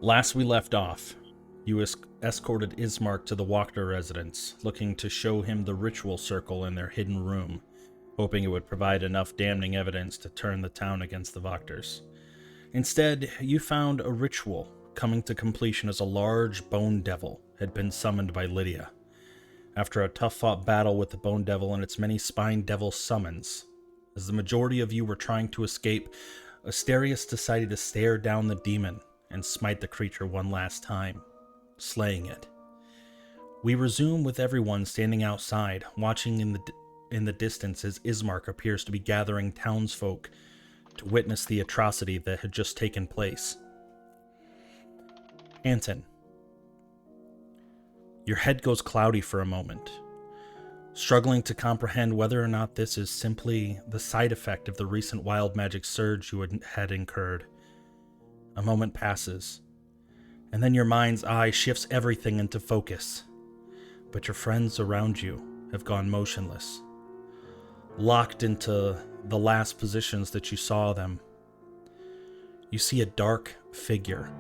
Last we left off, you escorted Ismark to the Wachter residence, looking to show him the ritual circle in their hidden room, hoping it would provide enough damning evidence to turn the town against the Wachters. Instead, you found a ritual coming to completion as a large bone devil had been summoned by Lydia. After a tough-fought battle with the bone devil and its many spine devil summons, as the majority of you were trying to escape, Asterius decided to stare down the demon and smite the creature one last time, slaying it. We resume with everyone standing outside, watching in the distance as Ismark appears to be gathering townsfolk to witness the atrocity that had just taken place. Anton, your head goes cloudy for a moment, struggling to comprehend whether or not this is simply the side effect of the recent wild magic surge you had incurred. A moment passes, and then your mind's eye shifts everything into focus. But your friends around you have gone motionless, locked into the last positions that you saw them. You see a dark figure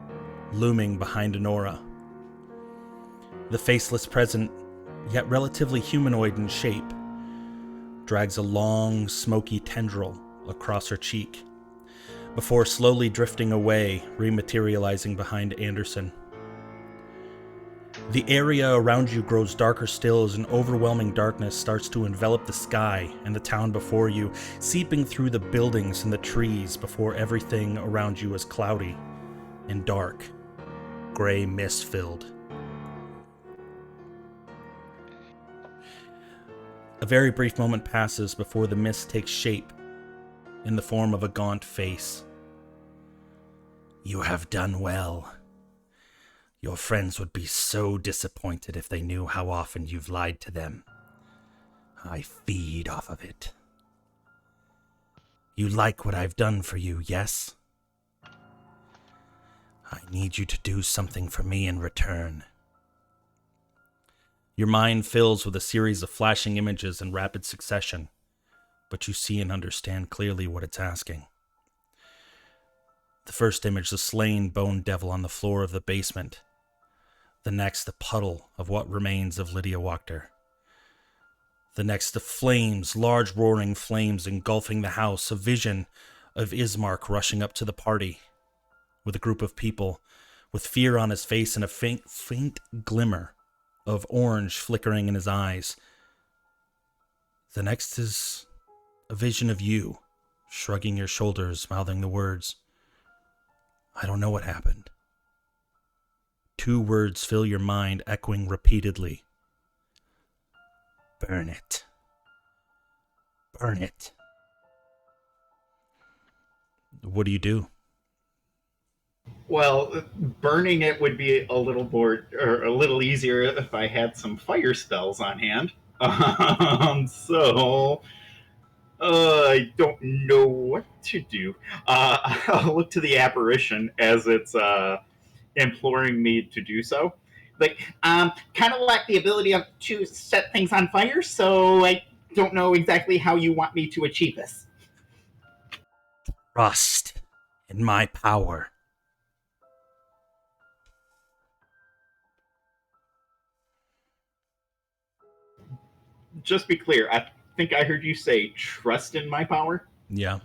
looming behind Honora. The faceless present, yet relatively humanoid in shape, drags a long, smoky tendril across her cheek, before slowly drifting away, rematerializing behind Anderson. The area around you grows darker still as an overwhelming darkness starts to envelop the sky and the town before you, seeping through the buildings and the trees before everything around you is cloudy and dark, gray mist-filled. A very brief moment passes before the mist takes shape in the form of a gaunt face. You have done well. Your friends would be so disappointed if they knew how often you've lied to them. I feed off of it. You like what I've done for you, yes? I need you to do something for me in return. Your mind fills with a series of flashing images in rapid succession, but you see and understand clearly what it's asking. The first image, the slain bone devil on the floor of the basement. The next, the puddle of what remains of Lydia Wachter. The next, the flames, large roaring flames engulfing the house, a vision of Ismark rushing up to the party with a group of people, with fear on his face and a faint glimmer of orange flickering in his eyes. The next is a vision of you, shrugging your shoulders, mouthing the words, I don't know what happened. Two words fill your mind, echoing repeatedly. Burn it. Burn it. What do you do? Well, burning it would be a little more or a little easier if I had some fire spells on hand. I don't know what to do. I'll look to the apparition as it's imploring me to do so. Like, kind of lack the ability to set things on fire, so I don't know exactly how you want me to achieve this. Trust in my power. Just be clear. I think I heard you say trust in my power. Yeah.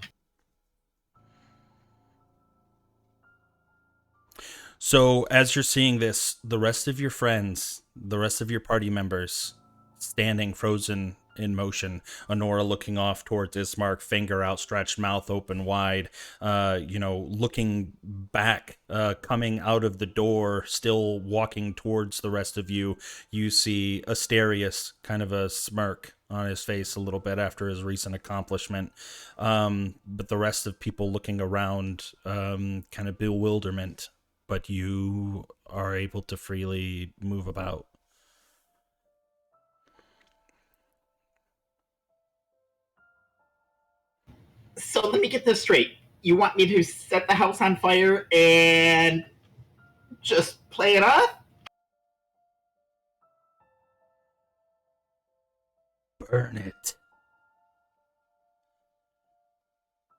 So, as you're seeing this, the rest of your friends, the rest of your party members, standing frozen in motion. Honora looking off towards Ismark, finger outstretched, mouth open wide, looking back, coming out of the door, still walking towards the rest of you. You see Asterius, kind of a smirk on his face a little bit after his recent accomplishment. But the rest of people looking around, kind of bewilderment. But you are able to freely move about. So let me get this straight. You want me to set the house on fire and just play it off? Burn it.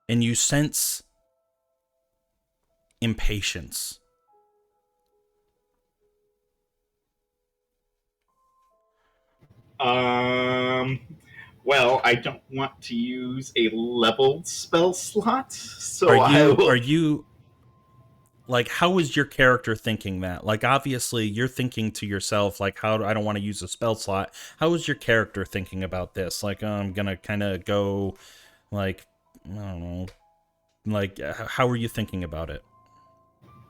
And you sense impatience Well, I don't want to use a leveled spell slot, Are so I you are will. you like, how is your character thinking that? Like, obviously you're thinking to yourself, like, I don't want to use a spell slot. How is your character thinking about this? Like, I'm gonna kind of go, like, I don't know, like, how are you thinking about it?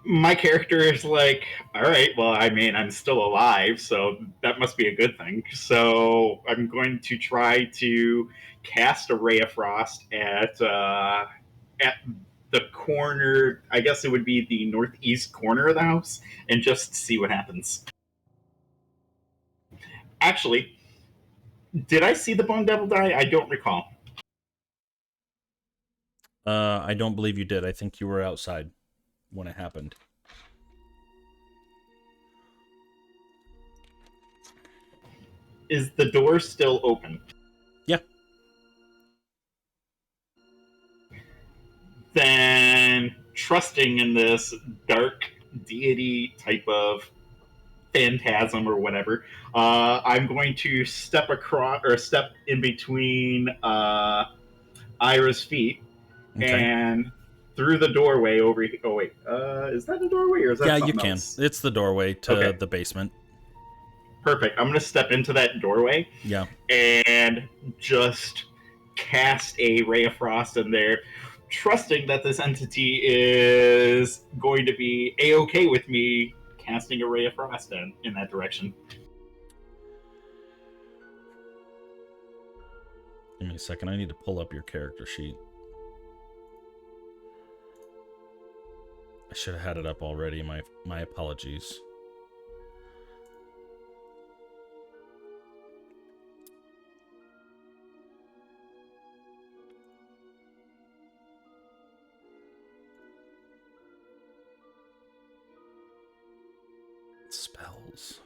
My character is like, all right, well, I mean, I'm still alive, so that must be a good thing. So I'm going to try to cast a ray of frost at the corner. I guess it would be the northeast corner of the house, and just see what happens. Actually, did I see the Bone Devil die? I don't recall. I don't believe you did. I think you were outside when it happened. Is the door still open? Yeah. Then, trusting in this dark deity type of phantasm or whatever, I'm going to step across or step in between Ira's feet Okay. and through the doorway over here. Oh wait, is that a doorway or is Yeah, that you something can. else? It's the doorway to Okay, the basement. perfect. I'm going to step into that doorway Yeah. and just cast a ray of frost in there, trusting that this entity is going to be a-okay with me casting a ray of frost in that direction. Give me a second. I need to pull up your character sheet. I should have had it up already. My apologies. Spells.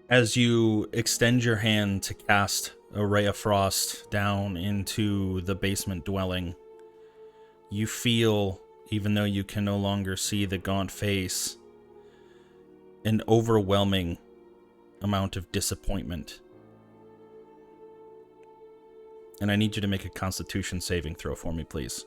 As you extend your hand to cast a ray of frost down into the basement dwelling, you feel, even though you can no longer see the gaunt face, an overwhelming amount of disappointment. And I need you to make a Constitution saving throw for me, please.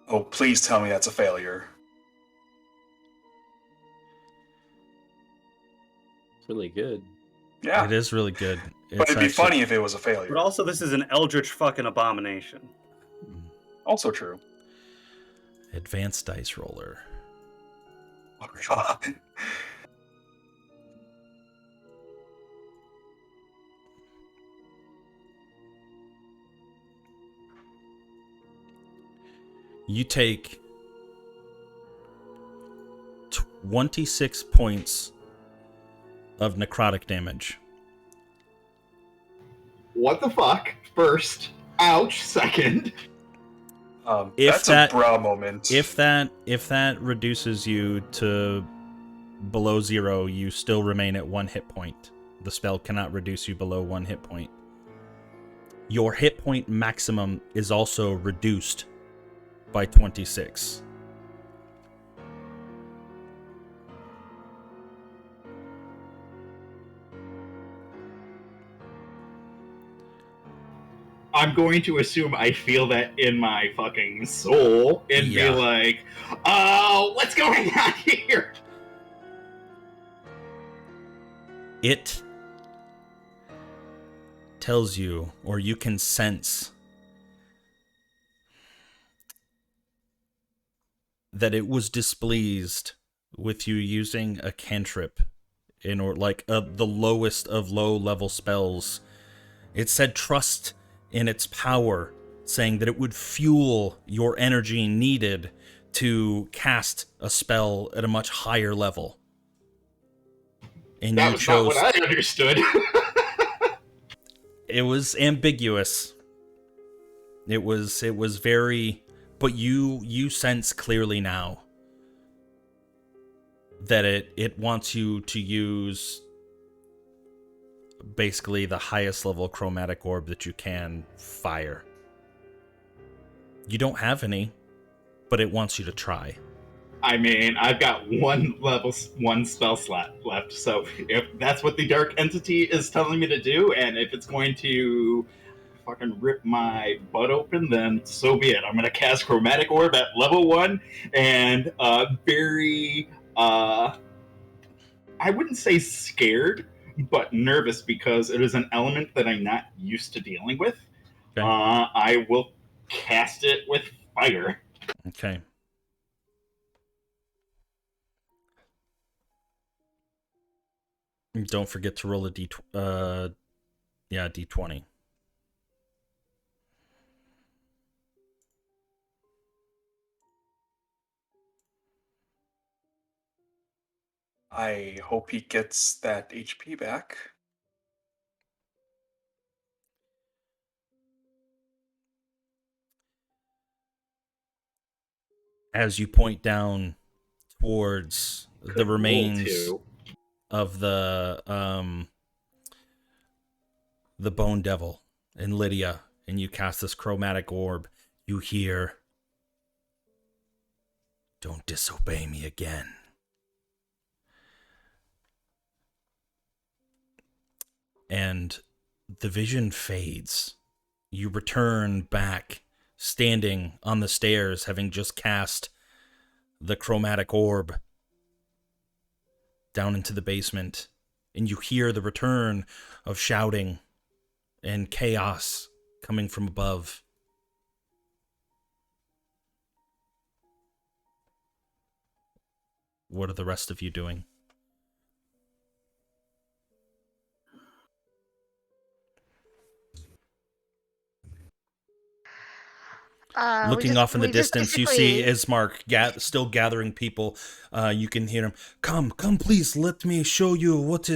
Oh, please tell me that's a failure. It's really good. Yeah. It is really good. But it'd be funny if it was a failure. But also, this is an eldritch fucking abomination. Also true. Advanced dice roller. Oh, God. You take 26 points of necrotic damage. What the fuck? First. Ouch. Second. If That's a bra moment. If that reduces you to below 0, you still remain at 1 hit point. The spell cannot reduce you below 1 hit point. Your hit point maximum is also reduced by 26. I'm going to assume I feel that in my fucking soul and Yeah. be like, oh, what's going on here? It tells you, or you can sense, that it was displeased with you using a cantrip or like the lowest of low level spells. It said trust in its power, saying that it would fuel your energy needed to cast a spell at a much higher level. And That you was not chose... what I understood. It was ambiguous. It was very... But you sense clearly now that it wants you to use basically the highest level chromatic orb that you can fire. You don't have any, but it wants you to try. I mean, I've got one spell slot left, so if that's what the dark entity is telling me to do, and if it's going to fucking rip my butt open, then so be it. I'm gonna cast Chromatic Orb at level 1, and I wouldn't say scared, but nervous because it is an element that I'm not used to dealing with. Okay. I will cast it with fire. Okay. Don't forget to roll a d20. I hope he gets that HP back. As you point down towards the remains of the Bone Devil and Lydia, and you cast this chromatic orb, you hear, "Don't disobey me again." And the vision fades. You return back, standing on the stairs, having just cast the chromatic orb down into the basement, and you hear the return of shouting and chaos coming from above. What are the rest of you doing? Looking off in the distance, you see Ismark still gathering people. You can hear him. Come, please. Let me show you what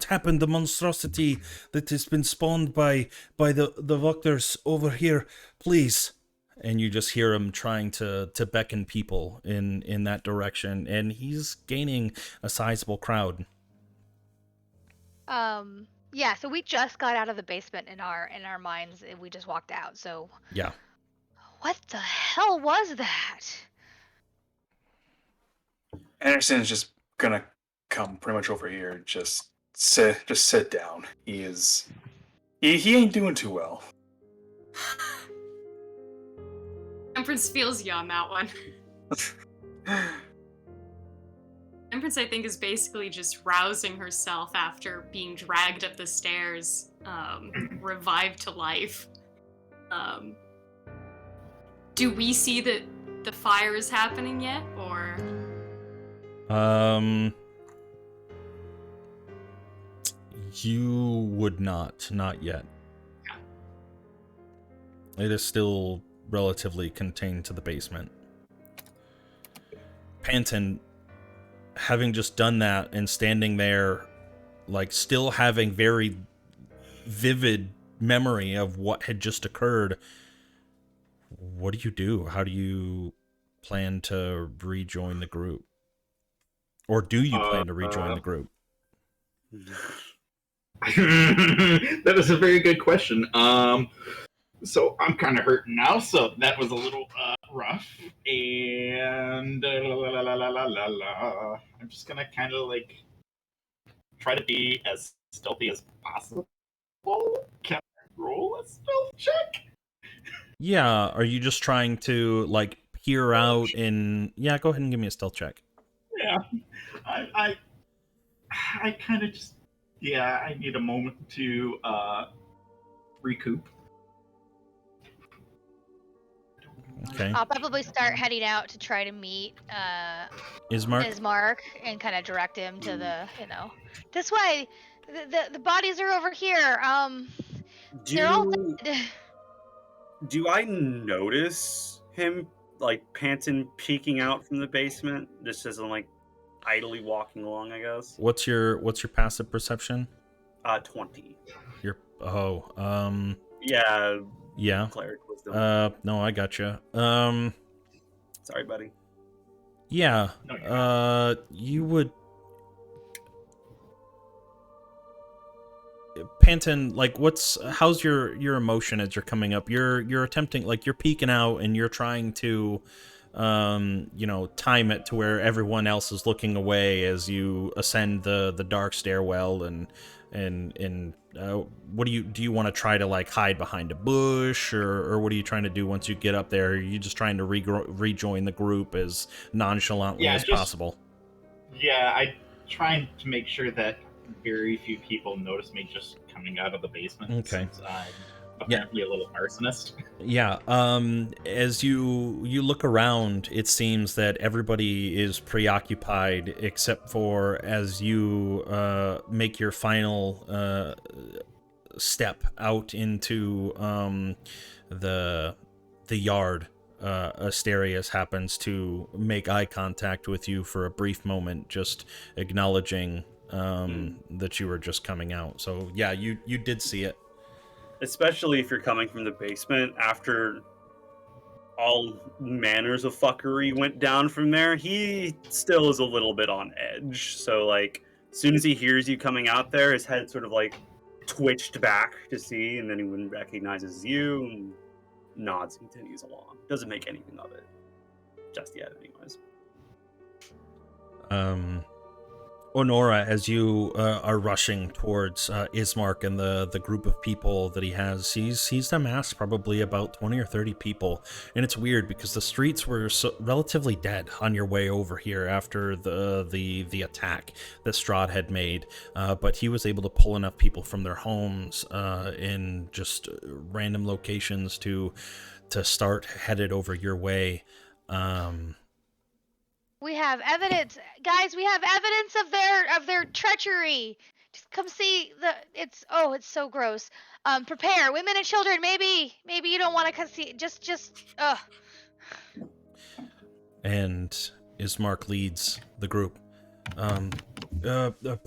happened. The monstrosity that has been spawned by the Voctors over here. Please. And you just hear him trying to beckon people in that direction, and he's gaining a sizable crowd. Yeah. So we just got out of the basement in our minds. We just walked out. So yeah. What the hell was that? Anderson is just gonna come pretty much over here. Just sit down. He ain't doing too well. Empress feels you on that one. Empress, I think, is basically just rousing herself after being dragged up the stairs, revived to life. Do we see that the fire is happening yet, or? You would not yet. Yeah. It is still relatively contained to the basement. Panton, having just done that and standing there, like still having very vivid memory of what had just occurred, what do? How do you plan to rejoin the group? Or do you plan to rejoin the group? That is a very good question. So I'm kind of hurting now, so that was a little rough. And I'm just gonna kind of like try to be as stealthy as possible. Can I roll a stealth check? Yeah, are you just trying to like peer out and go ahead and give me a stealth check. Yeah. I kind of just I need a moment to recoup. Okay. I'll probably start heading out to try to meet Ismark and kind of direct him to the, this way. The bodies are over here. They're all dead. Do I notice him like Panton peeking out from the basement, just as I'm like idly walking along, I guess. What's your passive perception? 20. Yeah. Cleric wisdom. No, I gotcha. Sorry, buddy. Yeah. No, You would. Panton, like, how's your emotion as you're coming up? You're attempting, like, you're peeking out and you're trying to, time it to where everyone else is looking away as you ascend the dark stairwell, and what do you want to try to, like, hide behind a bush, or what are you trying to do once you get up there? Are you just trying to rejoin the group as nonchalantly as possible? Yeah, I'm trying to make sure that very few people notice me just coming out of the basement. Okay. Since I'm apparently a little arsonist. Yeah. As you look around, it seems that everybody is preoccupied except for as you make your final step out into the yard. Asterius happens to make eye contact with you for a brief moment, just acknowledging that you were just coming out. So yeah, you did see it. Especially if you're coming from the basement after all manners of fuckery went down from there, he still is a little bit on edge. So like, as soon as he hears you coming out there, his head sort of like twitched back to see, and then he wouldn't recognizes you and nods and continues along. Doesn't make anything of it. Just yet, anyways. Honora, as you are rushing towards Ismark and the group of people that he has, he's amassed probably about 20 or 30 people. And it's weird because the streets were relatively dead on your way over here after the attack that Strahd had made. But he was able to pull enough people from their homes in just random locations to start headed over your way. We have evidence, guys. We have evidence of their treachery. Just come see it's so gross. Prepare, women and children. Maybe you don't want to see. Just. And Ismark leads the group.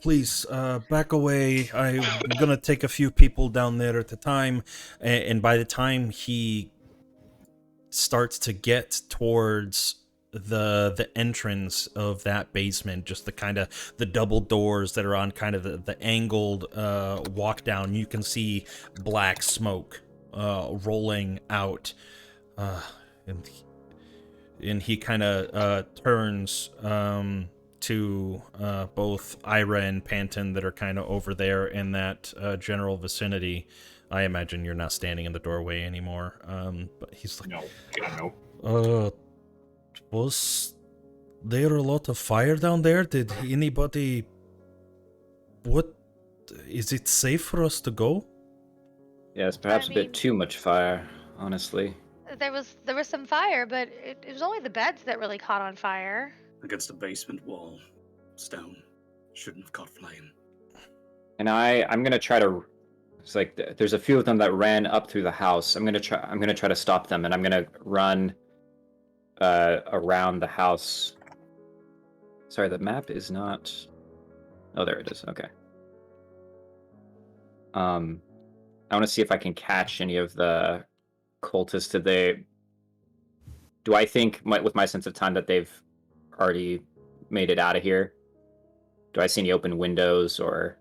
Please back away. I'm gonna take a few people down there at a time. And by the time he starts to get towards the entrance of that basement, just the double doors that are on kind of the angled walk down, you can see black smoke rolling out, and he kind of turns to both Ira and Panton that are kind of over there in that general vicinity. I imagine you're not standing in the doorway anymore, but he's like, No. Was there a lot of fire down there? Did anybody... What... Is it safe for us to go? Yes, perhaps a bit too much fire, honestly. There was some fire, but it was only the beds that really caught on fire. Against the basement wall. Stone. Shouldn't have caught flame. And I'm gonna try to... It's like, there's a few of them that ran up through the house. I'm gonna try to stop them, and I'm gonna run around the house. Sorry, the map is not... Oh, there it is. Okay. I want to see if I can catch any of the cultists. Do I think, with my sense of time, that they've already made it out of here? Do I see any open windows, or...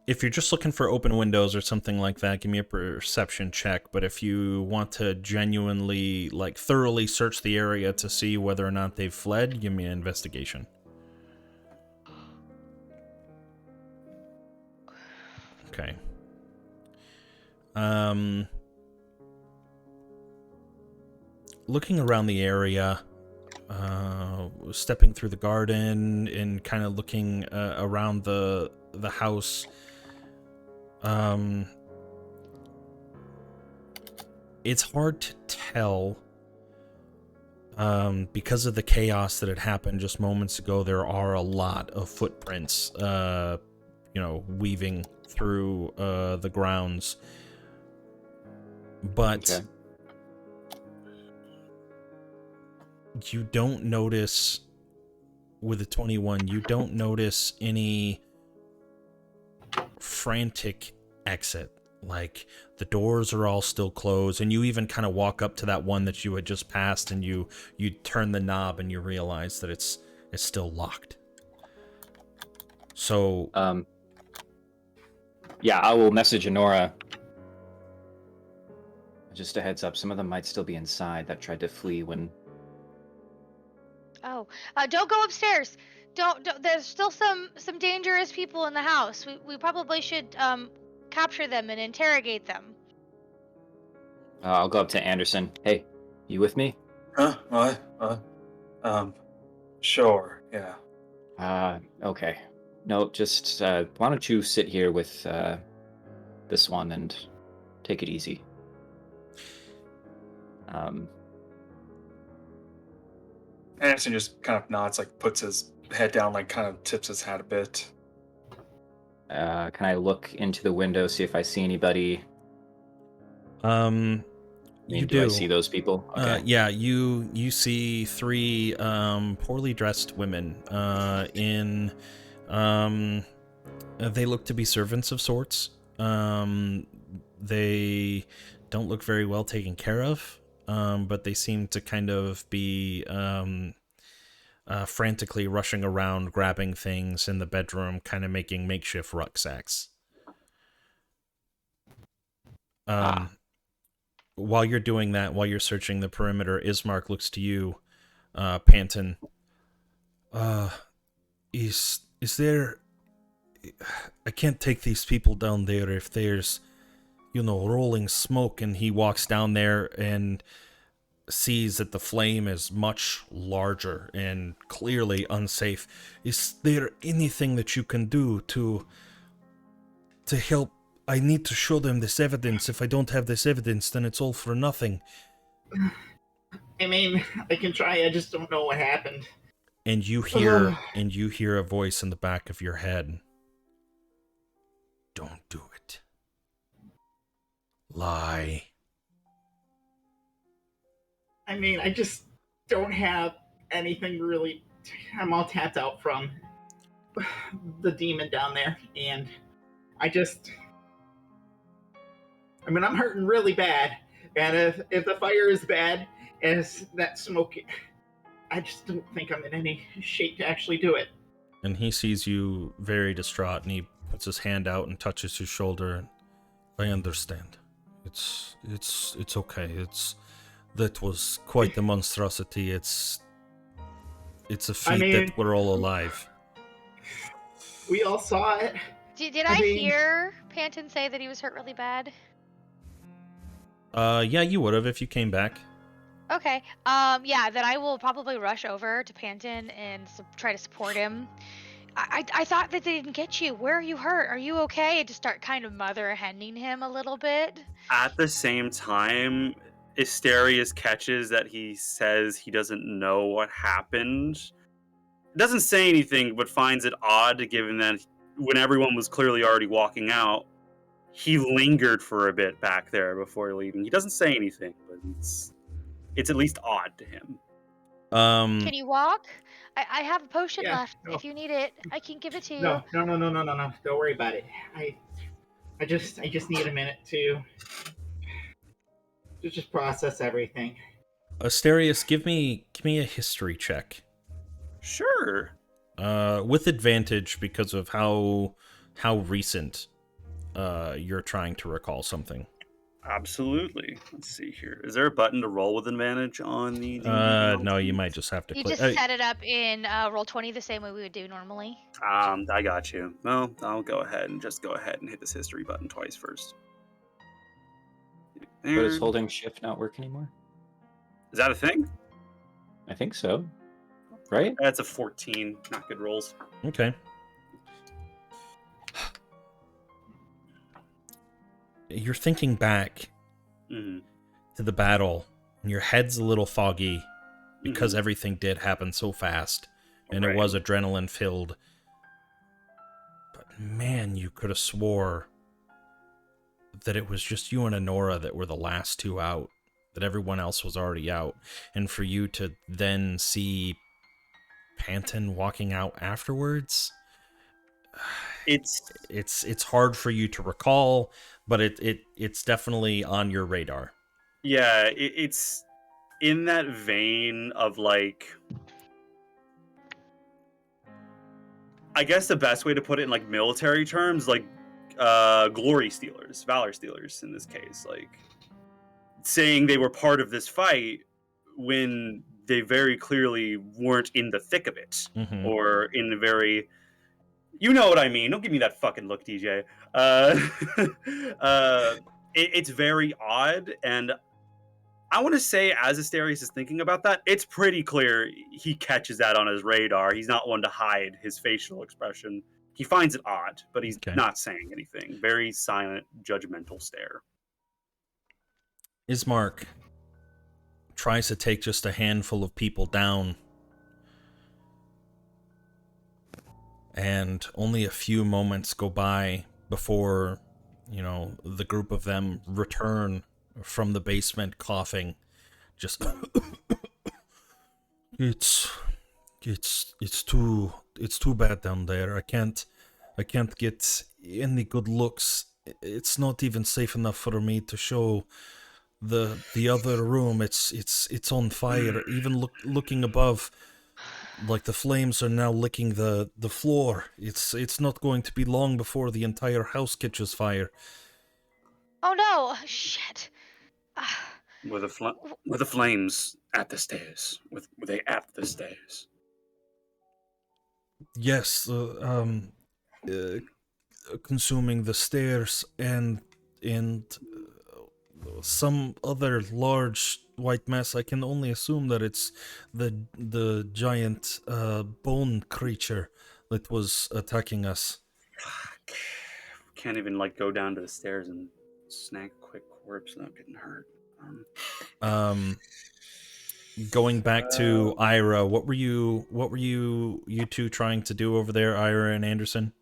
If you're just looking for open windows or something like that, give me a perception check. But if you want to genuinely, like, thoroughly search the area to see whether or not they've fled, give me an investigation. Okay. Looking around the area, stepping through the garden and kind of looking around the house, it's hard to tell because of the chaos that had happened just moments ago. There are a lot of footprints, weaving through the grounds, But Okay. you don't notice, with a 21, you don't notice any frantic exit. Like, the doors are all still closed, and you even kind of walk up to that one that you had just passed, and you turn the knob, and you realize that it's still locked. So, Yeah, I will message Honora. Just a heads up, some of them might still be inside that tried to flee when... Oh, don't go upstairs. Don't. There's still some dangerous people in the house. We probably should capture them and interrogate them. I'll go up to Anderson. Hey, you with me? Huh? What? Sure. Yeah. Okay. No, just why don't you sit here with this one and take it easy. Anderson just kind of nods, like puts his head down, like kind of tips his hat a bit. Can I look into the window, see if I see anybody? you do do. I see those people? Okay. Yeah, you see 3 poorly dressed women in they look to be servants of sorts. They don't look very well taken care of, but they seem to kind of be frantically rushing around, grabbing things in the bedroom, kind of making makeshift rucksacks. While you're doing that, while you're searching the perimeter, Ismark looks to you, Panton. Is there... I can't take these people down there if there's, rolling smoke. And he walks down there and sees that the flame is much larger and clearly unsafe. Is there anything that you can do to help? I need to show them this evidence. If I don't have this evidence, then it's all for nothing. I mean, I can try. I just don't know what happened. And you hear a voice in the back of your head. Don't do it. Lie. I mean, I just don't have anything really. I'm all tapped out from the demon down there, and I'm hurting really bad. And if the fire is bad as that smoke, I just don't think I'm in any shape to actually do it. And he sees you very distraught, and he puts his hand out and touches your shoulder. I understand. It's okay. That was quite the monstrosity. It's a feat that we're all alive. We all saw it. Did I hear Panton say that he was hurt really bad? Yeah, you would have if you came back. Okay. Yeah, then I will probably rush over to Panton and try to support him. I thought that they didn't get you. Where are you hurt? Are you okay? And just start kind of mother-henning him a little bit. At the same time, Asterius catches that he says he doesn't know what happened. Doesn't say anything, but finds it odd given that when everyone was clearly already walking out, he lingered for a bit back there before leaving. He doesn't say anything, but it's at least odd to him. Can you walk? I have a potion left. No. If you need it, I can give it to you. No. Don't worry about it. I just need a minute to just process everything. Asterius, give me a history check. Sure. With advantage because of how recent you're trying to recall something. Absolutely. Let's see here. Is there a button to roll with advantage on the no, you might just have to You click. just set it up in Roll20 the same way we would do normally. I got you. Well, I'll go ahead and hit this history button twice first. But is holding shift not work anymore? Is that a thing? I think so. Right? That's a 14. Not good rolls. Okay. You're thinking back to the battle, and your head's a little foggy because everything did happen so fast, and it was adrenaline filled. But man, you could have swore that it was just you and Honora that were the last two out, that everyone else was already out, and for you to then see Panton walking out afterwards, it's hard for you to recall, but it's definitely on your radar. Yeah, it's in that vein of like, I guess the best way to put it in like military terms, like glory stealers, valor stealers in this case, like saying they were part of this fight when they very clearly weren't in the thick of it, Mm-hmm. or in the very, you know what I mean. Don't give me that fucking look, DJ. It's very odd, and I want to say, as Asterius is thinking about that, it's pretty clear he catches that on his radar. He's not one to hide his facial expression. He finds it odd, but he's not saying anything. Very silent, judgmental stare. Ismark tries to take just a handful of people down, and only a few moments go by before, the group of them return from the basement coughing. Just it's too bad down there. I can't get any good looks. It's not even safe enough for me to show the other room. It's on fire. Even looking above, like the flames are now licking the floor. It's not going to be long before the entire house catches fire. Oh no! Shit. Were the flames at the stairs? Were they at the stairs? Yes, consuming the stairs and some other large white mess. I can only assume that it's the giant bone creature that was attacking us. Fuck. Can't even go down to the stairs and snag a quick corpse without getting hurt. Going back to Ira, what were you two trying to do over there, Ira and Anderson?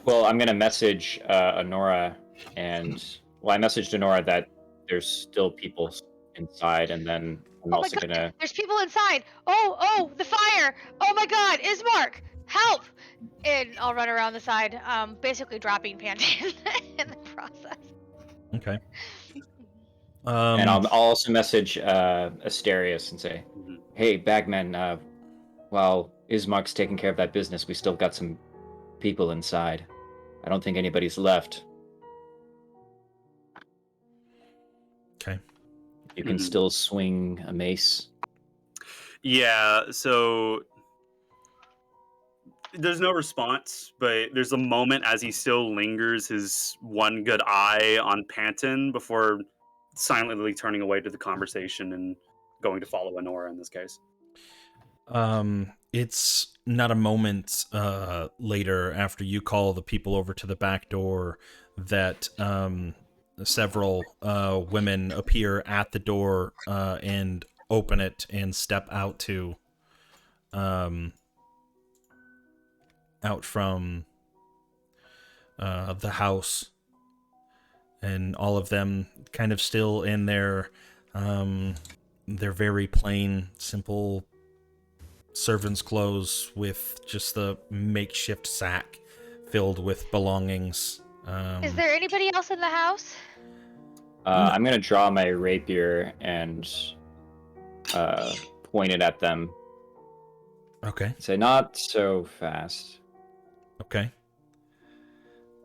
Well, I'm gonna message Honora, and I messaged Honora that there's still people inside, and then I'm also gonna. There's people inside. Oh, the fire! Oh my God, Ismark, help! And I'll run around the side, basically dropping Panton in the process. Okay. And I'll also message Asterius and say, "Hey, Bagman, while Ismark's taking care of that business, we still got some people inside. I don't think anybody's left. Okay. You can still swing a mace." Yeah, so there's no response, but there's a moment as he still lingers his one good eye on Panton before silently turning away to the conversation and going to follow Honora in this case. It's not a moment later after you call the people over to the back door that several women appear at the door and open it and step out from the house, and all of them kind of still in their very plain, simple servant's clothes with just the makeshift sack filled with belongings. Is there anybody else in the house? I'm gonna draw my rapier and point it at them. Okay. Say, "Not so fast." Okay.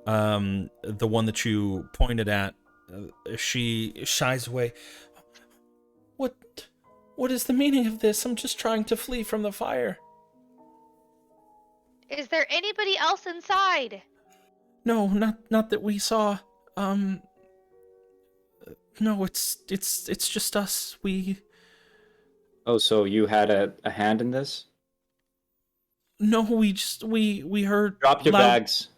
The one that you pointed at, she shies away. What is the meaning of this? I'm just trying to flee from the fire. Is there anybody else inside? No, not that we saw. No, it's just us. Oh, so you had a hand in this? No, we heard. Drop your bags.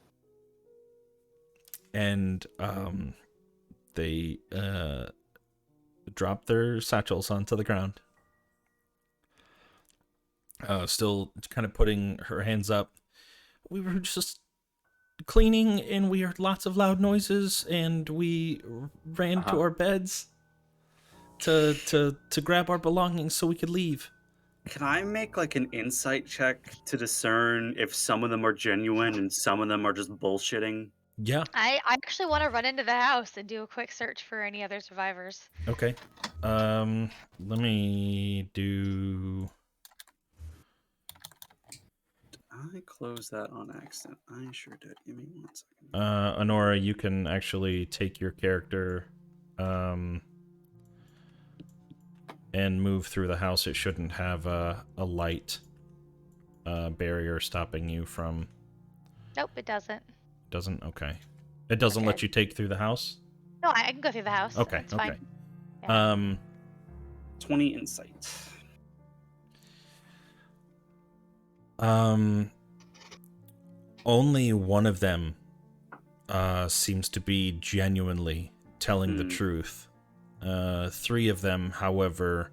And they drop their satchels onto the ground. Still kind of putting her hands up. We were just cleaning and we heard lots of loud noises and we ran to our beds to grab our belongings so we could leave. Can I make like an insight check to discern if some of them are genuine and some of them are just bullshitting? Yeah. I actually want to run into the house and do a quick search for any other survivors. Okay. Let me do. I closed that on accident. I sure did. Give me 1 second. Honora, you can actually take your character, and move through the house. It shouldn't have a light barrier stopping you from. Nope, it doesn't. Doesn't? Okay. It doesn't let you take through the house? No, I can go through the house. Okay, It's okay. fine. 20 insight. Only one of them seems to be genuinely telling the truth. 3 of them, however,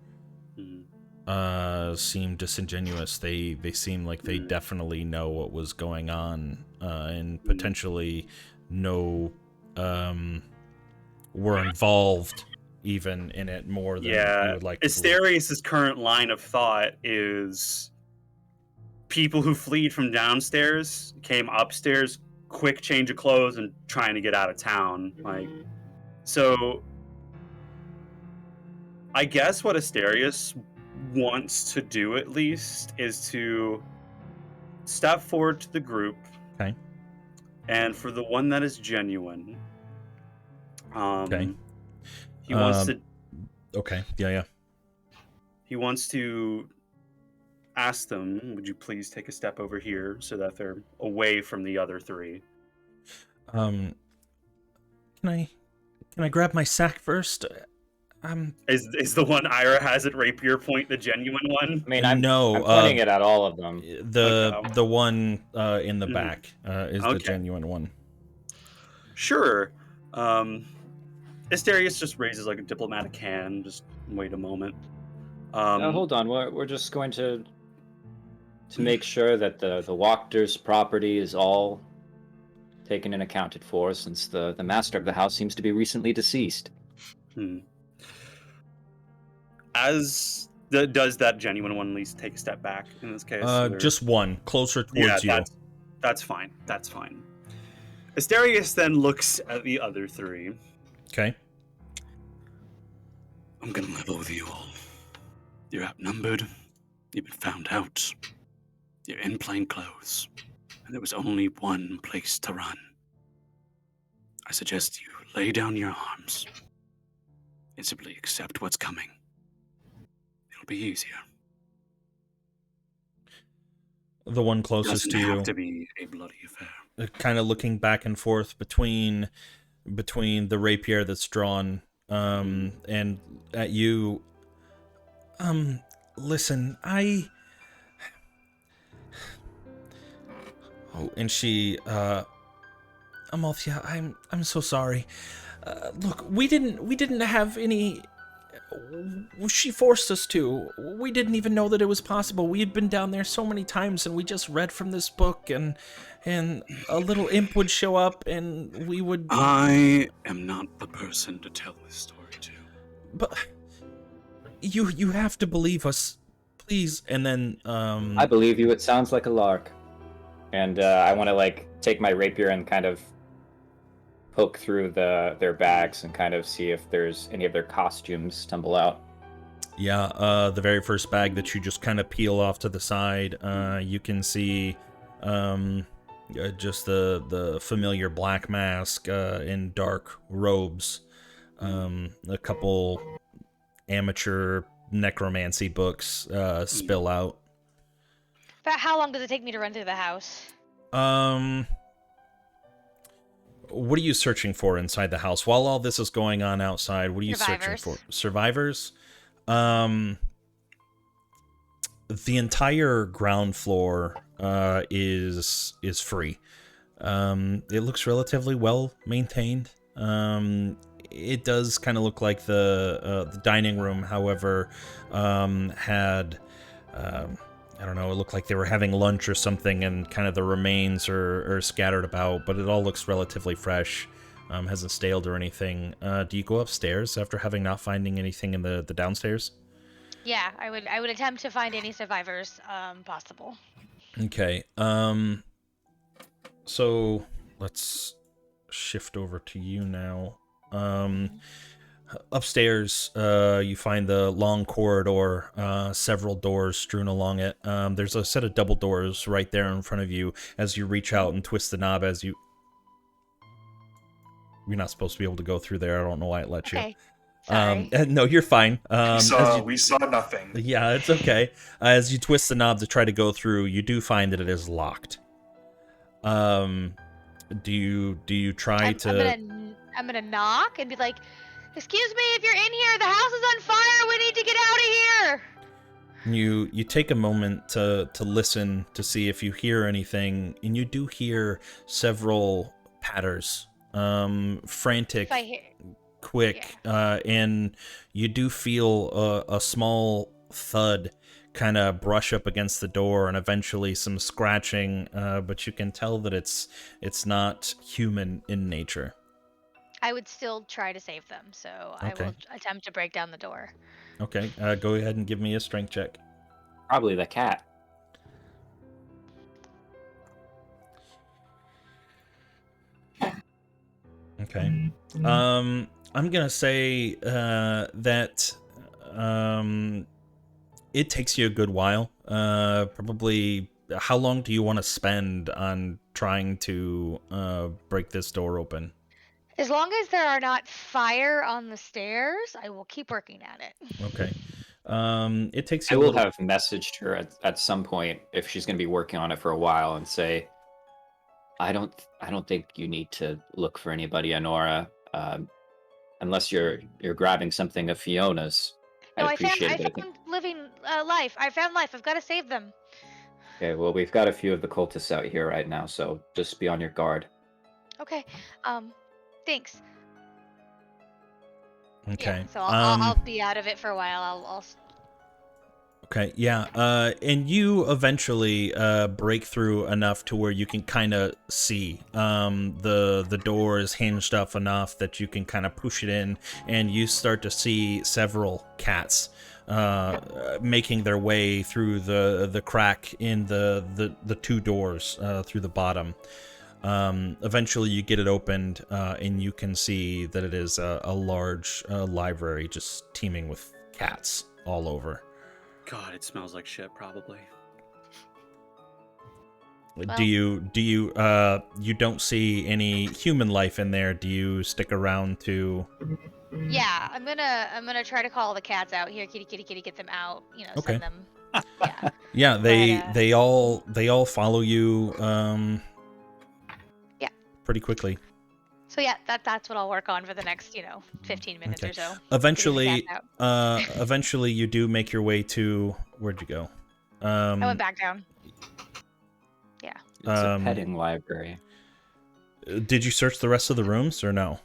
seem disingenuous. They seem like they definitely know what was going on, and potentially were involved even in it more than you would like to believe. Asterius' current line of thought is people who fled from downstairs came upstairs, quick change of clothes, and trying to get out of town. So I guess what Asterius wants to do, at least, is to step forward to the group. Okay. And for the one that is genuine, Okay. he wants to. Okay. Yeah. He wants to ask them, "Would you please take a step over here so that they're away from the other 3?" Can I grab my sack first? Is the one Ira has at rapier point the genuine one? I mean, I'm No, pointing it at all of them. the one in the back is the Okay. genuine one. Sure. Asterius just raises like a diplomatic hand. Just wait a moment. Now, hold on. We're just going to make sure that the Wachters' property is all taken and accounted for, since the master of the house seems to be recently deceased. Does that genuine one at least take a step back in this case? Just one, closer towards you. That's fine. That's fine. Asterius then looks at the other 3. Okay. I'm gonna level with you all. You're outnumbered. You've been found out. You're in plain clothes. And there was only one place to run. I suggest you lay down your arms and simply accept what's coming. It'll be easier. The one closest Doesn't to you. have to be a bloody affair. Kind of looking back and forth between the rapier that's drawn and at you. Listen, and she Amalthea, I'm so sorry. Look, we didn't have any. She forced us to. We didn't even know that it was possible. We had been down there so many times, and we just read from this book, and a little imp would show up, and we would. I am not the person to tell this story to. But you have to believe us, please. And then I believe you. It sounds like a lark. And I want to take my rapier and kind of poke through their bags and kind of see if there's any of their costumes tumble out. Yeah, the very first bag that you just kind of peel off to the side, you can see just the familiar black mask in dark robes, a couple amateur necromancy books spill out. About how long does it take me to run through the house? What are you searching for inside the house? While all this is going on outside, what are you searching for? Survivors? The entire ground floor is free. It looks relatively well maintained. It does kind of look like the dining room, however, had I don't know, it looked like they were having lunch or something, and kind of the remains are scattered about, but it all looks relatively fresh. Hasn't staled or anything. Do you go upstairs after having not finding anything in the downstairs? Yeah, I would attempt to find any survivors possible. Okay. So let's shift over to you now. Upstairs, you find the long corridor, several doors strewn along it. There's a set of double doors right there in front of you as you reach out and twist the knob as you... You're not supposed to be able to go through there. I don't know why it let you. Okay. Sorry. No, you're fine. We saw nothing. Yeah, it's okay. As you twist the knob to try to go through, you do find that it is locked. Do you try to... I'm gonna knock and be like, "Excuse me, if you're in here, the house is on fire. We need to get out of here." You take a moment to listen to see if you hear anything, and you do hear several patters, frantic, If I hear, quick, and you do feel a small thud kind of brush up against the door, and eventually some scratching, but you can tell that it's not human in nature. I would still try to save them, so I Okay. will attempt to break down the door. Okay, go ahead and give me a strength check. Probably the cat. Okay. I'm gonna say that it takes you a good while. Probably, how long do you want to spend on trying to break this door open? As long as there are not fire on the stairs, I will keep working at it. Okay. It takes I you a will little... have messaged her at some point if she's going to be working on it for a while and say, I don't think you need to look for anybody, Honora, unless you're grabbing something of Fiona's. No, I'd I appreciate found it. I think. living life. I found life. I've got to save them. Okay, well, we've got a few of the cultists out here right now, so just be on your guard. Okay. Thanks. Okay. Yeah, so I'll be out of it for a while. I'll Okay, yeah, and you eventually break through enough to where you can kind of see. The door is hinged up enough that you can kind of push it in, and you start to see several cats making their way through the crack in the two doors through the bottom. Eventually you get it opened, and you can see that it is a large library just teeming with cats all over. God, it smells like shit, probably. Well- Do you you don't see any human life in there? Do you stick around to... Yeah, I'm gonna try to call the cats out here. Kitty, kitty, kitty, get them out. You know, Okay. send them. Yeah. Yeah, But, they all follow you Yeah. pretty quickly. So yeah, that's what I'll work on for the next 15 minutes Okay. or so. Eventually Getting the cats out. eventually you do make your way to... Where'd you go? I went back down. Yeah. It's a petting library. Did you search the rest of the rooms or no?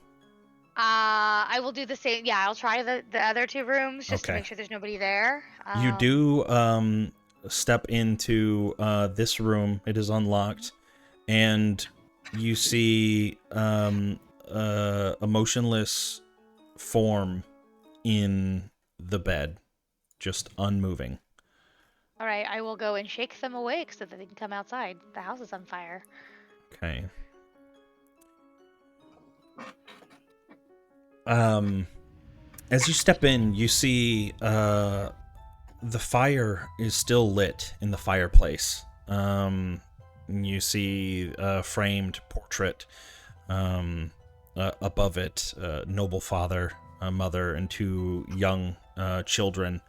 I will do the same. Yeah, I'll try the other two rooms just to Okay. make sure there's nobody there. You do step into this room. It is unlocked, and you see a motionless form in the bed, just unmoving. All right, I will go and shake them awake so that they can come outside. The house is on fire. Okay. As you step in, you see the fire is still lit in the fireplace. You see a framed portrait above it, noble father, mother, and two young children.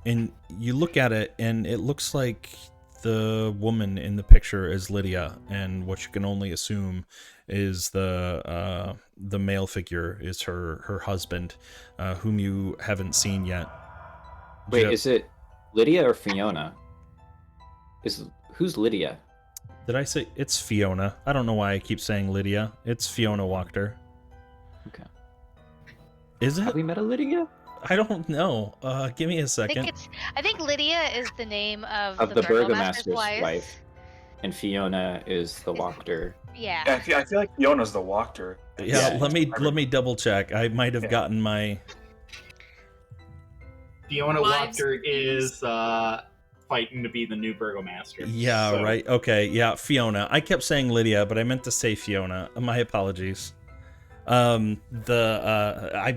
And you look at it, and it looks like the woman in the picture is Lydia, and what you can only assume is the male figure is her husband, whom you haven't seen yet. Wait, is it Lydia or Fiona? Who's Lydia? Did I say it's Fiona? I don't know why I keep saying Lydia. It's Fiona Wachter. Okay. Is Have it? we met a Lydia? I don't know. Give me a second. I think Lydia is the name of Of the the burgomaster's burgomaster's wife. wife. And Fiona is the Wachter. Yeah, Yeah. I feel like Fiona's the Wachter. Yeah, Yeah. let me double check. I might have Yeah. gotten my. Fiona Wives, Wachter is fighting to be the new burgomaster. Yeah, So- right. Okay, yeah, Fiona. I kept saying Lydia, but I meant to say Fiona. My apologies. I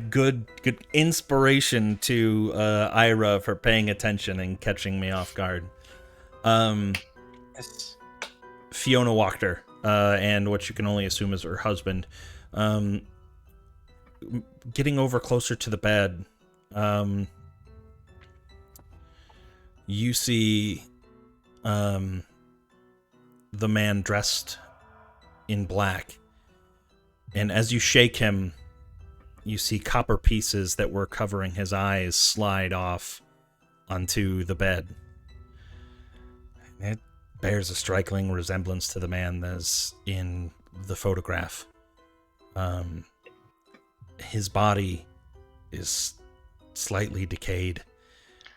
good inspiration to Ira for paying attention and catching me off guard. Yes. Fiona Wachter, and what you can only assume is her husband, getting over closer to the bed, you see the man dressed in black, and as you shake him, you see copper pieces that were covering his eyes slide off onto the bed. It bears a striking resemblance to the man that's in the photograph. His body is slightly decayed,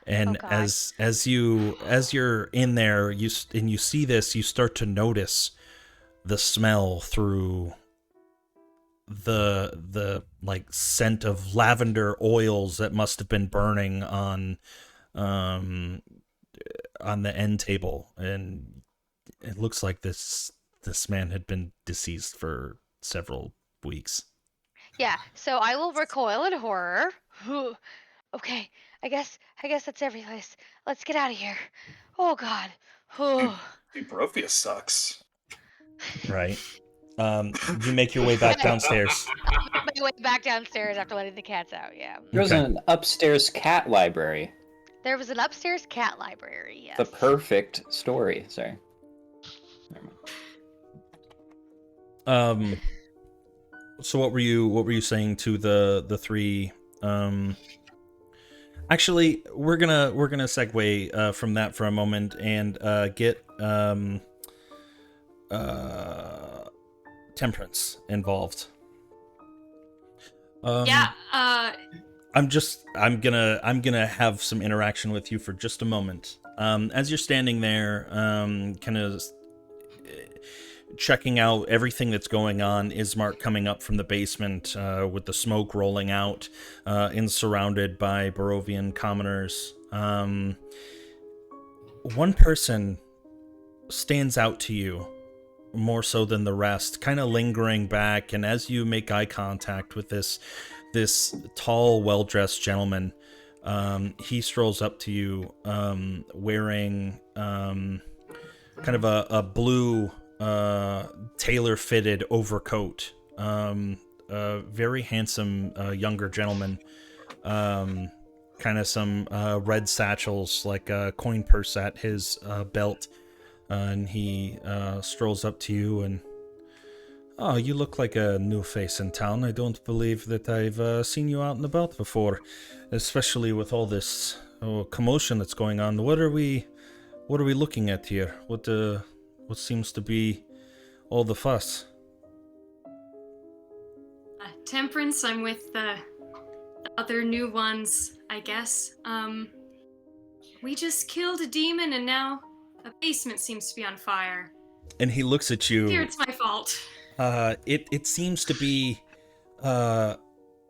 and Oh, God. as you're in there, you see this, you start to notice the smell through the like scent of lavender oils that must have been burning on the end table, and it looks like this man had been deceased for several weeks. Yeah, so I will recoil in horror. Okay, I guess that's every place. Let's get out of here. Oh God. Dude, Barovia sucks. Right. You make your way back downstairs. I make my way back downstairs after letting the cats out. Yeah. There's Okay. an upstairs cat library. There was an upstairs cat library. Yes. The perfect story. Sorry. Never mind. So what were you saying to the three? Actually, we're gonna segue from that for a moment and get Temperance involved. Yeah. I'm gonna have some interaction with you for just a moment. As you're standing there, kind of checking out everything that's going on, Ismark coming up from the basement with the smoke rolling out, and surrounded by Barovian commoners. One person stands out to you more so than the rest, kind of lingering back, and as you make eye contact with this tall, well-dressed gentleman, he strolls up to you, wearing kind of a blue tailor-fitted overcoat, a very handsome younger gentleman, kind of some red satchels, like a coin purse at his belt, and he strolls up to you and, "Oh, you look like a new face in town. I don't believe that I've seen you out and about before, especially with all this commotion that's going on. What are we looking at here? What seems to be all the fuss?" Temperance, I'm with the other new ones, I guess. We just killed a demon and now a basement seems to be on fire. And he looks at Here, you. it's my fault. It seems to be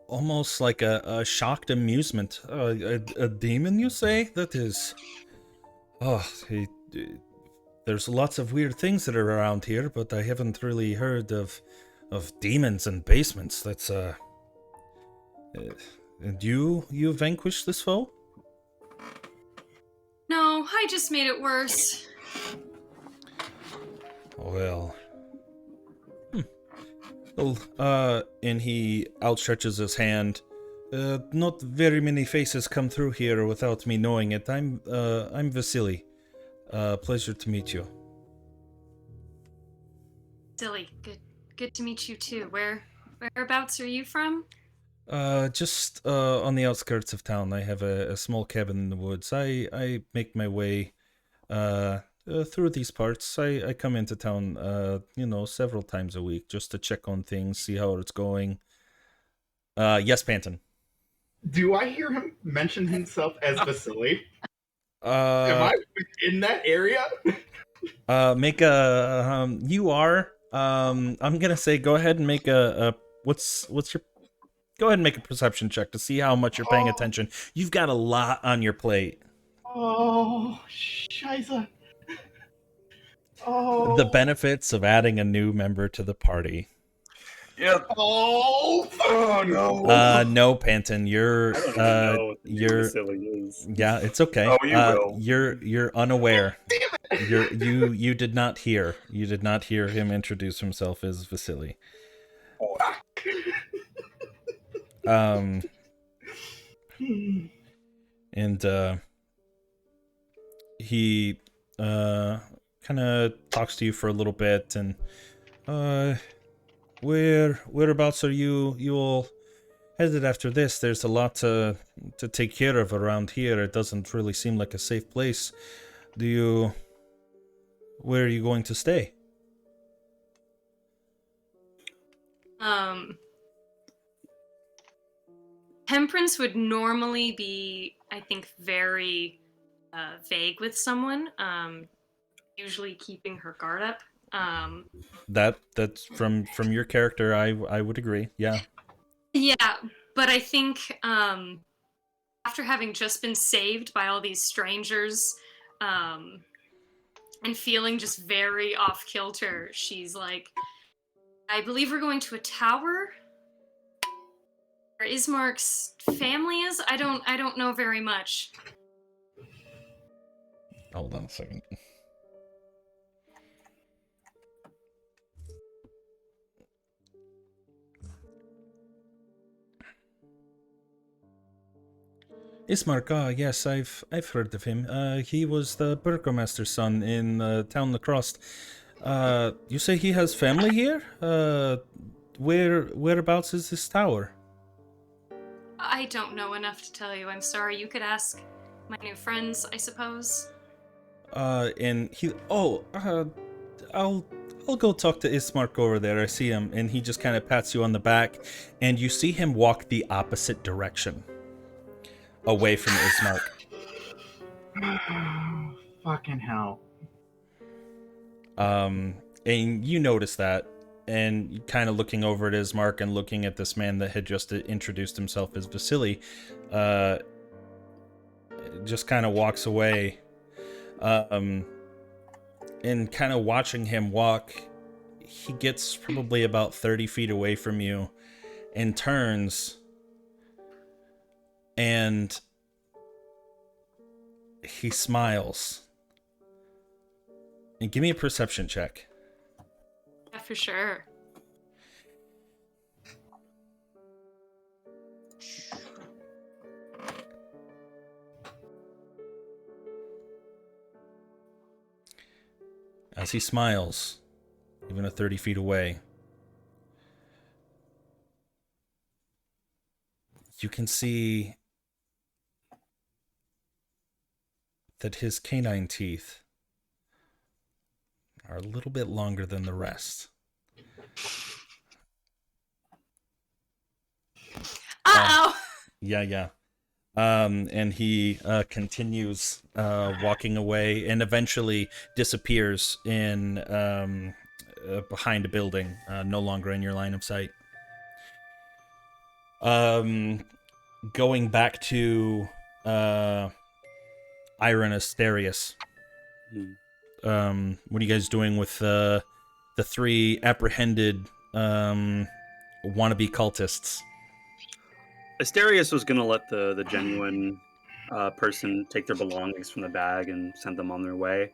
almost like a shocked amusement. A demon, you say? That is... Oh, there's lots of weird things that are around here, but I haven't really heard of demons and basements. That's, and you vanquished this foe? No, I just made it worse. Well... Well, and he outstretches his hand. Not very many faces come through here without me knowing it. I'm Vasily. Pleasure to meet you. Silly. Good to meet you too. Whereabouts are you from? Just on the outskirts of town. I have a small cabin in the woods. I make my way through these parts. I come into town, several times a week just to check on things, see how it's going. Yes, Panton. Do I hear him mention himself as Vasily? Am I in that area? Make a you are I'm gonna say go ahead and make a what's your go ahead and make a perception check to see how much you're paying attention. You've got a lot on your plate. Oh, scheiße. Oh. The benefits of adding a new member to the party. Yep. Oh no. No, Panton, you're I don't even know what the you're silly is. yeah, it's okay. Oh, you will. You're unaware. You did not hear. You did not hear him introduce himself as Vasily. And he kind of talks to you for a little bit, and whereabouts are you all headed after this? There's a lot to take care of around here. It doesn't really seem like a safe place. Where are you going to stay? Temperance would normally be, I think, very vague with someone, usually keeping her guard up. That's from your character. I would agree. Yeah. Yeah, but I think after having just been saved by all these strangers, and feeling just very off kilter, she's like, I believe we're going to a tower where Ismark's family is. I don't know very much. Hold on a second. Ismark, yes, I've heard of him. He was the burgomaster's son in town across. You say he has family here? Whereabouts is this tower? I don't know enough to tell you. I'm sorry. You could ask my new friends, I suppose. And he. I'll go talk to Ismark over there. I see him, and he just kind of pats you on the back, and you see him walk the opposite direction, away from Ismark. Fucking hell. And you notice that, and kind of looking over at Ismark and looking at this man that had just introduced himself as Vasily, just kind of walks away. And kind of watching him walk, he gets probably about 30 feet away from you and turns, and he smiles. And give me a perception check. Yeah, for sure. As he smiles, even at 30 feet away, you can see that his canine teeth are a little bit longer than the rest. Uh-oh! Yeah. And he continues walking away and eventually disappears in behind a building, no longer in your line of sight. Going back to Iron Asterius. What are you guys doing with the three apprehended wannabe cultists? Asterius was going to let the genuine person take their belongings from the bag and send them on their way.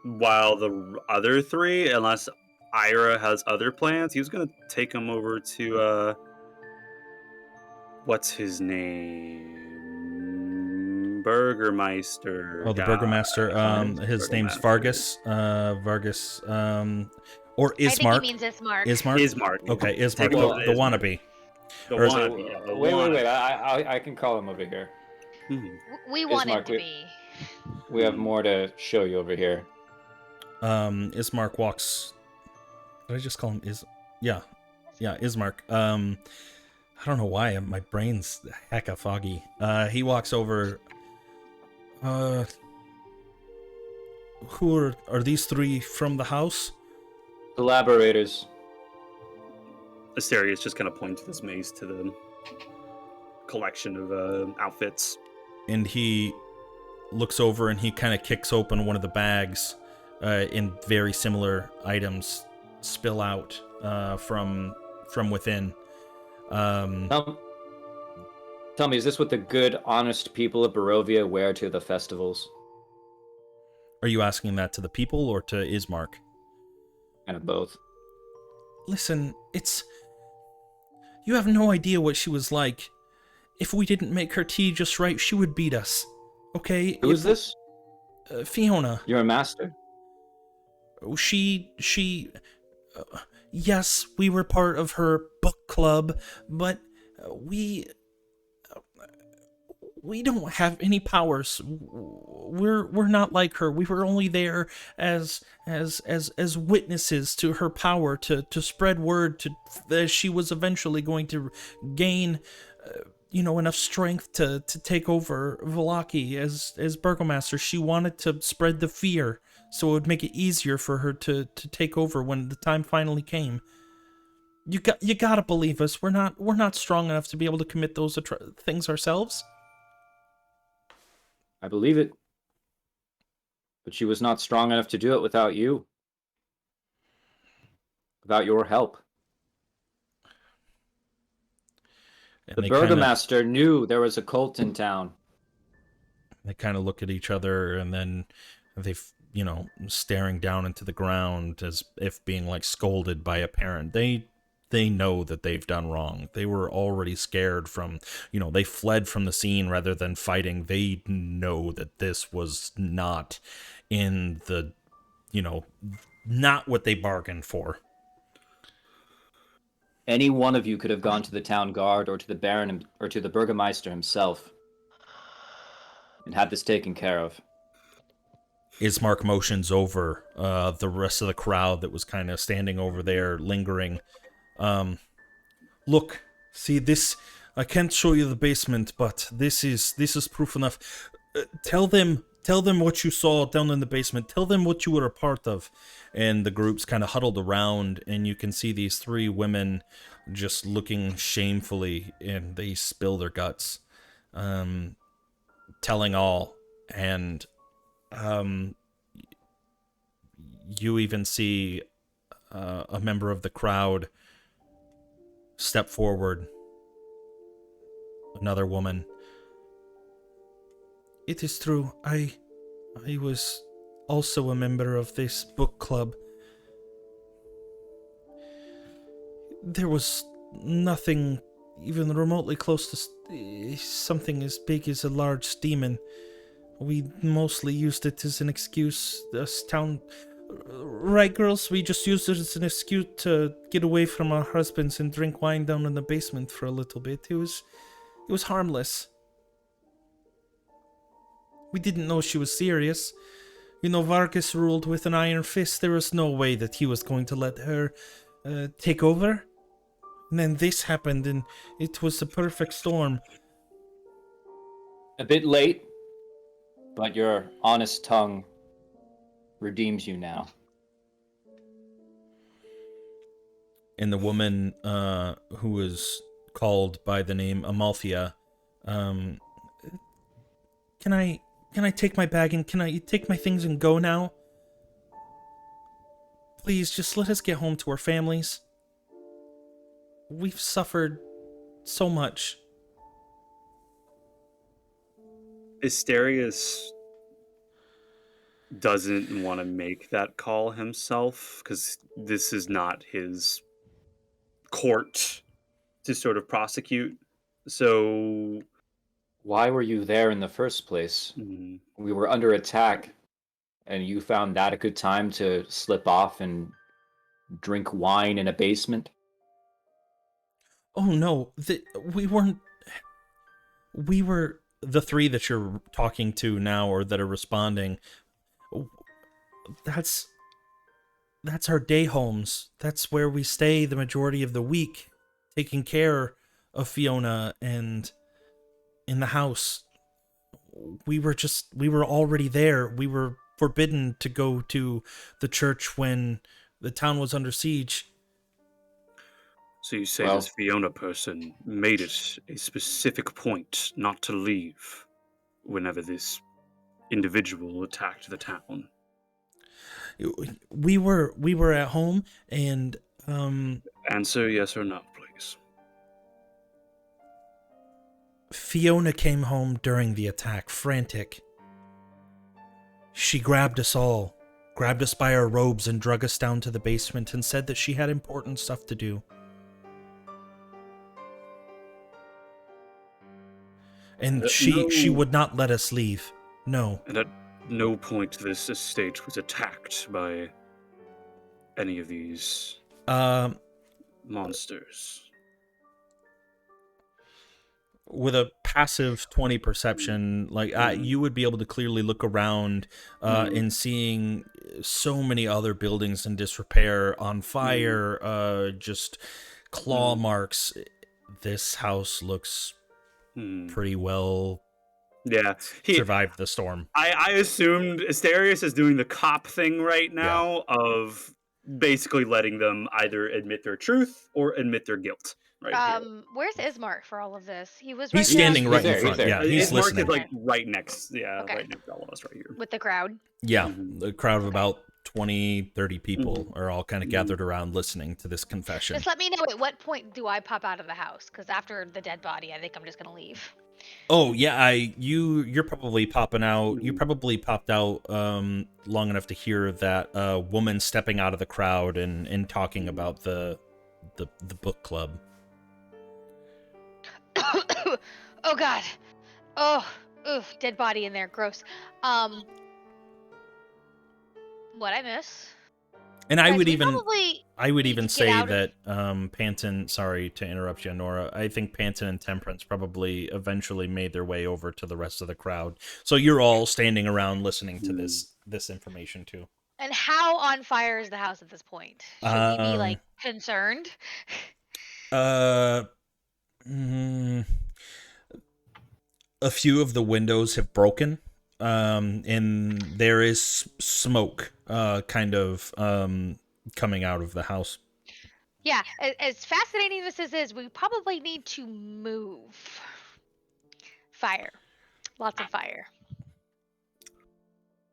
While the other three, unless Ira has other plans, he was going to take them over to, what's his name? Burgermeister. Oh, the guy. Burgermaster. His name's Vargas. Vargas. Or Ismark. I think he means Ismark. Ismark. Okay, Ismark, Take the him over to Ismark. wannabe. The Or is So, wannabe, yeah, the wait. wannabe. I can call him over here. We want him Ismark, to be. We have more to show you over here. Ismark walks. Did I just call him Yeah, Ismark. I don't know why my brain's hecka foggy. He walks over. Who are these three from the house? Collaborators. Asterius just kind of points this mace to the collection of outfits. And he looks over and he kind of kicks open one of the bags, and very similar items spill out from within. Tell me, is this what the good, honest people of Barovia wear to the festivals? Are you asking that to the people or to Ismark? Kind of both. Listen, you have no idea what she was like. If we didn't make her tea just right, she would beat us. Okay? Who is this? Fiona. You're a master? Yes, we were part of her book club, but we don't have any powers. We're not like her. We were only there as witnesses to her power to spread word that she was eventually going to gain enough strength to take over Vallaki as burgomaster. She wanted to spread the fear so it would make it easier for her to take over when the time finally came. You gotta believe us. We're not strong enough to be able to commit those things ourselves. I believe it. But she was not strong enough to do it without you. Without your help. And the burgomaster knew there was a cult in town. They kind of look at each other, and then they, staring down into the ground as if being like scolded by a parent. They know that they've done wrong. They were already scared from, they fled from the scene rather than fighting. They know that this was not in the, not what they bargained for. Any one of you could have gone to the town guard or to the baron or to the burgomaster himself and had this taken care of. Ismark motions over the rest of the crowd that was kind of standing over there, lingering. Look, see this. I can't show you the basement, but this is proof enough. Tell them what you saw down in the basement. Tell them what you were a part of. And the group's kind of huddled around, and you can see these three women just looking shamefully, and they spill their guts, telling all. And you even see a member of the crowd step forward. Another woman. It is true. I was also a member of this book club. There was nothing even remotely close to something as big as a large demon. We mostly used it as an excuse. This town... Right, girls? We just used it as an excuse to get away from our husbands and drink wine down in the basement for a little bit. It was harmless. We didn't know she was serious. Vargas ruled with an iron fist. There was no way that he was going to let her take over. And then this happened, and it was a perfect storm. A bit late, but your honest tongue redeems you now. And the woman who was called by the name Amalthea, can I take my bag and can I take my things and go now? Please, just let us get home to our families. We've suffered so much. Asterius doesn't want to make that call himself because this is not his court to sort of prosecute. So why were you there in the first place? We were under attack, and you found that a good time to slip off and drink wine in a basement? Oh no, we weren't. We were the three that you're talking to now, or that are responding. That's our day homes. That's where we stay the majority of the week, taking care of Fiona and in the house. We were already there. We were forbidden to go to the church when the town was under siege. So you say Well- this Fiona person made it a specific point not to leave whenever this individual attacked the town. We were at home, and Answer yes or no, please. Fiona came home during the attack, frantic. She grabbed us by our robes and drug us down to the basement and said that she had important stuff to do. And she would not let us leave. No. And at no point this estate was attacked by any of these monsters. With a passive 20 perception, like you would be able to clearly look around and seeing so many other buildings in disrepair, on fire, just claw marks. This house looks pretty well survived the storm. I assumed Asterius is doing the cop thing right now of basically letting them either admit their truth or admit their guilt. Right here. Where's Ismark for all of this? He was He's right standing there. right He's in there, front. he's there. Yeah, he's Ismark listening. is like right next, Okay. right next to all of us right here. With the crowd. Yeah, the crowd of about 20, 30 people are all kind of gathered around listening to this confession. Just let me know at what point do I pop out of the house? Because after the dead body, I think I'm just gonna leave. Oh yeah, you're probably popping out. You probably popped out long enough to hear that woman stepping out of the crowd and talking about the book club. Oh God. Oh, oof, dead body in there. Gross. What I miss? And I Guys, would we even probably I would need even to get say out of- that Panton, sorry to interrupt you, Nora, I think Panton and Temperance probably eventually made their way over to the rest of the crowd. So you're all standing around listening to this information too. And how on fire is the house at this point? Should we be like concerned? A few of the windows have broken, and there is smoke kind of coming out of the house. Yeah, as fascinating as this is, we probably need to move. Fire. Lots of fire.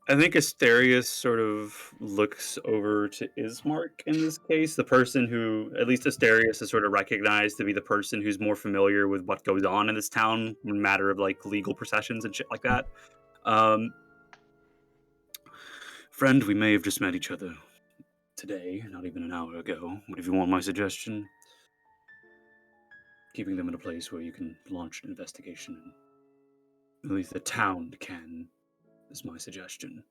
I think Asterius sort of looks over to Ismark in this case, the person who, at least Asterius is sort of recognized to be the person who's more familiar with what goes on in this town in a matter of like legal processions and shit like that. Friend, we may have just met each other today, not even an hour ago. But if you want my suggestion, keeping them in a place where you can launch an investigation, at least the town can, is my suggestion.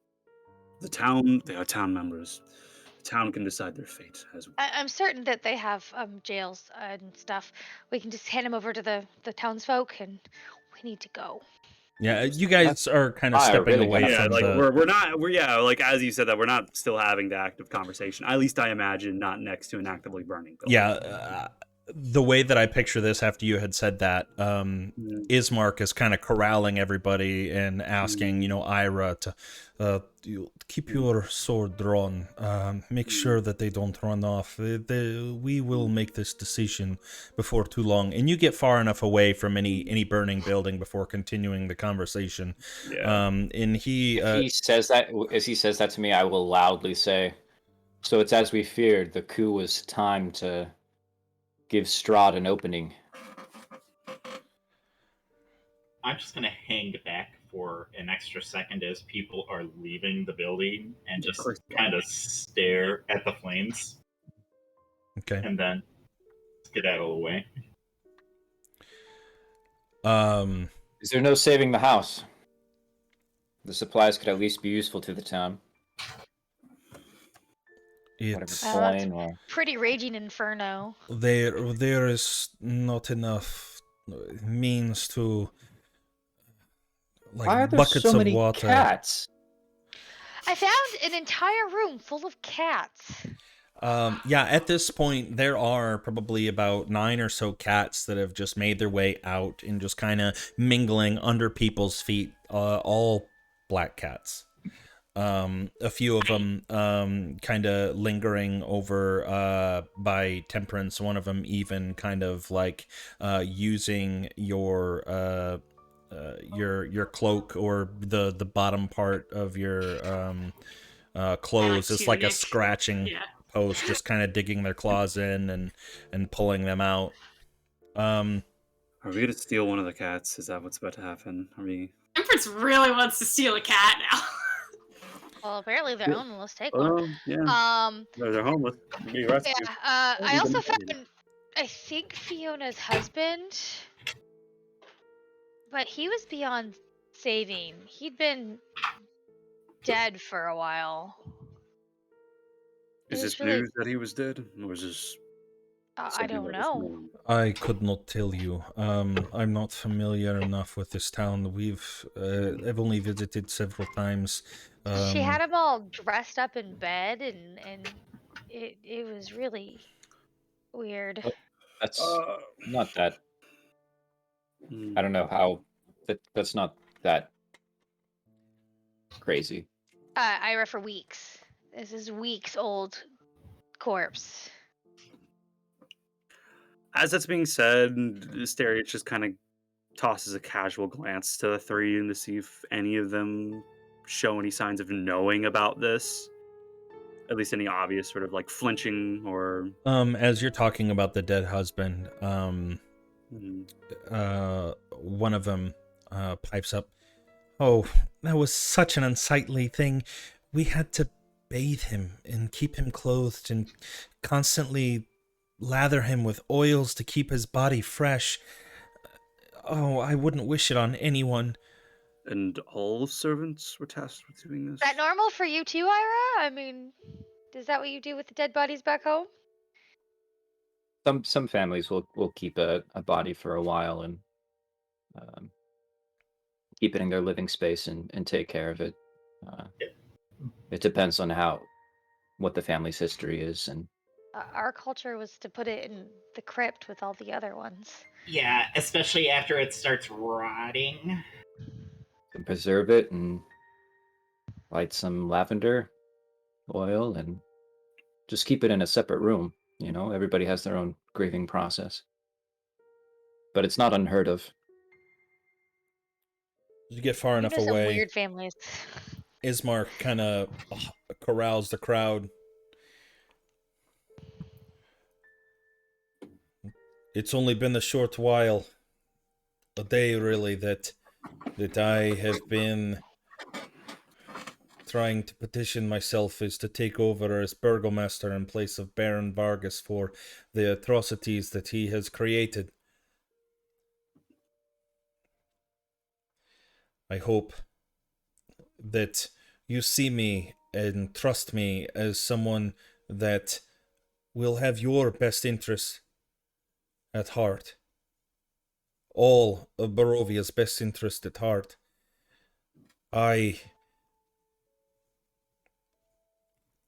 The town, they are town members. The town can decide their fate as well. I'm certain that they have jails and stuff. We can just hand them over to the townsfolk, and we need to go. Yeah, you guys are kind of I stepping really away got- Yeah, from like the... we're like as you said that we're not still having the active conversation. At least I imagine not next to an actively burning building. Yeah, the way that I picture this after you had said that, Ismark is kind of corralling everybody and asking, Ira to keep your sword drawn. Make sure that they don't run off. We will make this decision before too long. And you get far enough away from any burning building before continuing the conversation. Yeah. And he... As he says that to me, I will loudly say, "So it's as we feared. The coup was time to give Strahd an opening." I'm just gonna hang back for an extra second as people are leaving the building and just kind of stare at the flames, Okay. and then get out of the way. Is there no saving the house? The supplies could at least be useful to the town. Whatever It's... coin or... Pretty raging inferno. There is not enough means to... Why are there buckets so of many water. cats? I found an entire room full of cats. Yeah, at this point, there are probably about 9 or so cats that have just made their way out and just kind of mingling under people's feet, all black cats. A few of them kind of lingering over by Temperance. One of them even kind of like using your cloak or the bottom part of your clothes as like a tunic. scratching Yeah. post, just kind of digging their claws in and pulling them out. Are we gonna steal one of the cats? Is that what's about to happen? Are we? Temperance really wants to steal a cat now. Well, apparently they're own. Let's take one. Yeah. Um, No, they're homeless. Be yeah. rescued. I also found, I think, Fiona's husband, but he was beyond saving. He'd been dead for a while. Is It this was really, news that he was dead, or is this I something don't that was know. known? I could not tell you. I'm not familiar enough with this town. I've only visited several times. She had him all dressed up in bed, and it was really weird. That's Uh, not that. hmm. I don't know how. That's not that crazy. I refer weeks. This is weeks old corpse. As that's being said, Asterius just kind of tosses a casual glance to the three and to see if any of them show any signs of knowing about this. At least any obvious sort of like flinching or. As you're talking about the dead husband, Hmm. one of them pipes up, "Oh, that was such an unsightly thing. We had to bathe him and keep him clothed and constantly lather him with oils to keep his body fresh. Oh, I wouldn't wish it on anyone." And all servants were tasked with doing this. Is that normal for you too, Ira? I mean, is that what you do with the dead bodies back home? Some families will keep a body for a while and um, keep it in their living space and take care of it. It depends on what the family's history is and Our culture was to put it in the crypt with all the other ones. Yeah, especially after it starts rotting. preserve it and light some lavender oil and just keep it in a separate room. Everybody has their own grieving process, but it's not unheard of. You get far You enough know some away, weird families. Ismark kind of corrals the crowd. It's only been a short while, a day really, that I have been trying to petition myself is to take over as burgomaster in place of Baron Vargas for the atrocities that he has created. I hope that you see me and trust me as someone that will have your best interests at heart. All of Barovia's best interest at heart. I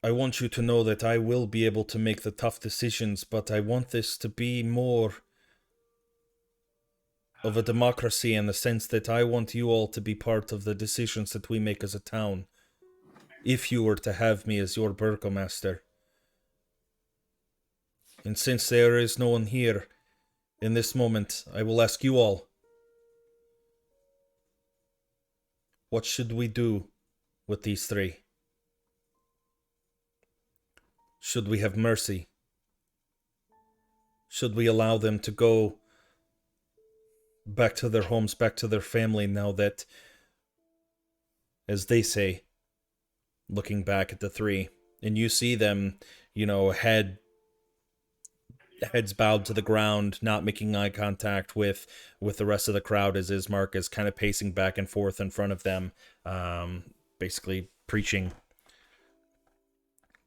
want you to know that I will be able to make the tough decisions, but I want this to be more of a democracy in the sense that I want you all to be part of the decisions that we make as a town. If you were to have me as your burgomaster. And since there is no one here in this moment, I will ask you all, what should we do with these three? Should we have mercy? Should we allow them to go back to their homes, back to their family now that, as they say, looking back at the three, and you see them, heads bowed to the ground, not making eye contact with the rest of the crowd as Ismark is kind of pacing back and forth in front of them, basically preaching.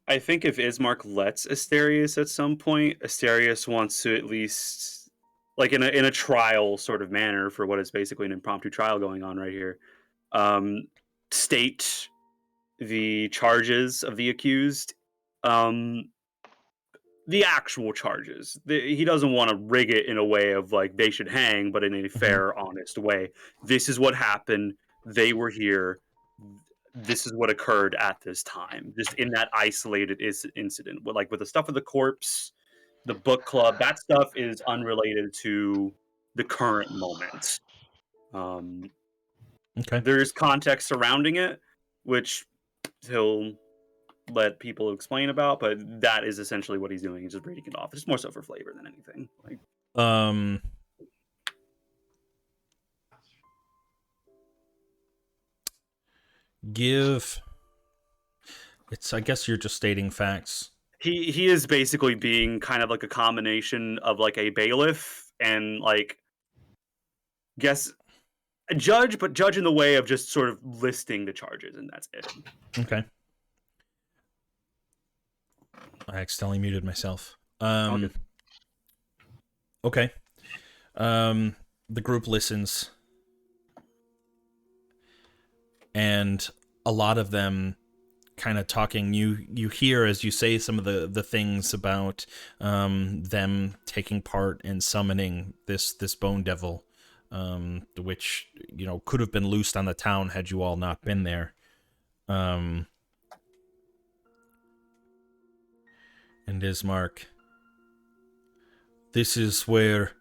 I think if Ismark lets Asterius at some point, Asterius wants to at least, like in a trial sort of manner for what is basically an impromptu trial going on right here, state the charges of the accused, the actual charges. He doesn't want to rig it in a way of like they should hang, but in a fair, honest way. This is what happened. They were here. This is what occurred at this time. Just in that isolated incident, like with the stuff with the corpse, the book club, that stuff is unrelated to the current moment. Okay. There's context surrounding it, which he'll let people explain about, but that is essentially what he's doing. He's just reading it off. It's more so for flavor than anything. Like, I guess you're just stating facts. he is basically being kind of like a combination of like a bailiff and like guess a judge, but judge in the way of just sort of listing the charges, and that's it. Okay. I accidentally muted myself. Okay. Okay. The group listens, and a lot of them kind of talking. You hear as you say some of the things about them taking part in summoning this bone devil, which could have been loosed on the town had you all not been there. And Ismark, this is where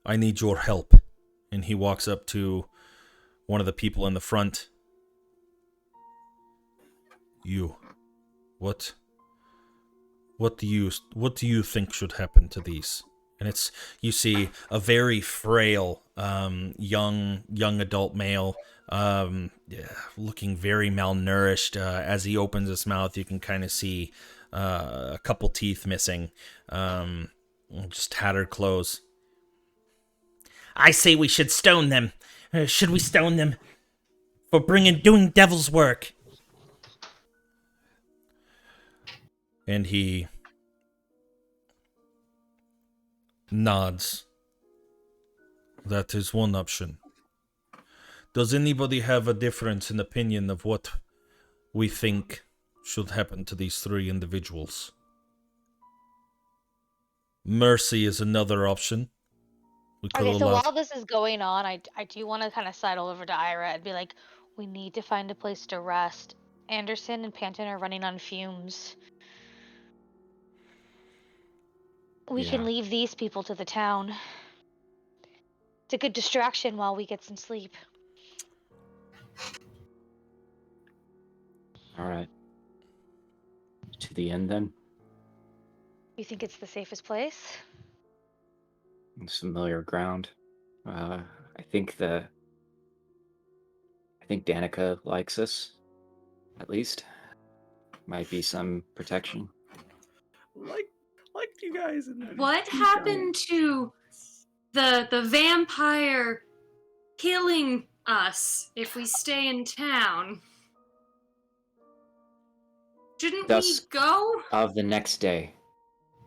I need your help. And he walks up to one of the people in the front. You, what do you think should happen to these? And you see a very frail, young adult male, looking very malnourished. As he opens his mouth, you can kind of see a couple teeth missing, just tattered clothes. I say we should stone them. Should we stone them for doing devil's work? And he nods. That is one option. Does anybody have a difference in opinion of what we think should happen to these three individuals? Mercy is another option. Okay, so while this is going on, I do want to kind of sidle over to Ira and be like, we need to find a place to rest. Anderson and Panton are running on fumes. We can leave these people to the town. It's a good distraction while we get some sleep. All right. To the end, then? You think it's the safest place? It's familiar ground. I think Danica likes us, at least. Might be some protection. Like you guys. What happened to the vampire killing us if we stay in town? Shouldn't we go? Of the next day.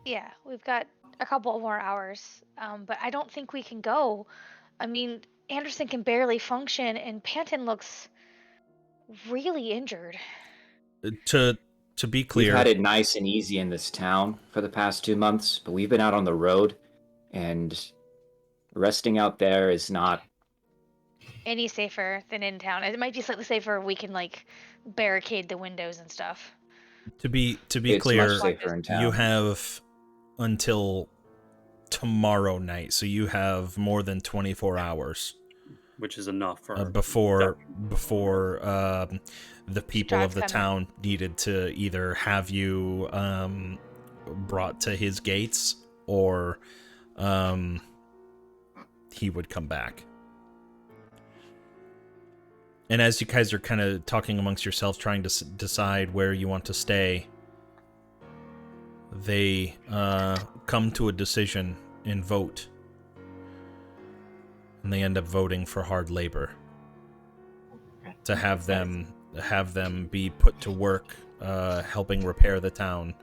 Yeah, we've got a couple more hours, but I don't think we can go. I mean, Anderson can barely function, and Panton looks really injured. To be clear, we've had it nice and easy in this town for the past 2 months, but we've been out on the road, and resting out there is not any safer than in town. It might be slightly safer. We can barricade the windows and stuff. To be it's clear, much safer in town. You have until tomorrow night, so you have more than 24 hours, which is enough for before the people of the Strahd's town needed to either have you brought to his gates or he would come back. And as you guys are kind of talking amongst yourselves, trying to decide where you want to stay, they come to a decision and vote. And they end up voting for hard labor. To have them be put to work helping repair the town.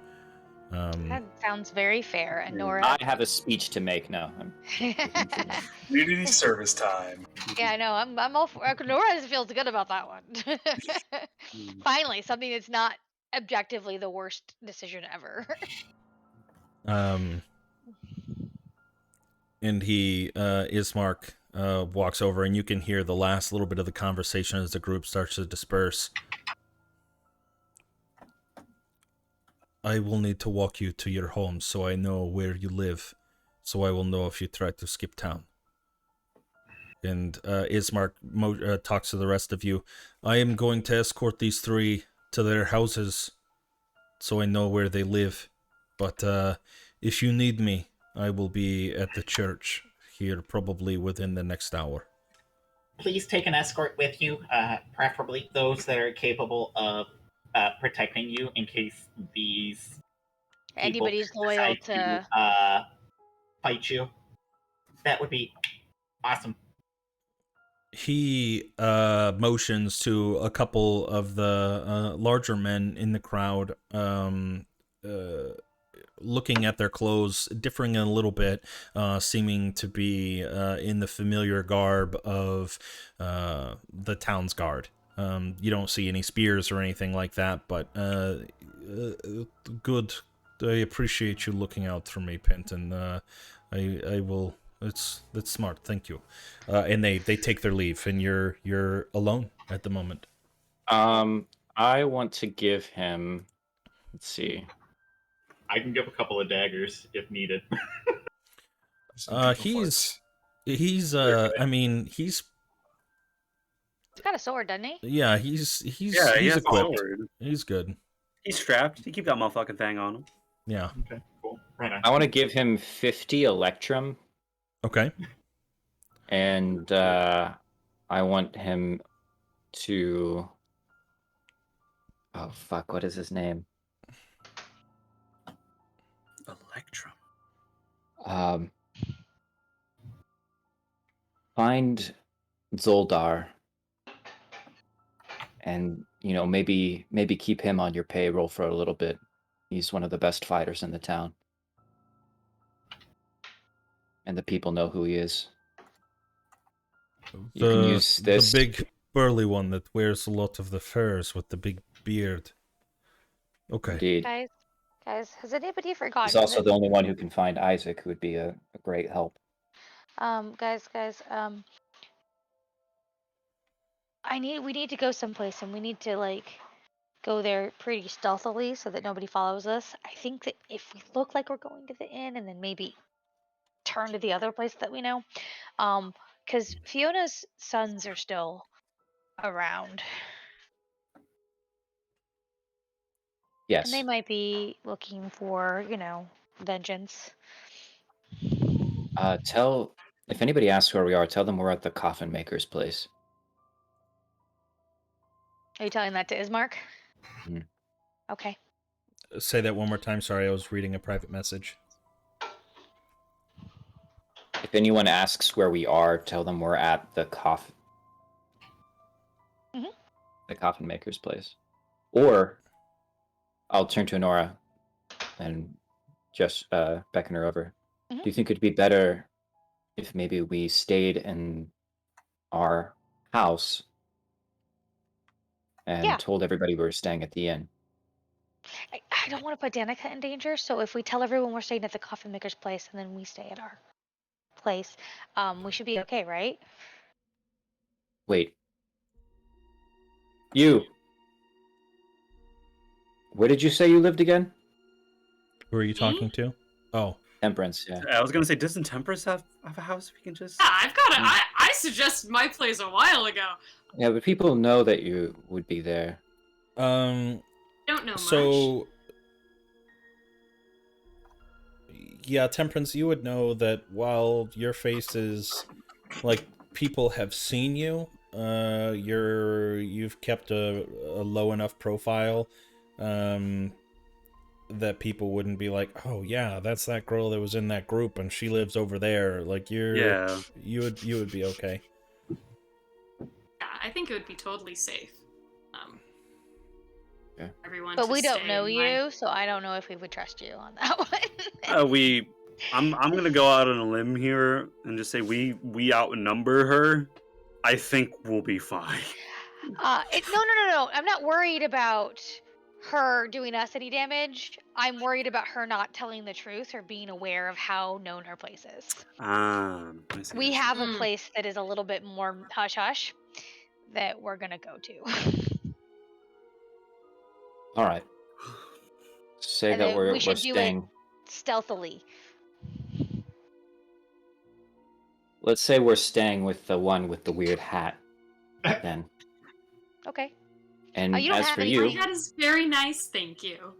That sounds very fair. And Nora, I have a speech to make. No. Community service time. Yeah, I know. I'm all for. Nora feels good about that one. Finally, something that's not objectively the worst decision ever. And he, Ismark, walks over, and you can hear the last little bit of the conversation as the group starts to disperse. I will need to walk you to your home so I know where you live, so I will know if you try to skip town. And Ismark talks to the rest of you. I am going to escort these 3 to their houses so I know where they live. But if you need me, I will be at the church here probably within the next hour. Please take an escort with you, preferably those that are capable of protecting you in case these people Anybody's loyal decide to. to fight you. That would be awesome. He motions to a couple of the larger men in the crowd, looking at their clothes, differing a little bit, seeming to be in the familiar garb of the town's guard. You don't see any spears or anything like that, but good. I appreciate you looking out for me, Penton. I will. That's smart. Thank you. And they take their leave, and you're alone at the moment. I want to give him. Let's see. I can give a couple of daggers if needed. He's I mean, he's He's got a sword, doesn't he? yeah, he's he he's has a equipped. sword. He's good. He's strapped. You keep that motherfucking thing on him. Yeah. Okay, cool. Right on. I want to give him 50 Electrum, Okay. and I want him to. Oh fuck! What is his name? Electrum. Find Zoldar, and maybe keep him on your payroll for a little bit. He's one of the best fighters in the town, and the people know who he is. You can use this. The big burly one that wears a lot of the furs with the big beard. Okay. Indeed. Guys, has anybody forgotten? He's also that- the only one who can find Isaac, who would be a great help. Guys, we need to go someplace, and we need to go there pretty stealthily so that nobody follows us. I think that if we look like we're going to the inn and then maybe turn to the other place that we know, because Fiona's sons are still around, Yes. and they might be looking for, vengeance. If anybody asks where we are, tell them we're at the coffin maker's place. Are you telling that to Ismark? Mhm. Okay. Say that one more time. Sorry, I was reading a private message. If anyone asks where we are, tell them we're at the coffin. Mhm. The coffin maker's place. Or I'll turn to Honora and just beckon her over. Mhm. Do you think it'd be better if maybe we stayed in our house and told everybody we were staying at the inn? I don't want to put Danica in danger, so if we tell everyone we're staying at the coffin maker's place and then we stay at our place, we should be okay, right? Wait. You. Where did you say you lived again? Who are you talking to? Oh. Temperance, yeah. I was gonna say, doesn't Temperance have a house we can just? Yeah, I've got it. I suggested my place a while ago. Yeah, but people know that you would be there. Don't know much. So, yeah, Temperance, you would know that while your face is people have seen you, you've kept a low enough profile that people wouldn't be like, oh yeah, that's that girl that was in that group and she lives over there. You would be okay. Yeah, I think it would be totally safe. Yeah. Everyone. But to we don't stay know in you, so I don't know if we would trust you on that one. I'm gonna go out on a limb here and just say we outnumber her. I think we'll be fine. No. I'm not worried about her doing us any damage. I'm worried about her not telling the truth or being aware of how known her place is. I see, We I see. have a place that is a little bit more hush hush that we're gonna go to. All right. Say And that that we we're should do it staying. stealthily. Let's say we're staying with the one with the weird hat. Then. Okay. And you don't as have for anything? My you, hat is very nice, thank you.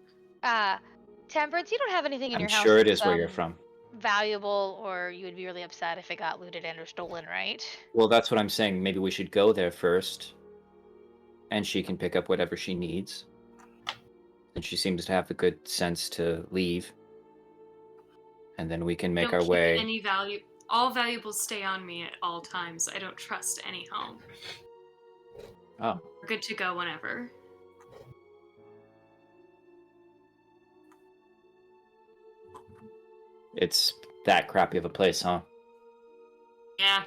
Temperance, you don't have anything in I'm your house sure it that's is where you're from. valuable, or you would be really upset if it got looted and or stolen, right? Well, that's what I'm saying. Maybe we should go there first, and she can pick up whatever she needs. And she seems to have the good sense to leave. And then we can make Don't our keep way. any value. All valuables stay on me at all times. I don't trust any home. Oh, We're good to go whenever. it's that crappy of a place, huh? Yeah.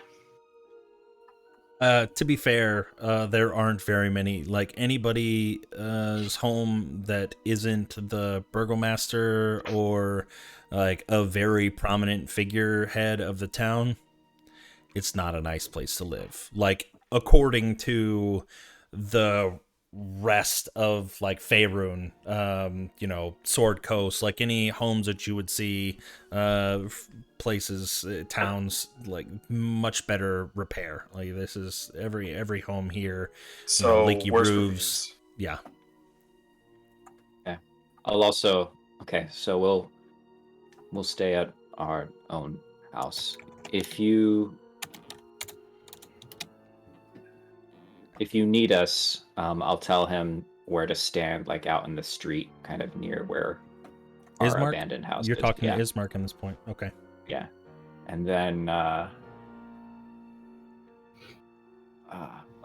To be fair, there aren't very many. Like anybody's home that isn't the burgomaster or like a very prominent figurehead of the town, it's not a nice place to live. Like according to the rest of like Faerun, Sword Coast, like any homes that you would see, places, towns, like much better repair. Like this is every home here. So leaky worst roofs. reviews. Yeah. Okay. I'll also. Okay, so we'll stay at our own house. If you need us, I'll tell him where to stand, like out in the street, kind of near where our Ismark? abandoned house You're is. talking Yeah. to Ismark at this point. Okay. Yeah. And then,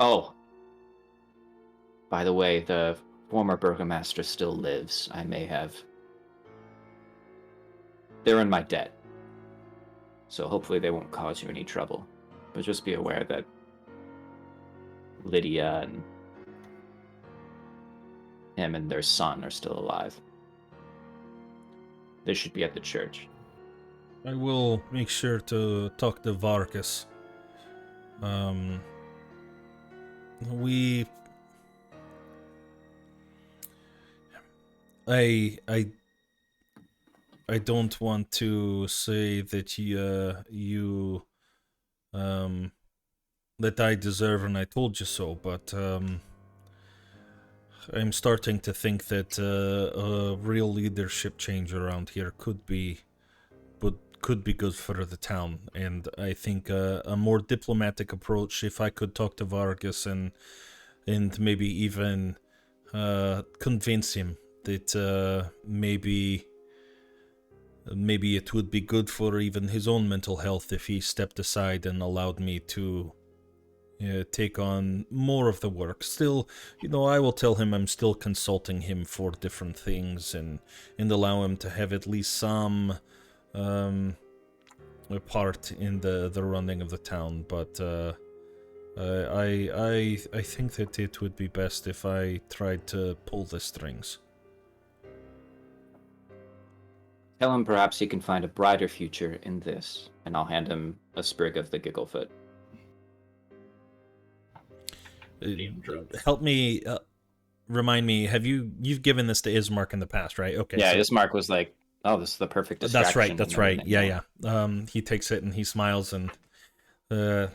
oh, by the way, the former burgomaster still lives. I may have. They're in my debt. So hopefully they won't cause you any trouble. But just be aware that Lydia and him and their son are still alive. They should be at the church. I will make sure to talk to Varkas. We... I don't want to say that that I deserve and I told you so, but I'm starting to think that a real leadership change around here could be good for the town, and I think a more diplomatic approach, if I could talk to Vargas and maybe even convince him that maybe it would be good for even his own mental health if he stepped aside and allowed me to take on more of the work. Still, I will tell him I'm still consulting him for different things and allow him to have at least some part in the running of the town. But I think that it would be best if I tried to pull the strings. Tell him perhaps he can find a brighter future in this, and I'll hand him a sprig of the gigglefoot. Help me, remind me, you've given this to Ismark in the past, right? Okay. Yeah, so Ismark was like, oh, this is the perfect distraction. That's right. Yeah. He takes it and he smiles, and if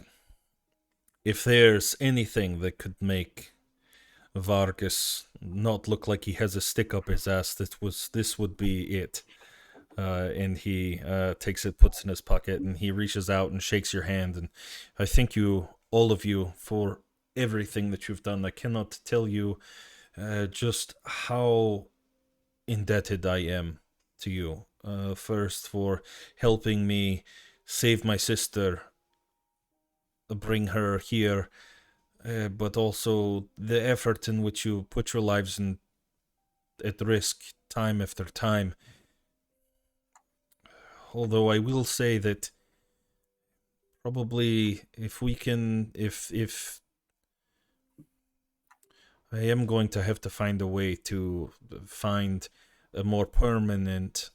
there's anything that could make Vargas not look like he has a stick up his ass, this would be it. And he takes it, puts it in his pocket, and he reaches out and shakes your hand. And I thank you, all of you, for everything that you've done. I cannot tell you just how indebted I am to you. First, for helping me save my sister, bring her here, but also the effort in which you put your lives at risk time after time. Although I will say that probably if I am going to have to find a way to find a more permanent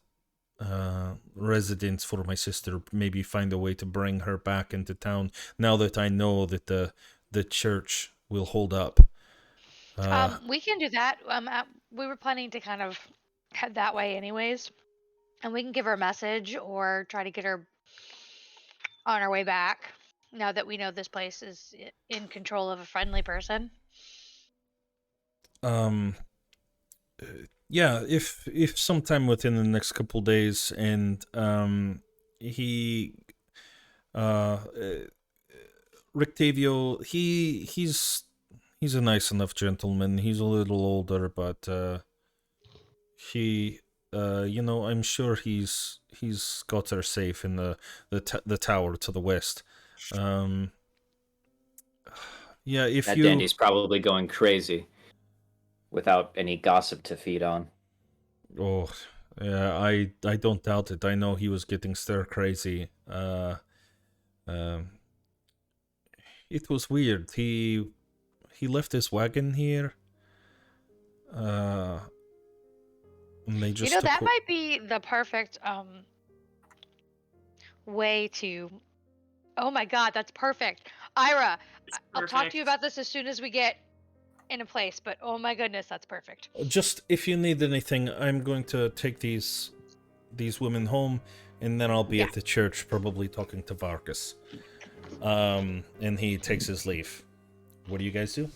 residence for my sister. Maybe find a way to bring her back into town now that I know that the church will hold up. We can do that. We were planning to kind of head that way anyways, and we can give her a message or try to get her on our way back. Now that we know this place is in control of a friendly person. Um, yeah, if sometime within the next couple days, and he, Rictavio, he's a nice enough gentleman. He's a little older, but I'm sure he's got her safe in the tower to the west. Yeah, if That you dandy's probably going crazy without any gossip to feed on. Oh, yeah, I don't doubt it. I know he was getting stir crazy. Um, it was weird. He left his wagon here. And they just took That might be the perfect way to. Oh my God, that's perfect, Ira. I'll talk to you Perfect. about this as soon as we get in a place. But oh my goodness, that's perfect. Just if you need anything, I'm going to take these women home, and then I'll be Yeah. at the church, probably talking to Vargas. And he takes his leave. What do you guys do?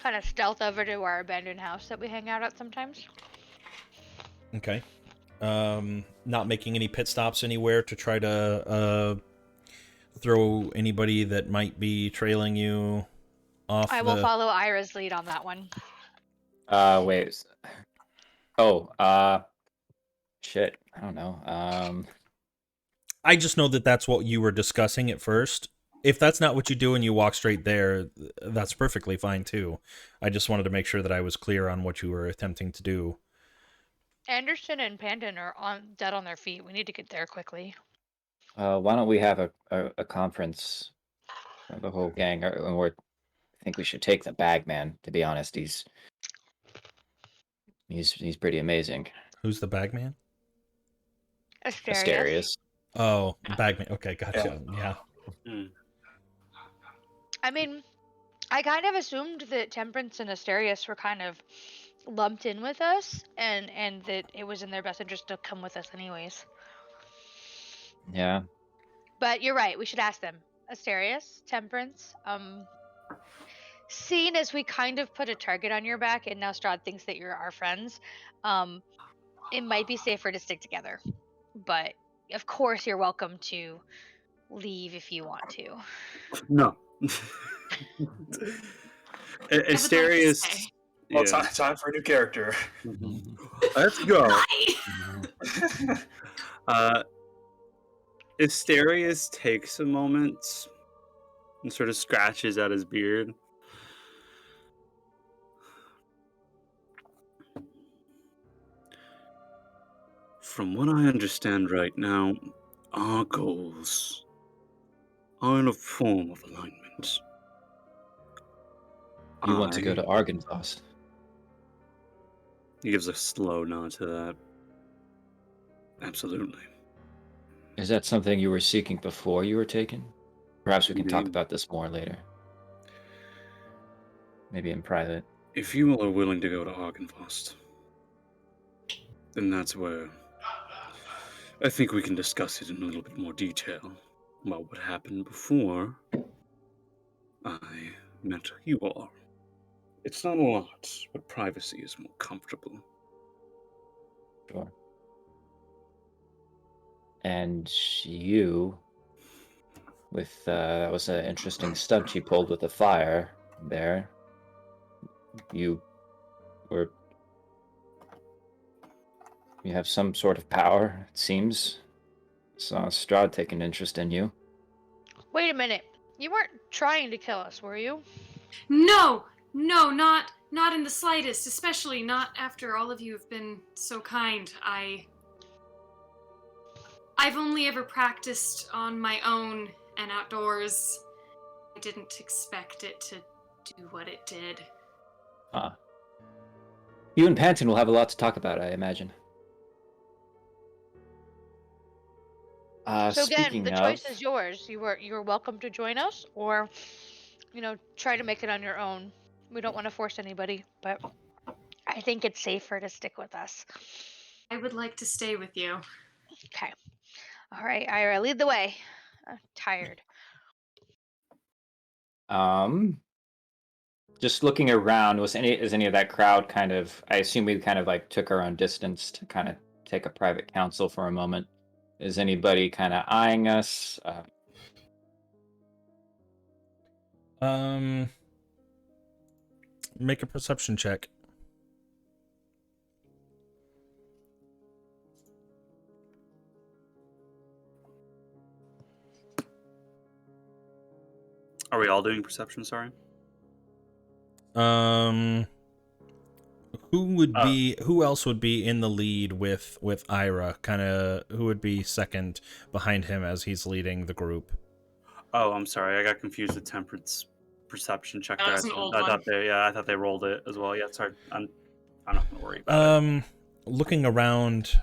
Kind of stealth over to our abandoned house that we hang out at sometimes. Okay. Not making any pit stops anywhere to try to throw anybody that might be trailing you off. I will follow Ira's lead on that one. Wait. Oh, shit. I don't know. I just know that that's what you were discussing at first. If that's not what you do and you walk straight there, that's perfectly fine too. I just wanted to make sure that I was clear on what you were attempting to do. Anderson and Pandon are dead on their feet. We need to get there quickly. Why don't we have a conference of the whole gang? I think we should take the Bagman. To be honest, he's pretty amazing. Who's the bagman? Asterius. Oh, bagman. Okay, gotcha. Yeah. I mean, I kind of assumed that Temperance and Asterius were kind of lumped in with us, and that it was in their best interest to come with us anyways. Yeah. But you're right, we should ask them. Asterius, Temperance, seeing as we kind of put a target on your back and now Strahd thinks that you're our friends, it might be safer to stick together. But of course you're welcome to leave if you want to. No. I would like to Asterius. stay. Well, time for a new character. Let's go. Hi. Asterius takes a moment and sort of scratches at his beard. From what I understand right now, our goals are in a form of alignment. You want to go to Argynvost? He gives a slow nod to that. Absolutely. Is that something you were seeking before you were taken? Perhaps we can talk Indeed. about this more later. Maybe in private. If you all are willing to go to Argynvost, then that's where I think we can discuss it in a little bit more detail about what happened before I met you all. It's not a lot, but privacy is more comfortable. Sure. And you, with that was an interesting stunt you pulled with the fire there. You have some sort of power, it seems. Saw Strahd take an interest in you. Wait a minute. You weren't trying to kill us, were you? No, not in the slightest, especially not after all of you have been so kind. I've only ever practiced on my own and outdoors. I didn't expect it to do what it did. You and Panton will have a lot to talk about, I imagine. So again, Speaking the of, choice is yours. You're welcome to join us, or try to make it on your own. We don't want to force anybody, but I think it's safer to stick with us. I would like to stay with you. Okay. All right, Ira, lead the way. I'm tired. just looking around, is any of that crowd kind of? I assume we kind of like took our own distance to kind of take a private counsel for a moment. Is anybody kind of eyeing us? Make a perception check. Are we all doing perception? Sorry. Who else would be in the lead with Ira? Kind of who would be second behind him as he's leading the group? Oh, I'm sorry. I got confused with Temperance's perception check That there. was an old I one. thought they rolled it as well. Yeah, sorry. I'm not gonna worry about it. Looking around,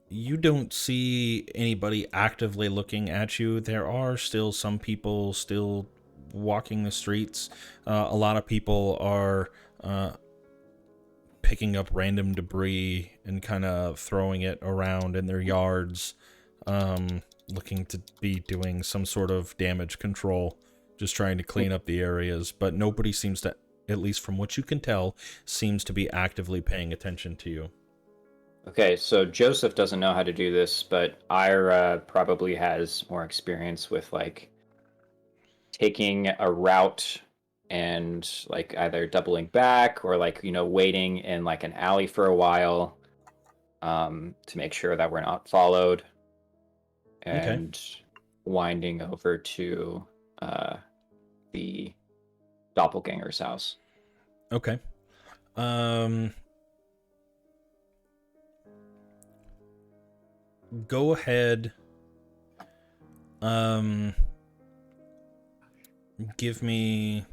you don't see anybody actively looking at you. There are still some people still walking the streets. A lot of people are picking up random debris and kind of throwing it around in their yards, looking to be doing some sort of damage control, just trying to clean up the areas. But nobody seems to, at least from what you can tell, seems to be actively paying attention to you. Okay, so Joseph doesn't know how to do this, but Ira probably has more experience with like taking a route and like either doubling back or like waiting in like an alley for a while to make sure that we're not followed, and winding over to the doppelganger's house. Okay. Go ahead. Give me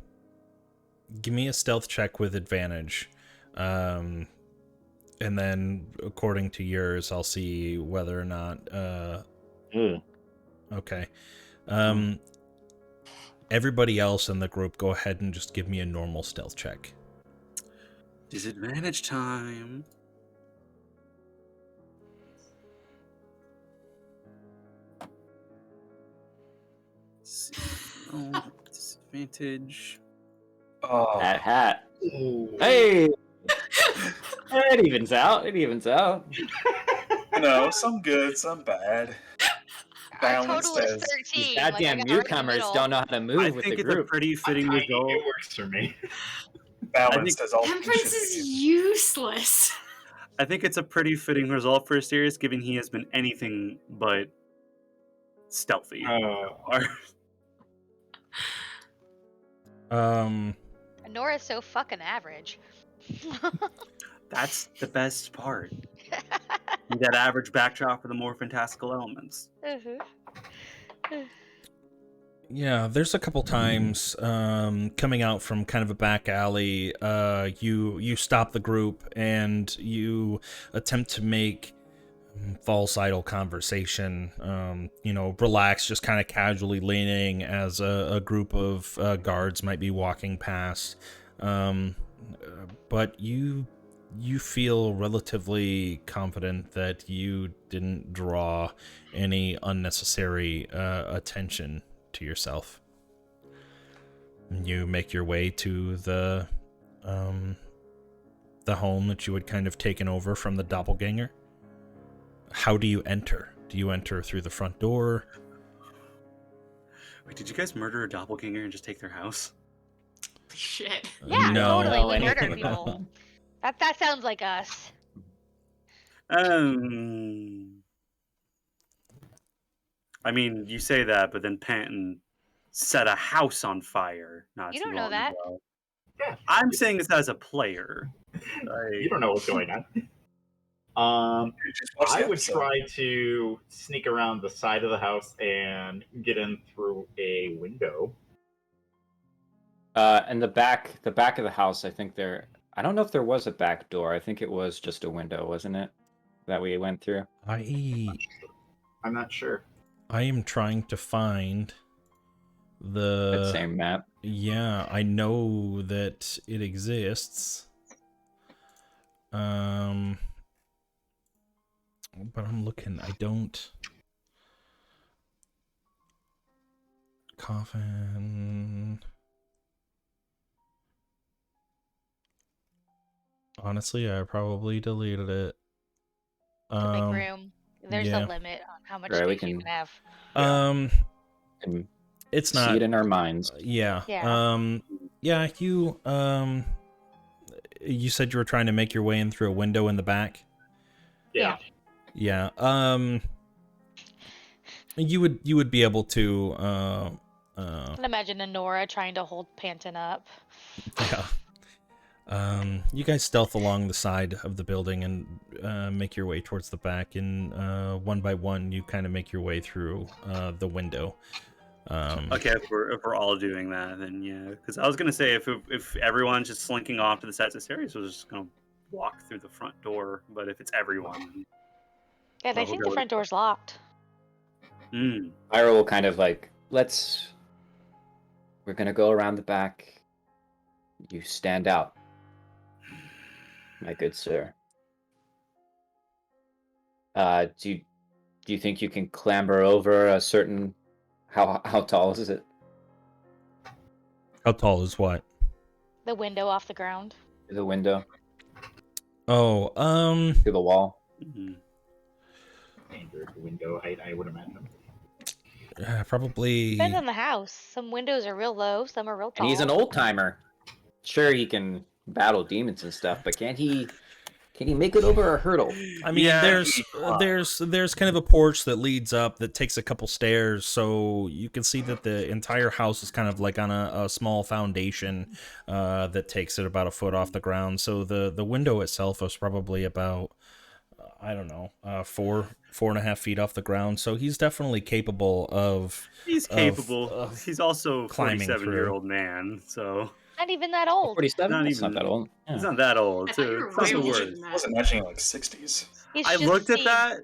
a stealth check with advantage. And then according to yours, I'll see whether or not okay. Everybody else in the group, go ahead and just give me a normal stealth check. Disadvantage time. Disadvantage. Oh, That hat. Ooh. Hey! It evens out. It evens out. Some good, some bad. Our Balanced total is as 13. These like, I goddamn got right in the newcomers middle. don't know how to move I with think the it's a group. pretty fitting Tiny, result. it works for me. balanced as all things Temperance should is be. useless. I think it's a pretty fitting result for Asterius, given he has been anything but stealthy. Nora's so fucking average. That's the best part. That average backdrop for the more fantastical elements. Yeah, there's a couple times coming out from kind of a back alley, you stop the group and you attempt to make false idle conversation, relax, just kind of casually leaning as a group of guards might be walking past. But you feel relatively confident that you didn't draw any unnecessary attention to yourself. You make your way to the home that you had kind of taken over from the doppelganger. How do you enter? Do you enter through the front door? Wait, did you guys murder a doppelganger and just take their house? Shit. Yeah, No. totally. We anything murdered about people. That sounds like us. I mean, you say that, but then Panton set a house on fire not You too don't know long that. ago. I'm saying this as a player. You don't know what's going on. Just watch the I would episode. try to sneak around the side of the house and get in through a window. And the back of the house, I think I don't know if there was a back door. I think it was just a window, wasn't it? That we went through. I'm not sure. I am trying to find That same map. Yeah, I know that it exists. But I'm looking. I don't. Coffin. Honestly, I probably deleted it. To make room. There's yeah. a limit on how much Right, we space you can- can have. And It's see not. it in our minds. Yeah. Yeah. Yeah. You said you were trying to make your way in through a window in the back. Yeah. Yeah. You would be able to. I can imagine Honora trying to hold Panton up. Yeah. You guys stealth along the side of the building and make your way towards the back, and one by one, you kind of make your way through the window. Okay, if we're all doing that, then yeah. Because I was gonna say if everyone's just slinking off to the sides of Sirius, we're just gonna walk through the front door. But if it's everyone, Yeah, I Well, think we'll the go front door's locked. Ira will kind of like, we're gonna go around the back. You stand out, my good sir. Do you think you can clamber over a certain? How tall is it? How tall is what? The window off the ground. The window. Oh, To the wall. Standard window height, I would imagine. Probably. Depends on the house. Some windows are real low, some are real tall. And he's an old timer. Sure, he can battle demons and stuff, but can he make it over a hurdle? I mean, there's kind of a porch that leads up that takes a couple stairs, so you can see that the entire house is kind of like on a small foundation that takes it about a foot off the ground. So the window itself is probably about I don't know 4.5 feet off the ground. So he's definitely capable of. he's capable. of He's also a climbing 47-year-old man, so Not even that old. 47. Not That's even- not that old. Yeah. he's not that old. I thought you Too. were It's not way the older worst. than I that. was imagining like 60s. He's I just looked at seen- that.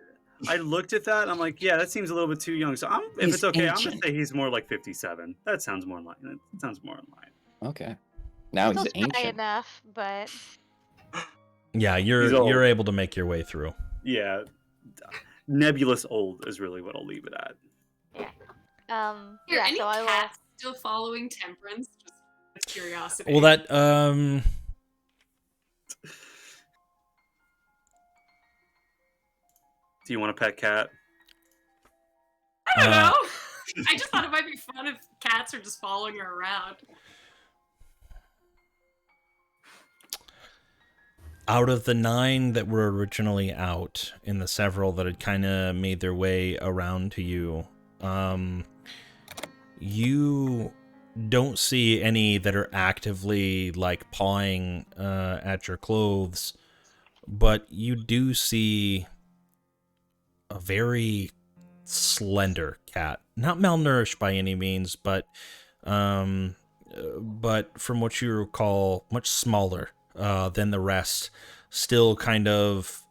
I'm like, yeah, that seems a little bit too young. So if He's it's okay, I'm ancient. gonna say he's more like 57. That sounds more in line. That sounds more in line. Okay. Now he's Still spry ancient. enough, but Yeah, He's you're old. able to make your way through. Yeah, nebulous old is really what I'll leave it at. Here, yeah. any So I will. cats still following Temperance? Just out of curiosity. Well, that Do you want a pet cat? I don't know. I just thought it might be fun if cats are just following her around. out of the 9 that were originally out, and the several that had kind of made their way around to you, you don't see any that are actively like pawing at your clothes, but you do see a very slender cat, not malnourished by any means, but from what you recall, much smaller than the rest, still kind of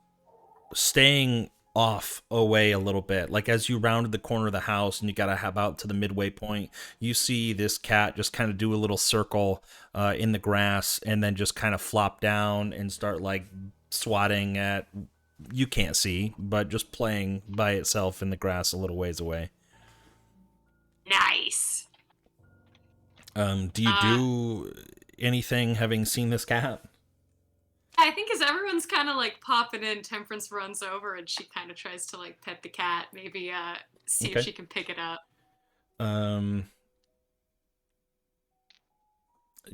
staying off away a little bit. Like as you rounded the corner of the house and you got about to the midway point, you see this cat just kind of do a little circle in the grass and then just kind of flop down and start like swatting at, you can't see, but just playing by itself in the grass a little ways away. Nice. Do you do anything having seen this cat? I think as everyone's kind of like popping in, Temperance runs over and she kind of tries to like pet the cat, maybe see Okay. if she can pick it up.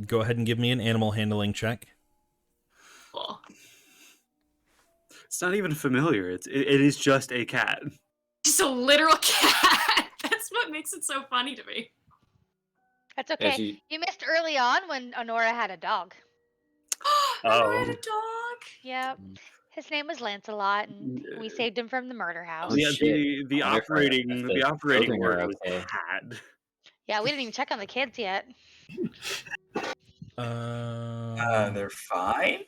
Go ahead and give me an animal handling check. Cool. It's not even familiar. It is just a cat. Just a literal cat. That's what makes it so funny to me. That's okay. As you- You missed early on when Honora had a dog. I had a dog. Yep. His name was Lancelot, and we saved him from the murder house. Oh, Yeah, shit. the I wonder if operating children word are was okay. had. Yeah, we didn't even check on the kids yet. They're fine.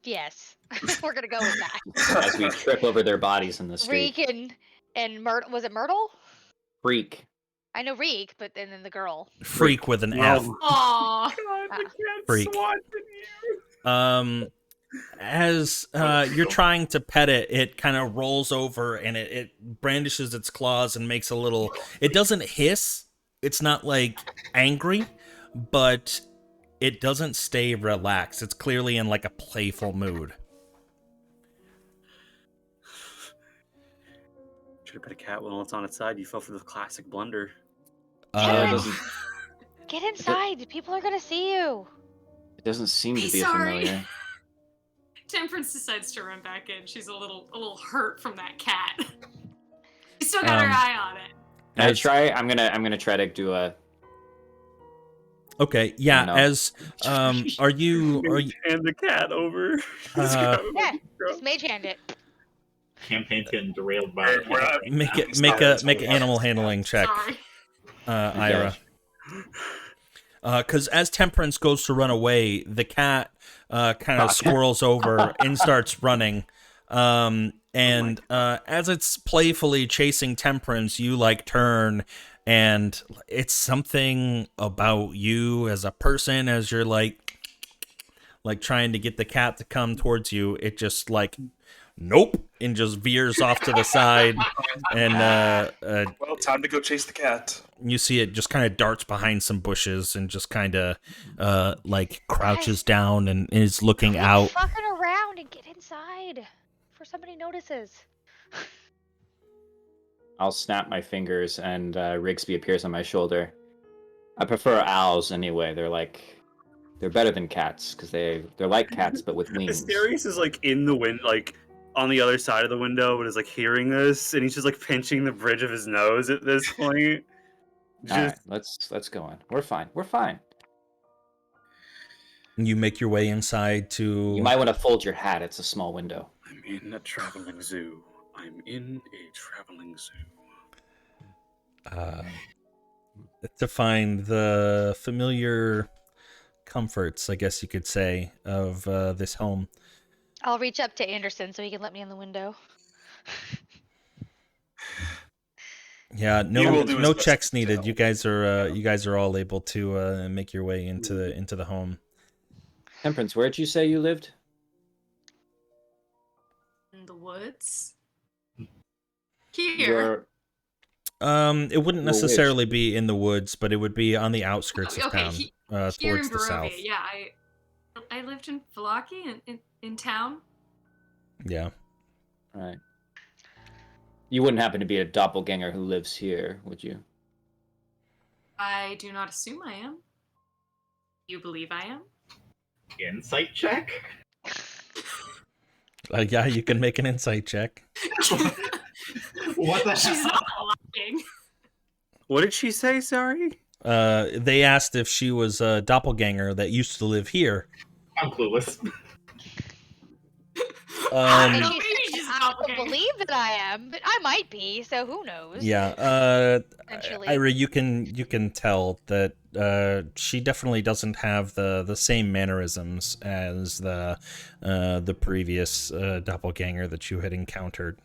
Yes, we're gonna go with that. As we trip over their bodies in the street. Reek and Myrtle. Was it Myrtle? Freak. I know Reek, but then the girl. Freak with an F. Oh, Aw. God, Ah. the cat Freak. swatted you. As you're trying to pet it, it kind of rolls over and it brandishes its claws and makes a little. It doesn't hiss. It's not like angry, but it doesn't stay relaxed. It's clearly in like a playful mood. Should have put a cat while it's on its side. You fell for the classic blunder. It Terrence, doesn't, get inside. People are gonna see you. it doesn't seem to Be be sorry. familiar. Temperance decides to run back in. She's a little hurt from that cat. She's still got her eye on it. I'm gonna try to do a. Okay, yeah. No. As are you? Hand the cat over. Yeah, just mage hand it. Campaign's getting derailed by Make an animal handling check, Sorry. Ira. Because as Temperance goes to run away, the cat kind of squirrels over and starts running. And as it's playfully chasing Temperance, you like turn, and it's something about you as a person. As you're like trying to get the cat to come towards you, it just like, nope, and just veers off to the side. And Well, time to go chase the cat. you see it just kind of darts behind some bushes and just kind of like crouches down and is looking Quit out. fucking around and get inside before somebody notices. I'll snap my fingers and Rigsby appears on my shoulder. I prefer owls anyway. They're better than cats because they're like cats but with wings. Asterius is like in the wind, like on the other side of the window, but is like hearing this, and he's just like pinching the bridge of his nose at this point. All right, let's go in. We're fine. We're fine. You make your way inside to. You might want to fold your hat. It's a small window. I'm in a traveling zoo. I'm in a traveling zoo. To find the familiar comforts, I guess you could say, of this home. I'll reach up to Anderson so he can let me in the window. Yeah, He will do his no best checks to needed. help. You guys are all able to make your way into the home. Temperance, where'd you say you lived? In the woods. Here. It wouldn't Well, necessarily be in the woods, but it would be on the outskirts of Okay, town, here towards in the Barovia. south. Yeah, I lived in Vallaki in town. Yeah. Right. You wouldn't happen to be a doppelganger who lives here, would you? I do not assume I am. You believe I am? insight check. Yeah, you can make an insight check. What the She's hell? not lying. What did she say? Sorry. They asked if she was a doppelganger that used to live here. I'm clueless. I don't know, She maybe said, she's a I don't doppelganger. believe that I am, but I might be, so who knows? Yeah. Eventually. Ira, you can tell that she definitely doesn't have the same mannerisms as the previous doppelganger that you had encountered.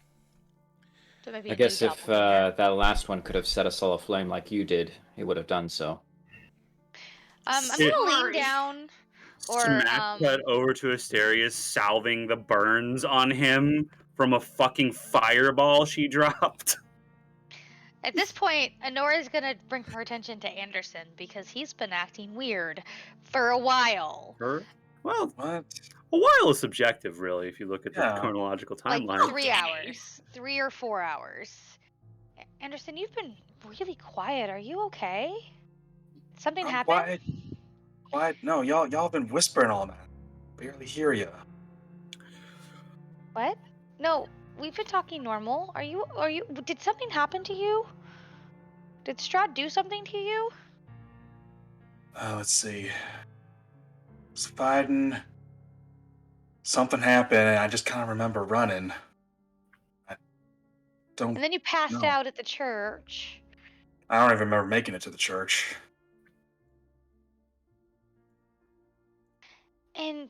So maybe I a guess new if doppelganger. that last one could have set us all aflame like you did, he would have done so. I'm gonna lean Sorry. down, or Smack cut over to Asterius, salving the burns on him from a fucking fireball she dropped. at this point, Honora's gonna bring her attention to Anderson because he's been acting weird for a while. Her? Well, What? a while is subjective, really, if you look at the Yeah. chronological Like timeline. 3 Okay. hours, 3 or 4 hours. Anderson, you've been really quiet. Are you okay? Something I'm happened? quiet. Quiet. No, y'all been whispering all night. Barely hear ya. What? No, we've been talking normal. Are you? Did something happen to you? Did Strahd do something to you? Let's see. Was fighting something happened, and I just kind of remember running. I don't And then you passed know. out at the church. I don't even remember making it to the church. And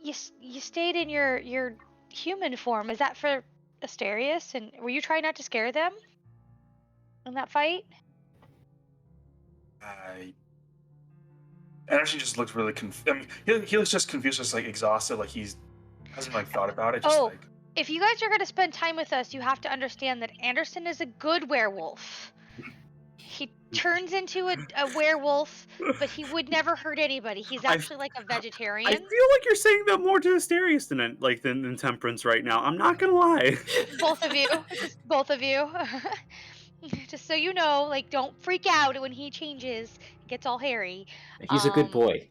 you stayed in your human form. Is that for Asterius? And were you trying not to scare them in that fight? Anderson just looked really I mean, he looks just confused, just like exhausted, like he's hasn't like thought about it. Just Oh. like If you guys are going to spend time with us, you have to understand that Anderson is a good werewolf. He turns into a werewolf, but he would never hurt anybody. He's actually like a I vegetarian. feel like you're saying that more to Asterius than Temperance right now. I'm not gonna lie. Both of you. Just both of you. Just so you know, like, don't freak out when he changes, gets all hairy. He's a good boy.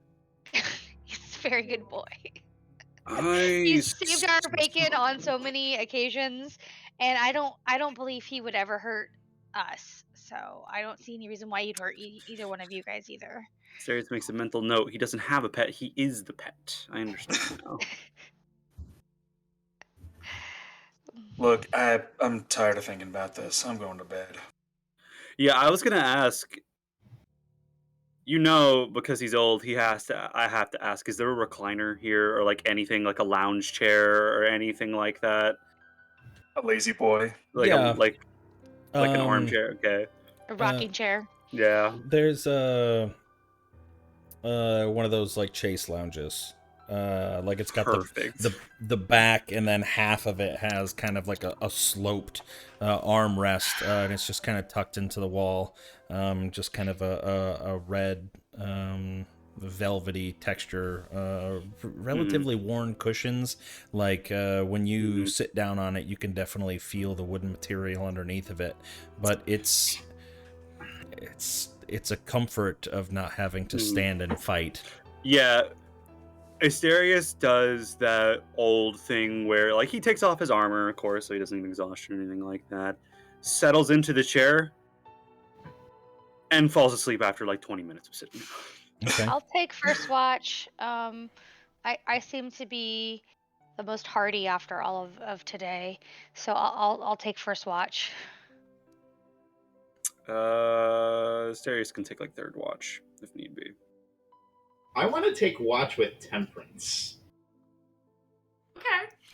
He's a very good boy. I He's saved our bacon on so many occasions, and I don't believe he would ever hurt us. So I don't see any reason why he'd hurt either one of you guys either. Asterius makes a mental note. He doesn't have a pet. He is the pet. I understand now. look, I'm tired of thinking about this. I'm going to bed. Yeah, I was gonna ask. You know, because he's old, I have to ask: is there a recliner here, or like anything, like a lounge chair, or anything like that? A lazy boy. Like Yeah. like an armchair. Okay. A rocking chair. Yeah. There's one of those like chase lounges. Like it's got Perfect. the back, and then half of it has kind of like a sloped armrest, and it's just kind of tucked into the wall. Just kind of a red velvety texture, relatively worn cushions. Like when you sit down on it, you can definitely feel the wooden material underneath of it. But it's a comfort of not having to stand and fight. Yeah. Asterius does that old thing where, like, he takes off his armor, of course, so he doesn't need exhaustion or anything like that. Settles into the chair and falls asleep after like 20 minutes of sitting. Okay. I'll take first watch. I seem to be the most hardy after all of today, so I'll take first watch. Asterius can take like third watch if need be. I want to take watch with Temperance. Okay.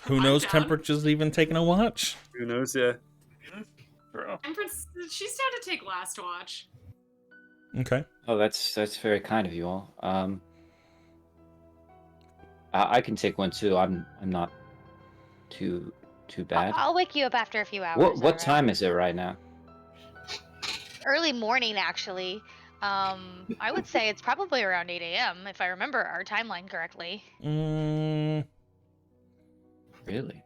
Who I'm knows? down. Temperature's even taking a watch. Who knows? Yeah. Bro. Temperance, she's down to take last watch. Okay. Oh, that's very kind of you all. I can take one too. I'm not too bad. I'll wake you up after a few hours. What time is it right now? Early morning, actually. I would say it's probably around 8 a.m. if I remember our timeline correctly, Mm, Really?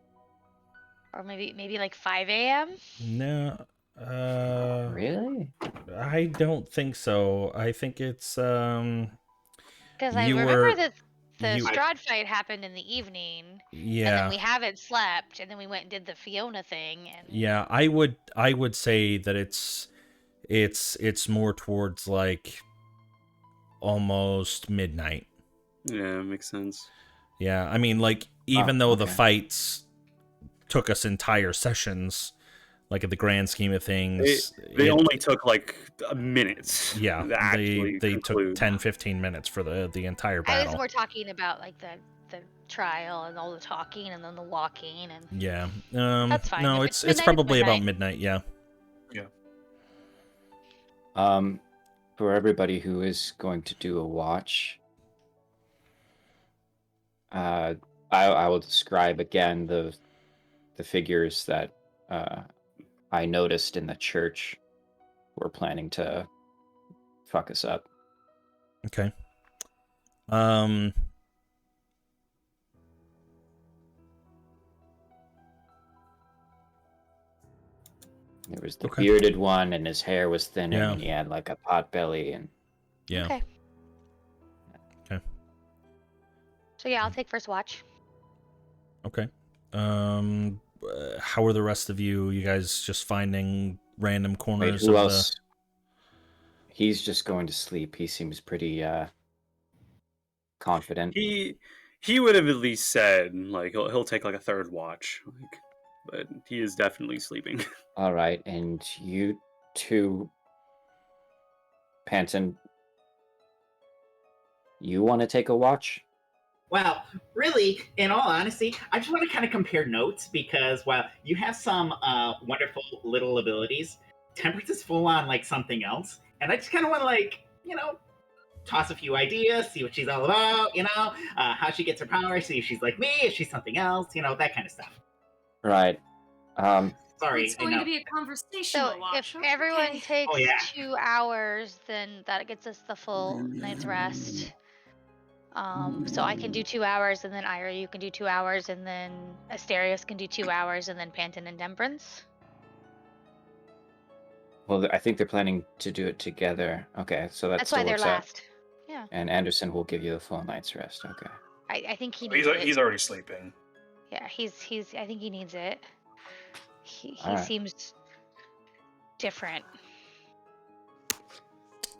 or maybe like 5 a.m. no. Really? I don't think so. I think it's Because I you remember were- that the you- Strahd fight happened in the evening, and then yeah. we haven't slept, and then we went and did the Fiona thing. And Yeah, I would say that it's more towards like almost midnight. Yeah, makes sense. Yeah, I mean, like, even though the okay. fights took us entire sessions, like, in the grand scheme of things, They only took like minutes. yeah, to actually they took conclude. 10-15 minutes for the entire I was battle. more talking about like the trial and all the talking and then the walking and. Yeah. That's fine. No, If it's it's midnight, probably it's about midnight, yeah. For everybody who is going to do a watch, I will describe again the figures that I noticed in the church were planning to fuck us up. Okay. There was the Okay. bearded one, and his hair was thinner, Yeah. and he had like a pot belly, and Yeah. Okay. Okay. So yeah, I'll take first watch. Okay. How are the rest of you? You guys just finding random wait, corners who of else? He's just going to sleep. He seems pretty confident. He would have at least said like he'll take like a third watch, like, but he is definitely sleeping. All right, and you two, Panton, you want to take a watch? Well, really, in all honesty, I just want to kind of compare notes because while you have some wonderful little abilities, Temperance is full on like something else, and I just kind of want to toss a few ideas, see what she's all about, how she gets her power, see if she's like me, if she's something else, that kind of stuff. Right. Sorry, It's going to be a conversational So watch. if everyone Okay. takes Oh, yeah. 2 hours, then that gets us the full night's rest. So I can do 2 hours, and then Ira, you can do 2 hours, and then Asterius can do 2 hours, and then Panton and Temperance. Well, I think they're planning to do it together. Okay, so that That's still why they're works out. last. Yeah, And Anderson will give you the full night's rest. Okay. I think he needs He's it. already sleeping. Yeah, he's. I think he needs it. He Alright. seems different.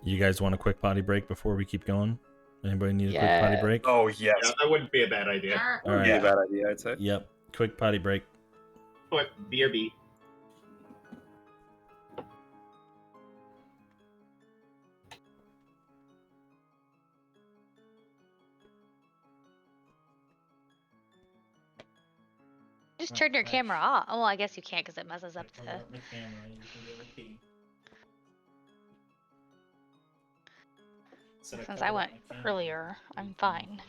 You guys want a quick potty break before we keep going? Anybody need a quick potty Yeah. break? Oh Yeah, yes. that wouldn't be a bad idea. Sure. All right. Be a bad idea, I'd say. Yep. Quick potty break. But BRB. Just turn your camera off. Oh, well, I guess you can't because it messes up the. Since I went earlier, I'm fine.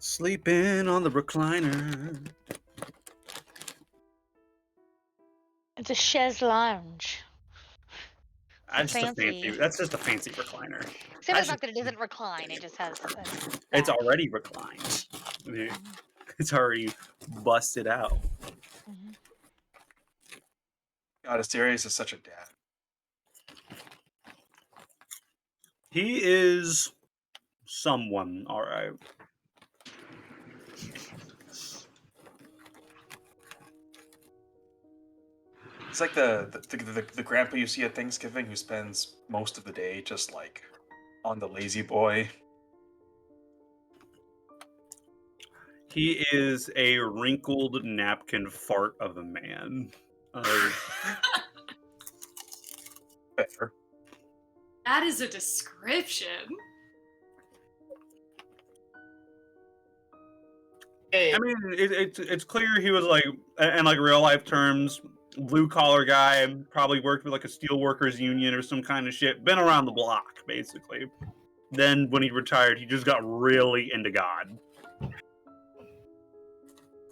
Sleeping on the recliner. It's a chaise lounge. That's just a fancy. fancy. That's just a fancy recliner. Except for the fact that it doesn't recline, it just has. It's already reclined. It's already busted out. Mhm. God, Asterius is such a dad. He is someone, all right. It's like the grandpa you see at Thanksgiving who spends most of the day just like on the lazy boy. He is a wrinkled napkin fart of a man. Fair. That is a description. Hey, I mean, it's clear he was like, in like real life terms, blue collar guy, probably worked with like a steel workers union or some kind of shit. Been around the block, basically. Then when he retired, he just got really into God.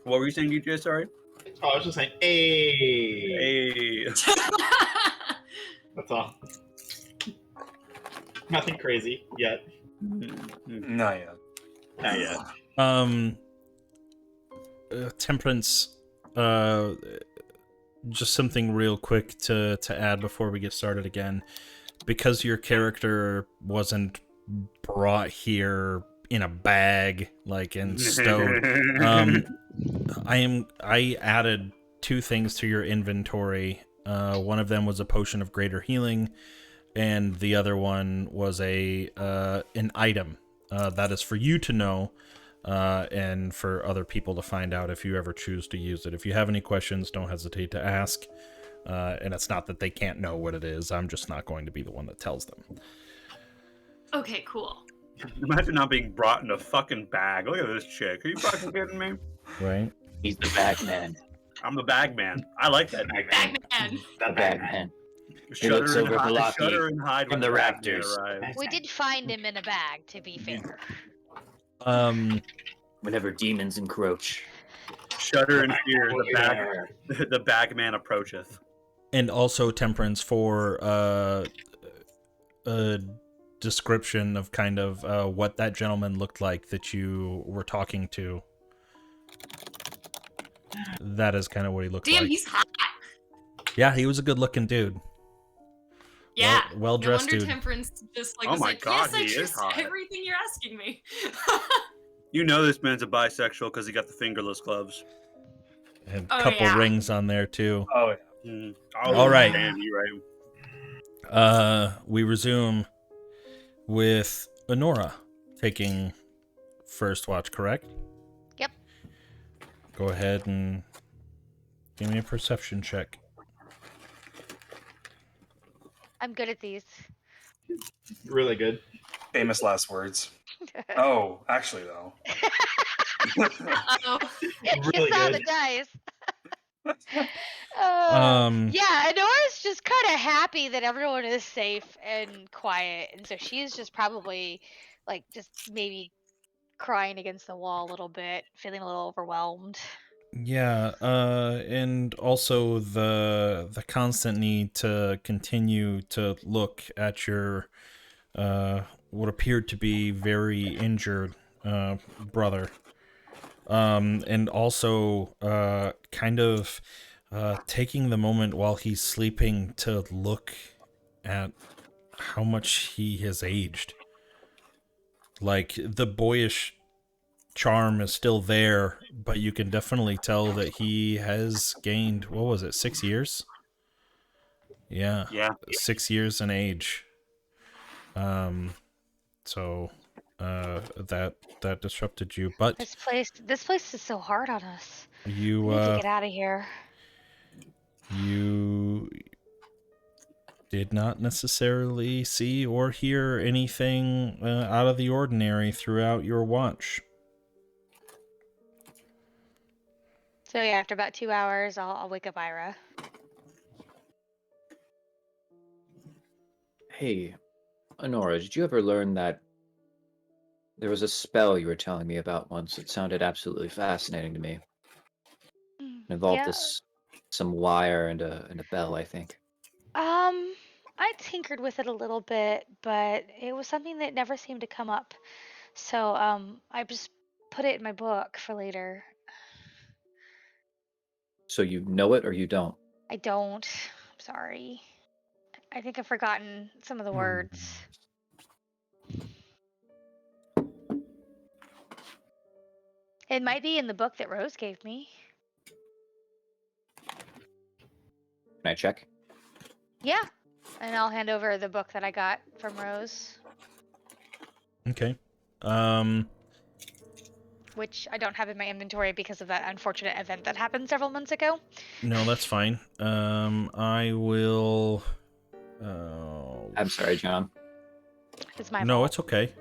What were you saying, DJ? Sorry. I was just saying, hey. Hey. That's all. Nothing crazy yet. Not yet. Not yet. Temperance, just something real quick to add before we get started again. Because your character wasn't brought here in a bag, like in stowed, I added 2 things to your inventory. One of them was a potion of greater healing, and the other one was an item that is for you to know, and for other people to find out if you ever choose to use it. If you have any questions, don't hesitate to ask. And it's not that they can't know what it is. I'm just not going to be the one that tells them. Okay, cool. Imagine not being brought in a fucking bag. Look at this chick. Are you fucking kidding me? Right? He's the bag man. I'm the bag man. I like that name. Bagman. The bag man. Shudder looks and over hide- Vallaki Shudder and hide from when the Bagman rafters. arrives. We did find him in a bag, to be fair. Whenever demons encroach. Shudder and fear. The bag man approacheth. And also Temperance for a description of kind of what that gentleman looked like that you were talking to. That is kind of what he looked Damn, like. he's hot. Yeah, he was a good-looking dude. Yeah. Well-dressed no wonder dude. Temperance just like Oh was my like, God, yes, I he is trust hot. everything you're asking me. You know this man's a bisexual because he got the fingerless gloves. And a Oh, couple yeah. rings on there too. Oh, yeah. All right. Dandy, right? We resume with Honora taking first watch, correct? Yep. Go ahead and give me a perception check. I'm good at these. Really good. Famous last words. Oh, actually, though. Uh-oh. Really You saw good. the dice. Um, Yeah, Nora's just kind of happy that everyone is safe and quiet, and so she's just probably like just maybe crying against the wall a little bit, feeling a little overwhelmed. Yeah, and also the constant need to continue to look at your what appeared to be very injured brother. And also kind of taking the moment while he's sleeping to look at how much he has aged. Like, the boyish charm is still there, but you can definitely tell that he has gained, what was it, 6 years? Yeah. Yeah. 6 years in age. So that disrupted you, but This place is so hard on us. you We need to get out of here. you did not necessarily see or hear anything out of the ordinary throughout your watch. So yeah, after about 2 hours, I'll wake up Ira. Hey, Honora, did you ever learn that there was a spell you were telling me about once? It sounded absolutely fascinating to me. It involved Yeah. some wire and a bell, I think. I tinkered with it a little bit, but it was something that never seemed to come up. So I just put it in my book for later. So you know it or you don't? I don't. I'm sorry. I think I've forgotten some of the words. It might be in the book that Rose gave me. Can I check? Yeah. And I'll hand over the book that I got from Rose. Okay. which I don't have in my inventory because of that unfortunate event that happened several months ago. No, that's fine. I will. I'm sorry, John. It's my No, fault. it's okay.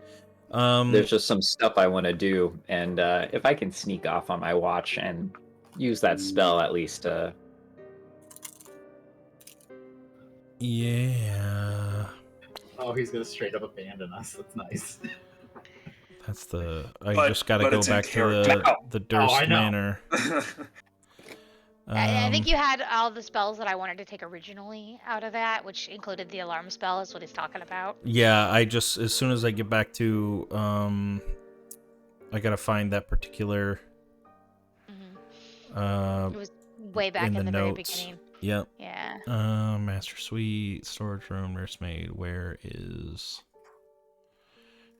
There's just some stuff I want to do, and if I can sneak off on my watch and use that spell at least. Yeah. Oh, he's gonna straight up abandon us. That's nice. That's the. I But- just got to but go it's in back to character. the I Durst know. Manor. I think you had all the spells that I wanted to take originally out of that, which included the alarm spell, is what he's talking about. Yeah, I just as soon as I get back to I gotta find that particular It was way back in the very notes. beginning. Yep. Yeah. Master Suite, storage room, nursemaid. Where is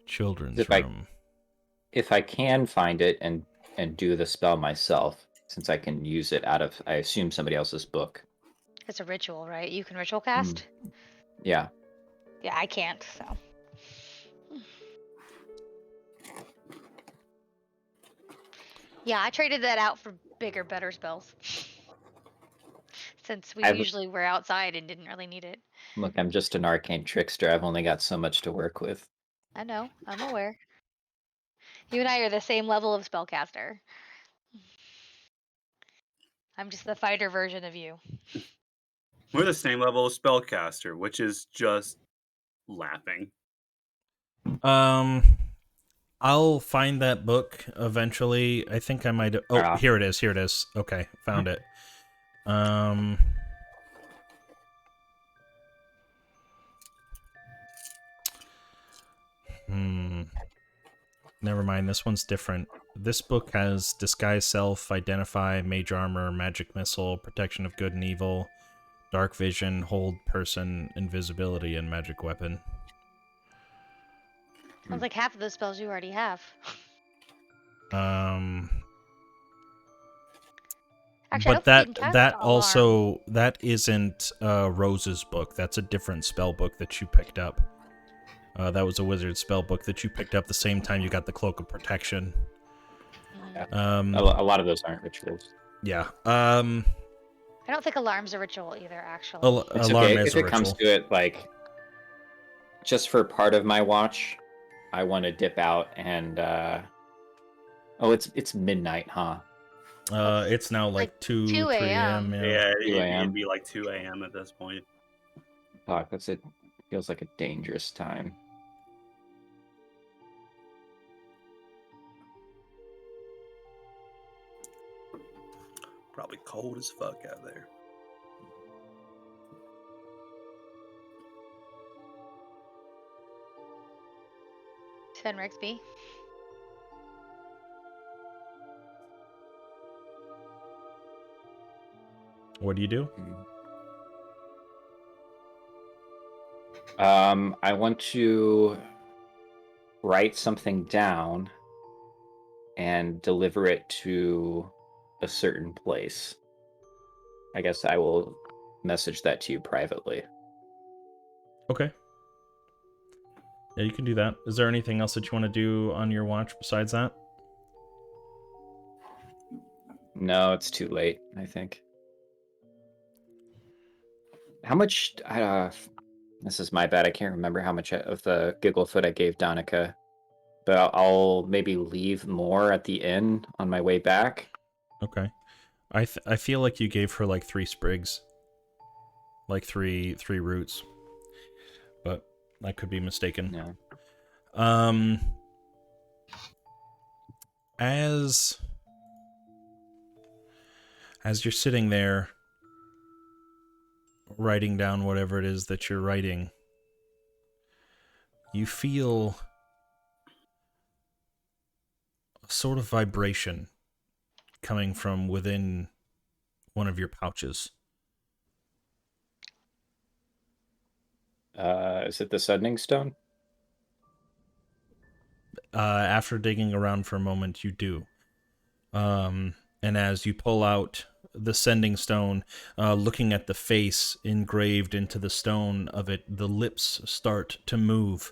children's room? If I can find it and do the spell myself, since I can use it out of, I assume, somebody else's book. It's a ritual, right? You can ritual cast? Yeah. Yeah, I can't, so. Yeah, I traded that out for bigger, better spells. Since we usually were outside and didn't really need it. Look, I'm just an arcane trickster. I've only got so much to work with. I know, I'm aware. You and I are the same level of spellcaster. I'm just the fighter version of you. We're the same level of spellcaster, which is just laughing. I'll find that book eventually. I think I might. Oh, here it is. Here it is. Okay, found it. Never mind. This one's different. This book has Disguise Self, Identify, Mage Armor, Magic Missile, Protection of Good and Evil, Dark Vision, Hold Person, Invisibility, and Magic Weapon. Sounds like half of those spells you already have. Actually, But that isn't Rose's book. That's a different spell book that you picked up. That was a wizard spell book that you picked up the same time you got the Cloak of Protection. A lot of those aren't rituals. Yeah. I don't think alarm's a ritual either, actually. It's alarm okay. is If a it comes ritual. to it, like, just for part of my watch, I want to dip out and it's midnight, huh? It's now like 2 3 a.m. Yeah, 2 a.m. it'd be like 2 a.m. at this point. Fuck, feels like a dangerous time. Probably cold as fuck out there. Rexby. What do you do? I want to write something down and deliver it to a certain place. I guess I will message that to you privately. Okay. Yeah, you can do that. Is there anything else that you want to do on your watch besides that? No, it's too late, I think. How much... this is my bad. I can't remember how much of the Gigglefoot I gave Donica. But I'll maybe leave more at the inn on my way back. Okay. I feel like you gave her like 3 sprigs. Like three roots. But I could be mistaken. Yeah. As you're sitting there writing down whatever it is that you're writing, you feel a sort of vibration coming from within one of your pouches. Is it the Sending Stone? After digging around for a moment, you do. And as you pull out the Sending Stone, looking at the face engraved into the stone of it, the lips start to move.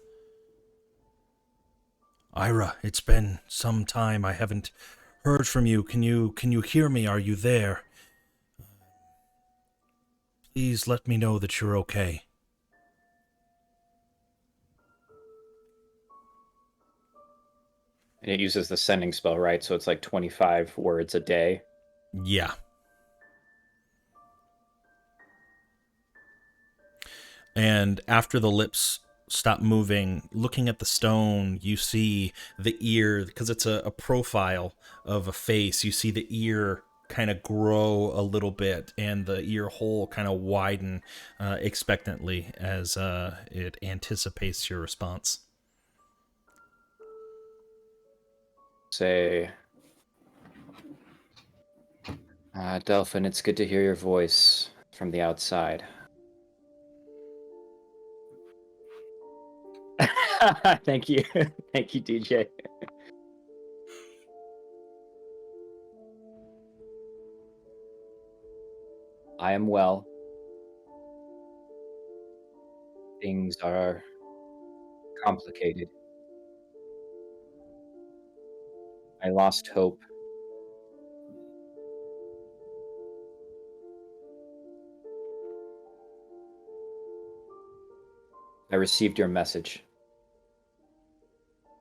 Ira, it's been some time. I haven't heard from you. Can you hear me? Are you there? Please let me know that you're okay. And it uses the sending spell, right? So it's like 25 words a day. Yeah. And after the lips stop moving, looking at the stone, you see the ear, because it's a profile of a face, you see the ear kind of grow a little bit and the ear hole kind of widen expectantly as it anticipates your response. Say, Delphin, it's good to hear your voice from the outside. Thank you. Thank you, DJ. I am well. Things are complicated. I lost hope. I received your message.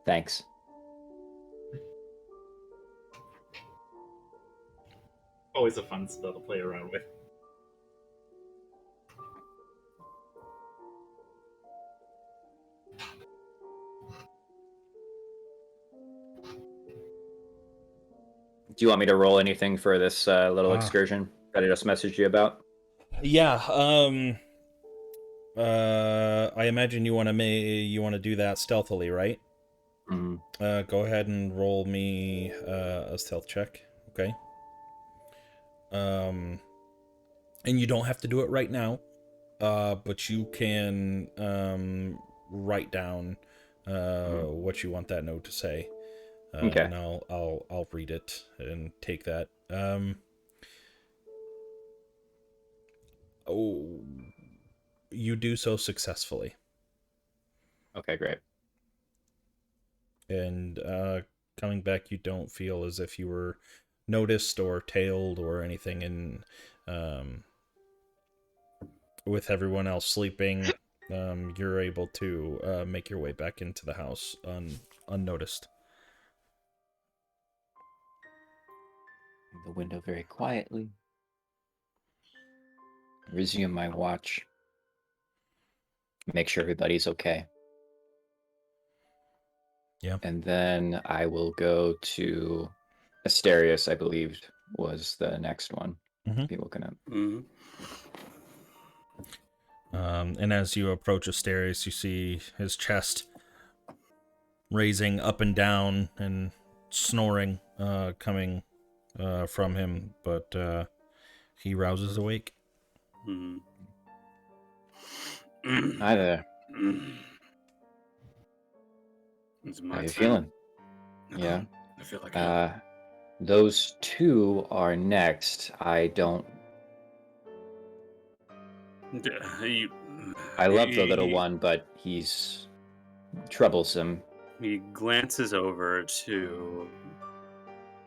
Thanks. Always a fun spell to play around with. Do you want me to roll anything for this little excursion that I just messaged you about? Yeah, I imagine you want to do that stealthily, right? Mm-hmm. Go ahead and roll me a stealth check, okay? And you don't have to do it right now, but you can write down what you want that note to say, Okay. and I'll read it and take that. Oh, you do so successfully. Okay, great. And coming back, you don't feel as if you were noticed or tailed or anything. And with everyone else sleeping, you're able to make your way back into the house unnoticed. The window very quietly. Resume my watch. Make sure everybody's okay. Yeah. And then I will go to Asterius, I believe, was the next one. Mm-hmm. Be looking at. Mm-hmm. And as you approach Asterius, you see his chest raising up and down and snoring coming from him, but he rouses awake. Mm-hmm. Hi there. It's How my you turn. feeling? Yeah. I feel like hell. Those two are next. I don't. I love the little one, but he's troublesome. He glances over to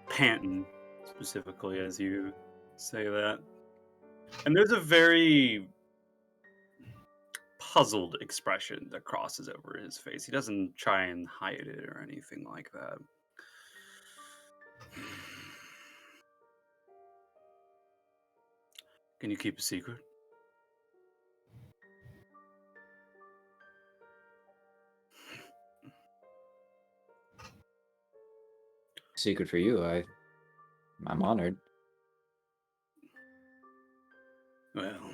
Panton, specifically, as you say that. And there's a very puzzled expression that crosses over his face. He doesn't try and hide it or anything like that. Can you keep a secret? Secret for you. I'm honored. Well,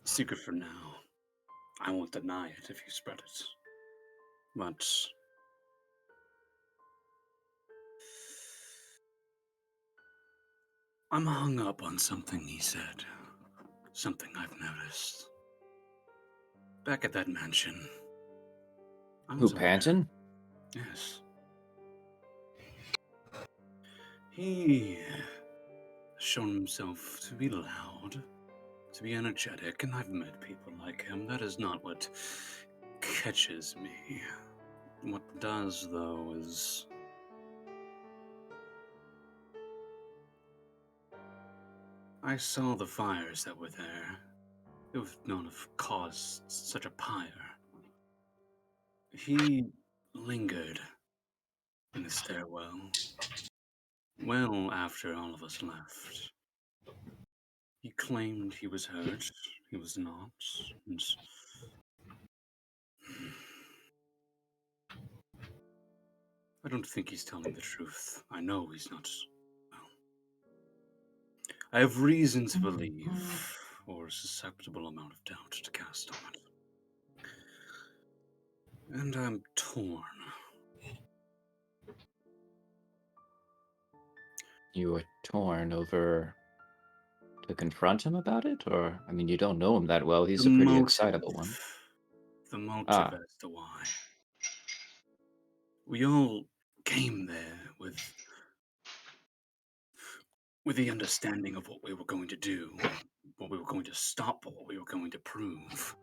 secret for now. I won't deny it if you spread it. But I'm hung up on something he said. Something I've noticed. Back at that mansion. I Who, was aware- Panton? Yes. He has shown himself to be loud, to be energetic, and I've met people like him. That is not what catches me. What does, though, is I saw the fires that were there. It would not have caused such a pyre. He lingered in the stairwell well after all of us left. He claimed he was hurt. He was not. And I don't think he's telling the truth. I know he's not. Well, I have reason to believe, or a susceptible amount of doubt to cast on it. And I'm torn. You were torn over to confront him about it? Or, I mean, you don't know him that well. He's The a pretty motive. excitable one. The motive Ah. as to why. We all came there with the understanding of what we were going to do, what we were going to stop, what we were going to prove.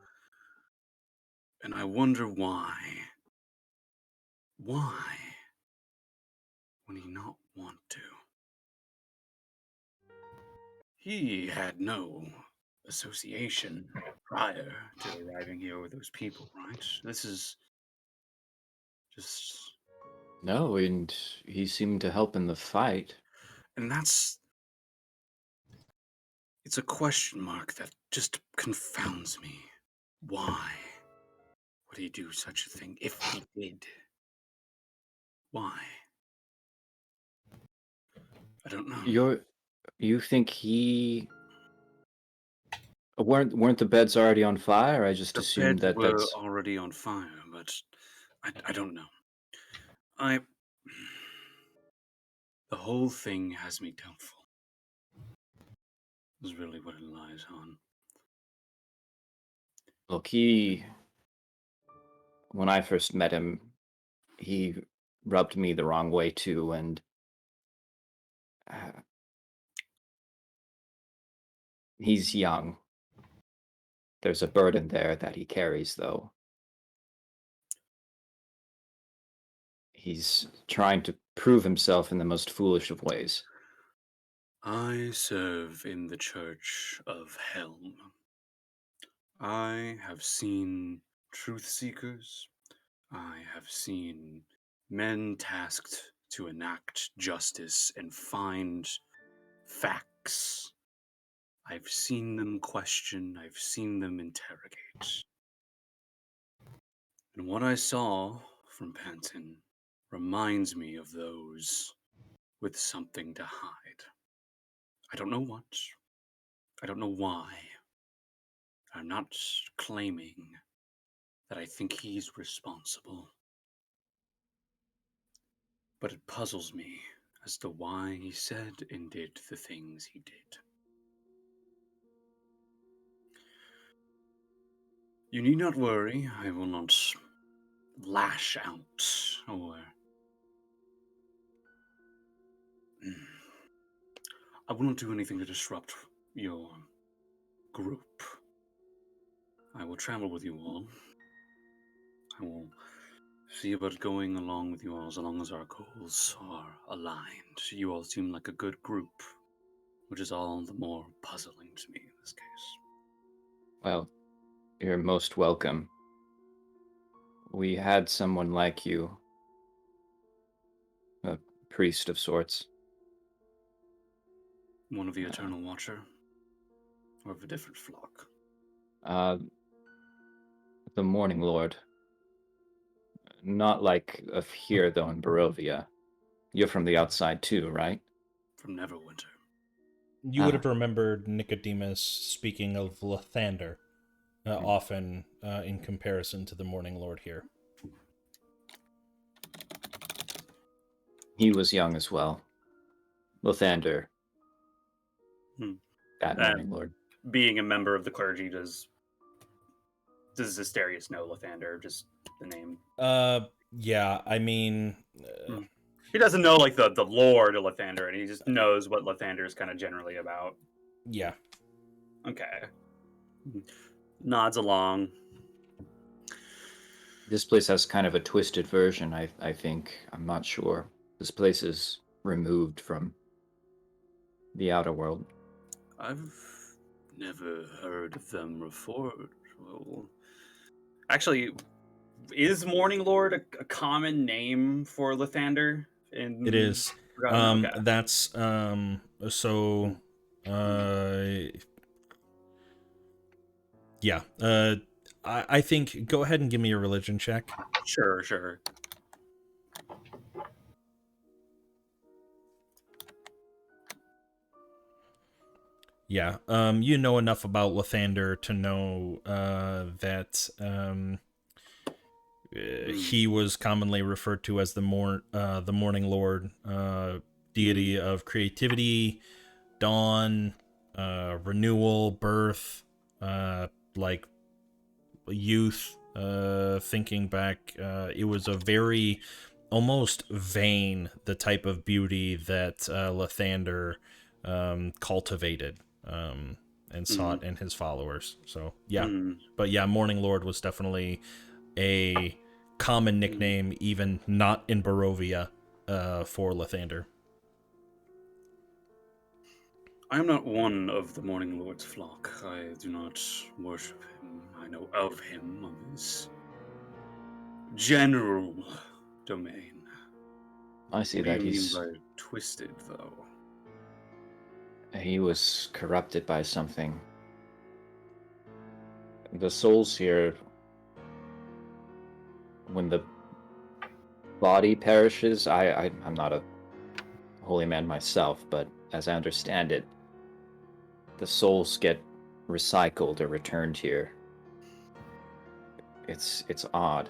And I wonder why. Why would he not want to? He had no association prior to arriving here with those people, right? This is just... No, and he seemed to help in the fight. And that's... It's a question mark that just confounds me. Why would he do such a thing if he did? Why? I don't know. You think he... Weren't the beds already on fire? I just The assumed beds that were that's... already on fire, but I don't know. The whole thing has me doubtful. Is really what it lies on. Look, when I first met him, he rubbed me the wrong way too, and he's young. There's a burden there that he carries, though. He's trying to prove himself in the most foolish of ways. I serve in the Church of Helm. I have seen truth seekers. I have seen men tasked to enact justice and find facts. I've seen them question. I've seen them interrogate. And what I saw from Panton reminds me of those with something to hide. I don't know what. I don't know why. I'm not claiming that I think he's responsible. But it puzzles me as to why he said and did the things he did. You need not worry. I will not lash out or... I will not do anything to disrupt your group. I will travel with you all. I will see about going along with you all as long as our goals are aligned. You all seem like a good group, which is all the more puzzling to me in this case. Well, you're most welcome. We had someone like you. A priest of sorts. One of the Eternal Watcher? Or of a different flock? The Morning Lord. Not like of here, though, in Barovia. You're from the outside, too, right? From Neverwinter. You would have remembered Nicodemus speaking of Lathander, often in comparison to the Morning Lord here. He was young as well. Lathander. That Morning Lord. Being a member of the clergy, does Asterius know Lathander? Just the name? Yeah, I mean... he doesn't know, like, the lore to Lathander, and he just knows what Lathander is kind of generally about. Yeah. Okay. Nods along. This place has kind of a twisted version, I think. I'm not sure. This place is removed from the outer world. I've never heard of them referred. Well, actually, is Morning Lord a common name for Lathander? It is. Okay. That's so. Yeah. I think go ahead and give me a religion check. Sure. Yeah. You know enough about Lathander to know that he was commonly referred to as the Morning Lord, deity of creativity, dawn, renewal, birth, like youth, thinking back. It was a very almost vain, the type of beauty that Lathander cultivated and sought in his followers. So yeah, but yeah, Morning Lord was definitely a common nickname, even not in Barovia, for Lathander. I am not one of the Morning Lord's flock. I do not worship him. I know of him, of his general domain. I see What do that you mean by twisted, though? he was corrupted by something. The souls here, when the body perishes, I'm not a holy man myself, but as I understand it, the souls get recycled or returned here. It's odd.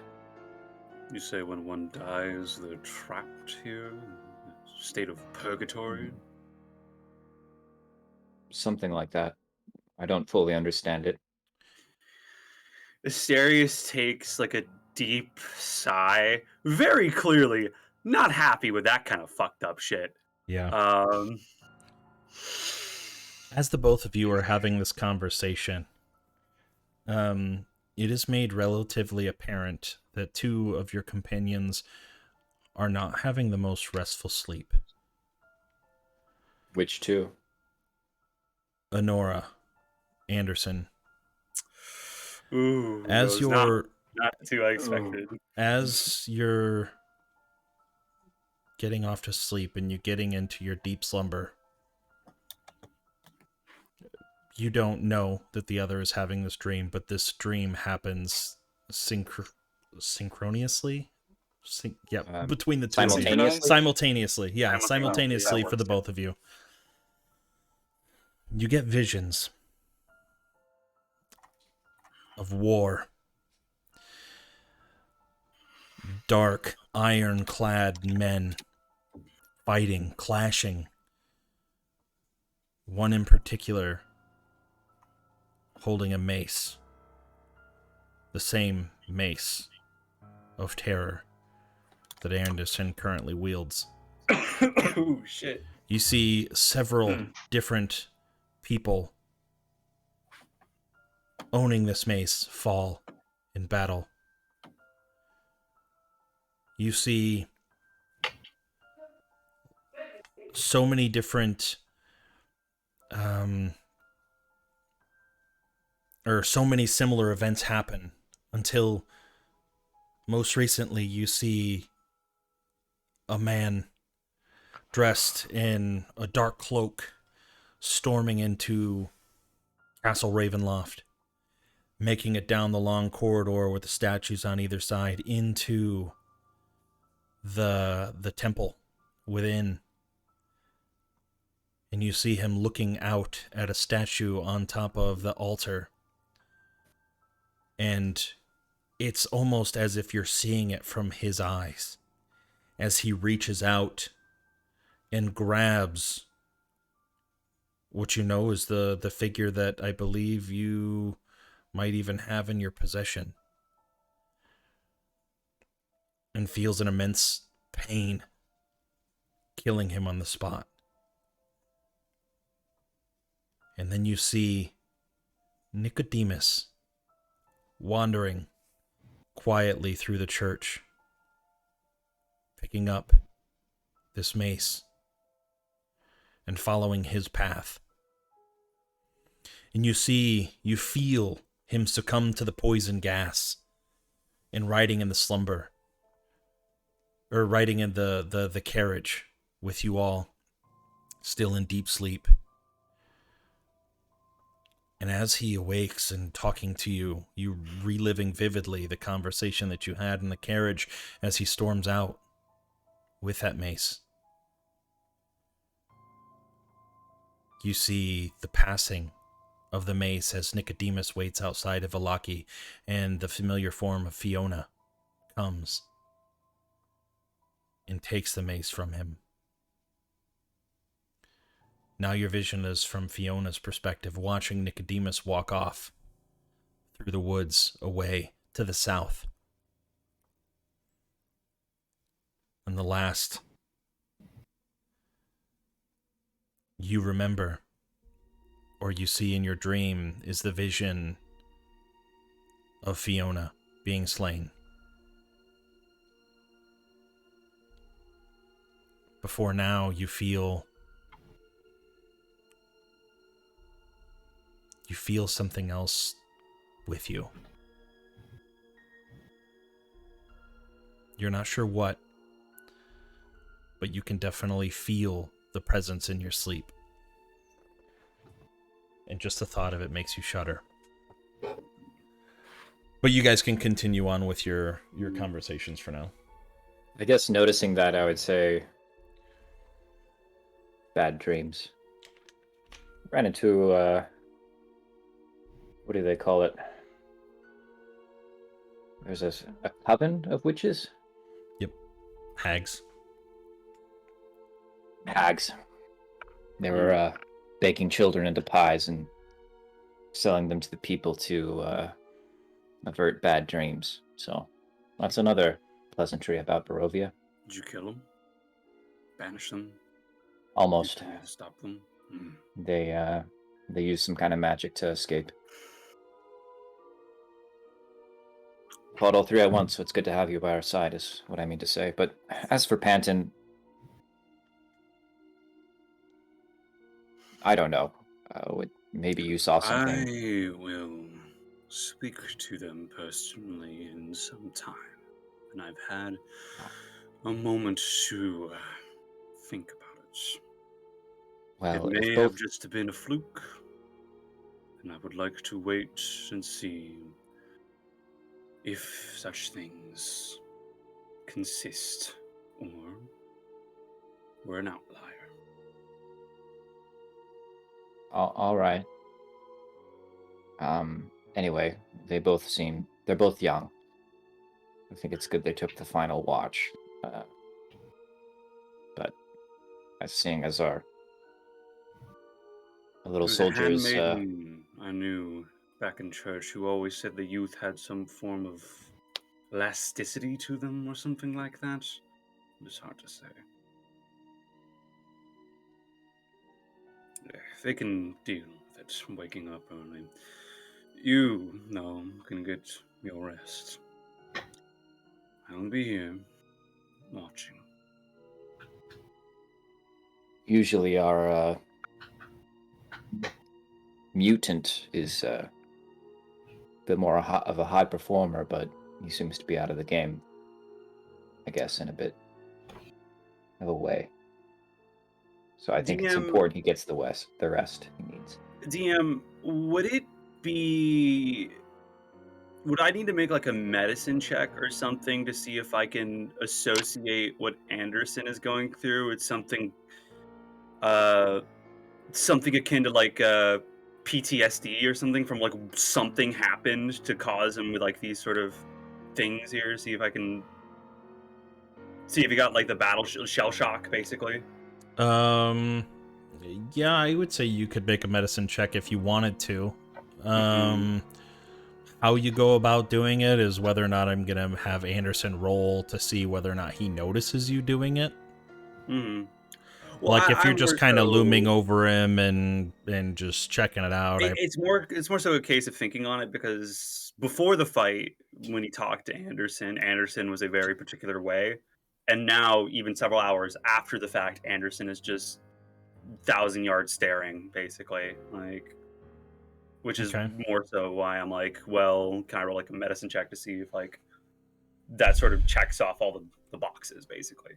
You say when one dies, they're trapped here? In a state of purgatory? Something like that. I don't fully understand it. Asterius takes like a deep sigh, very clearly not happy with that kind of fucked up shit. Yeah. As the both of you are having this conversation, it is made relatively apparent that two of your companions are not having the most restful sleep. Which two? Honora, Anderson. Ooh, As was not you're too unexpected. as you're getting off to sleep and you getting into your deep slumber, you don't know that the other is having this dream, but this dream happens synchronously. Between the two of you. Simultaneously? Simultaneously, yeah, Simultaneously, simultaneously that for the works, both of you. You get visions of war. Dark, ironclad men fighting, clashing. One in particular holding a mace. The same mace of terror that Anderson currently wields. Oh shit. You see several different people owning this mace fall in battle. You see so many different or so many similar events happen until most recently you see a man dressed in a dark cloak storming into Castle Ravenloft, making it down the long corridor with the statues on either side into the temple within. And you see him looking out at a statue on top of the altar. And it's almost as if you're seeing it from his eyes as he reaches out and grabs what you know is the figure that I believe you might even have in your possession, and feels an immense pain killing him on the spot. And then you see Nicodemus wandering quietly through the church, picking up this mace and following his path. And you feel him succumb to the poison gas and riding in the slumber, or riding in the carriage with you all, still in deep sleep. And as he awakes and talking to you, you reliving vividly the conversation that you had in the carriage as he storms out with that mace. You see the passing of the mace as Nicodemus waits outside of Vallaki, and the familiar form of Fiona comes and takes the mace from him. Now your vision is from Fiona's perspective, watching Nicodemus walk off through the woods away to the south. And the last you remember, or you see in your dream, is the vision of Fiona being slain. Before now, you feel something else with you. You're not sure what, but you can definitely feel the presence in your sleep. And just the thought of it makes you shudder. But you guys can continue on with your conversations for now. I guess noticing that, I would say bad dreams. Ran into what do they call it? There's a coven of witches? Yep. Hags. Hags. They were baking children into pies and selling them to the people to avert bad dreams. So that's another pleasantry about Barovia. Did you kill them? Banish them? Almost. Did you stop them? They used some kind of magic to escape. Fought all three at once, so it's good to have you by our side, is what I mean to say. But as for Panton, I don't know. Maybe you saw something. I will speak to them personally in some time. And I've had a moment to think about it. Well, It may if have both... just been a fluke. And I would like to wait and see if such things consist or were an outlier. All right. Anyway, they're both young. I think it's good they took the final watch. But as seeing as our little There's soldier a is... handmaiden I knew back in church who always said the youth had some form of elasticity to them or something like that. It's hard to say. If they can deal with it, waking up early. You, though, can get your rest. I'll be here, watching. Usually our mutant is a bit more of a high performer, but he seems to be out of the game, I guess, in a bit of a way. So I think it's important he gets the rest he needs. DM, would I need to make like a medicine check or something to see if I can associate what Anderson is going through with something akin to like PTSD or something from like something happened to cause him with like these sort of things here? See if he got like the battle shell shock, basically. Yeah, I would say you could make a medicine check if you wanted to. How you go about doing it is whether or not I'm gonna have Anderson roll to see whether or not he notices you doing it. Like if you're I'm just more kind of so- looming over him and just checking it out. It's more so a case of thinking on it, because before the fight, when he talked to Anderson, Anderson was a very particular way, and now even several hours after the fact, Anderson is just 1,000 yards staring, basically, like, which is Okay. more so why I'm like, well, can I roll like a medicine check to see if like that sort of checks off all the boxes, basically.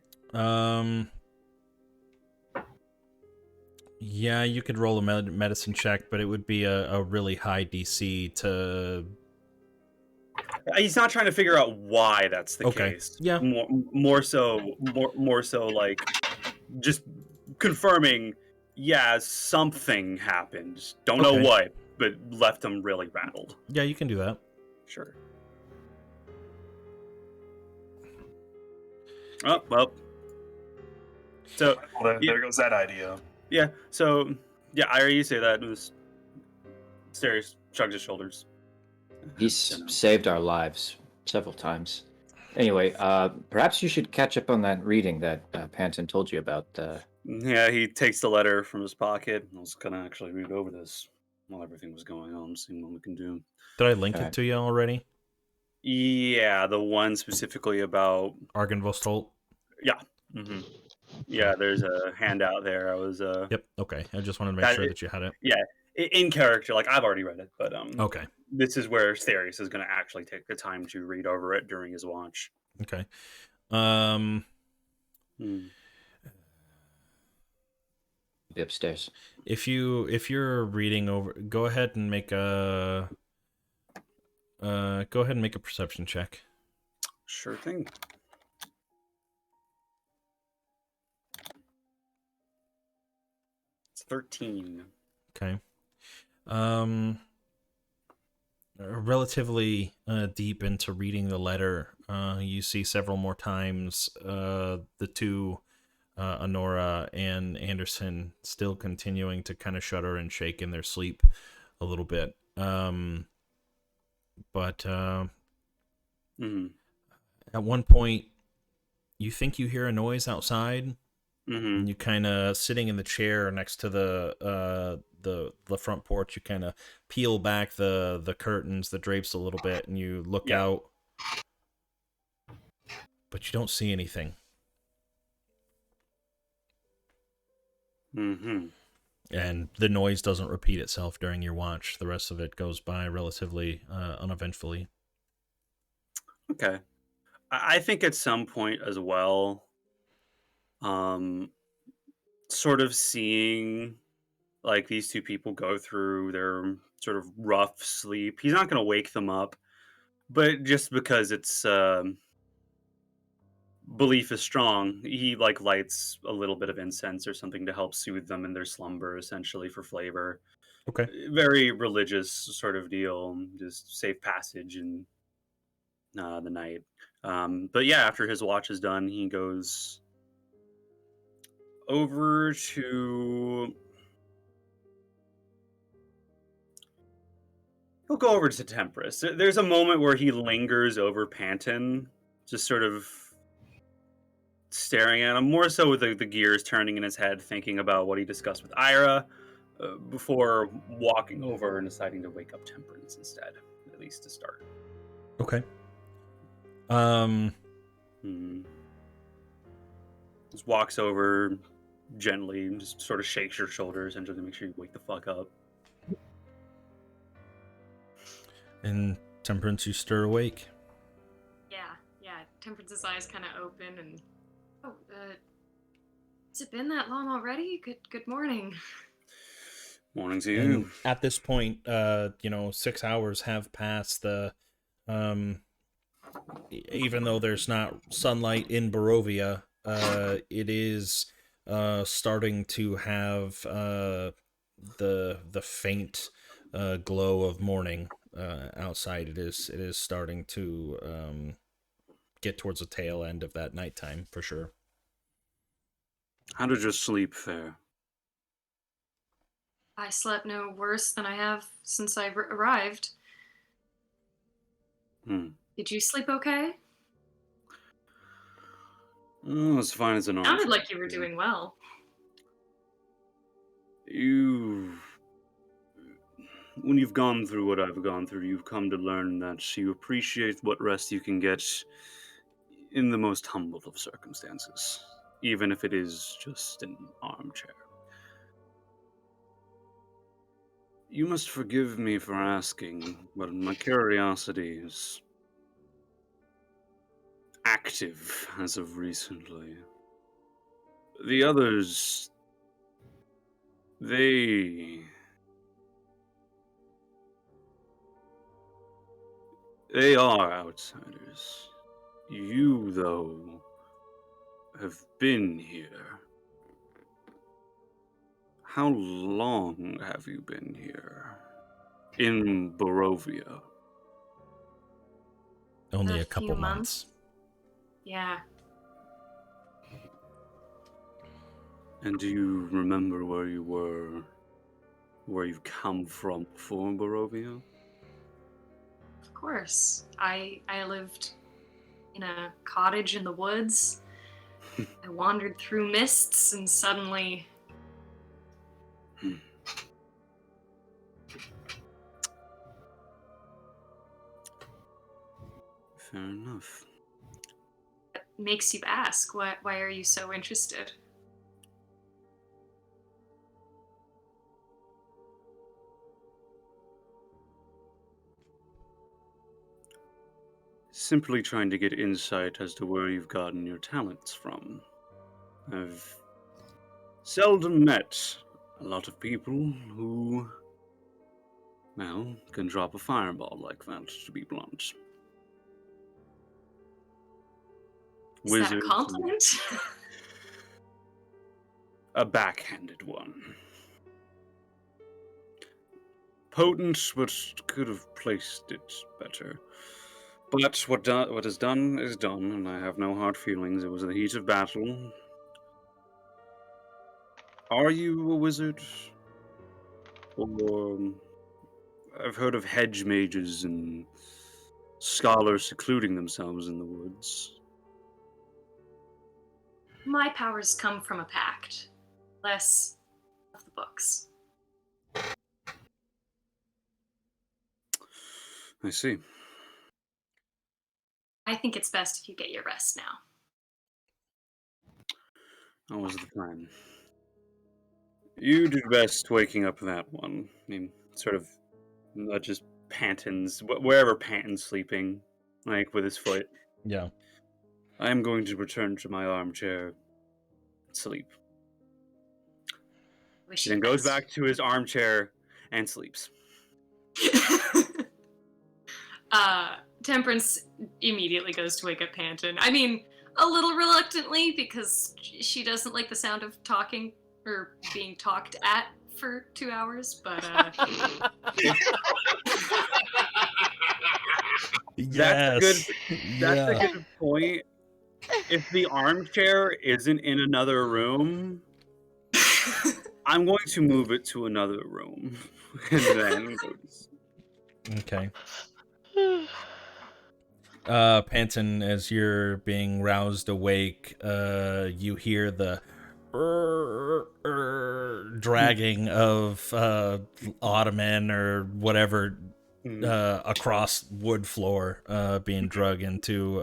Yeah, you could roll a medicine check, but it would be a really high DC to. He's not trying to figure out why that's the Okay. case. Yeah. More so like just confirming, yeah, something happened. Don't know Okay. what, but left him really rattled. Yeah, you can do that. Sure. Oh, well. So, Well, there goes that idea. yeah, so, yeah, I already say that. It was Sirius shrugs his shoulders. He's saved our lives several times. Anyway, perhaps you should catch up on that reading that Panton told you about. Yeah, he takes the letter from his pocket. I was going to actually read over this while everything was going on, seeing what we can do. Did I link Alright. it to you already? Yeah, the one specifically about... Argynvost. Yeah. Mm-hmm. Yeah, there's a handout there. I was... Yep. Okay. I just wanted to make sure that you had it. Yeah, in character. Like, I've already read it, but Okay. this is where Sirius is going to actually take the time to read over it during his watch. Okay. Be upstairs. If you're reading over, go ahead and make a perception check. Sure thing. It's 13. Okay. Relatively deep into reading the letter, you see several more times the two, Honora and Anderson, still continuing to kind of shudder and shake in their sleep a little bit. But at one point, you think you hear a noise outside. And you kind of sitting in the chair next to the front porch. You kind of peel back the curtains, the drapes a little bit, and you look out, but you don't see anything. And the noise doesn't repeat itself during your watch. The rest of it goes by relatively uneventfully. Okay. I think at some point as well, sort of seeing like these two people go through their sort of rough sleep. He's not going to wake them up, but just because it's belief is strong, he like lights a little bit of incense or something to help soothe them in their slumber, essentially for flavor. Okay. Very religious sort of deal, just safe passage in the night. But yeah, after his watch is done, he goes over to... He'll go over to Temperance. There's a moment where he lingers over Panton, just sort of staring at him, more so with the gears turning in his head, thinking about what he discussed with Ira, before walking over and deciding to wake up Temperance instead, at least to start. Okay. Just walks over gently and just sort of shakes your shoulders and just to make sure you wake the fuck up. And Temperance, you stir awake. Yeah. Temperance's eyes kind of open and... Oh, has it been that long already? Good morning. Morning to you. And at this point, 6 hours have passed. Even though there's not sunlight in Barovia, it is starting to have the faint glow of morning outside. It is starting to get towards the tail end of that nighttime for sure. How did your sleep fare? I slept no worse than I have since I arrived. Did you sleep okay? Oh, as fine as an Sounded like you were doing well. When you've gone through what I've gone through, you've come to learn that you appreciate what rest you can get in the most humble of circumstances, even if it is just an armchair. You must forgive me for asking, but my curiosity is active as of recently. The others, they are outsiders. You, though, have been here. How long have you been here? In Barovia? Only A a couple few months. Yeah. And do you remember where you were, where you've come from before Barovia? Of course. I lived in a cottage in the woods. I wandered through mists and suddenly Fair enough. it makes you ask, why are you so interested? Simply trying to get insight as to where you've gotten your talents from. I've seldom met a lot of people who, well, can drop a fireball like that, to be blunt. Is that a Wizards, compliment? a backhanded one. Potent, but could have placed it better. But what is done is done, and I have no hard feelings. It was the heat of battle. Are you a wizard? Or I've heard of hedge mages and scholars secluding themselves in the woods. My powers come from a pact, less of the books. I see. I think it's best if you get your rest now. That was the plan. You did best waking up that one. I mean, sort of nudges Panton's, wherever Panton's sleeping, like with his foot. Yeah. I am going to return to my armchair, sleep. Wish He you then the goes best. back to his armchair and sleeps. Temperance immediately goes to wake up Panton. I mean, a little reluctantly because she doesn't like the sound of talking or being talked at for 2 hours, but Yes. That's a Yeah. good point. If the armchair isn't in another room, I'm going to move it to another room. And then go to sleep. Okay. Panton, as you're being roused awake, you hear the dragging of ottoman or whatever across wood floor being drug into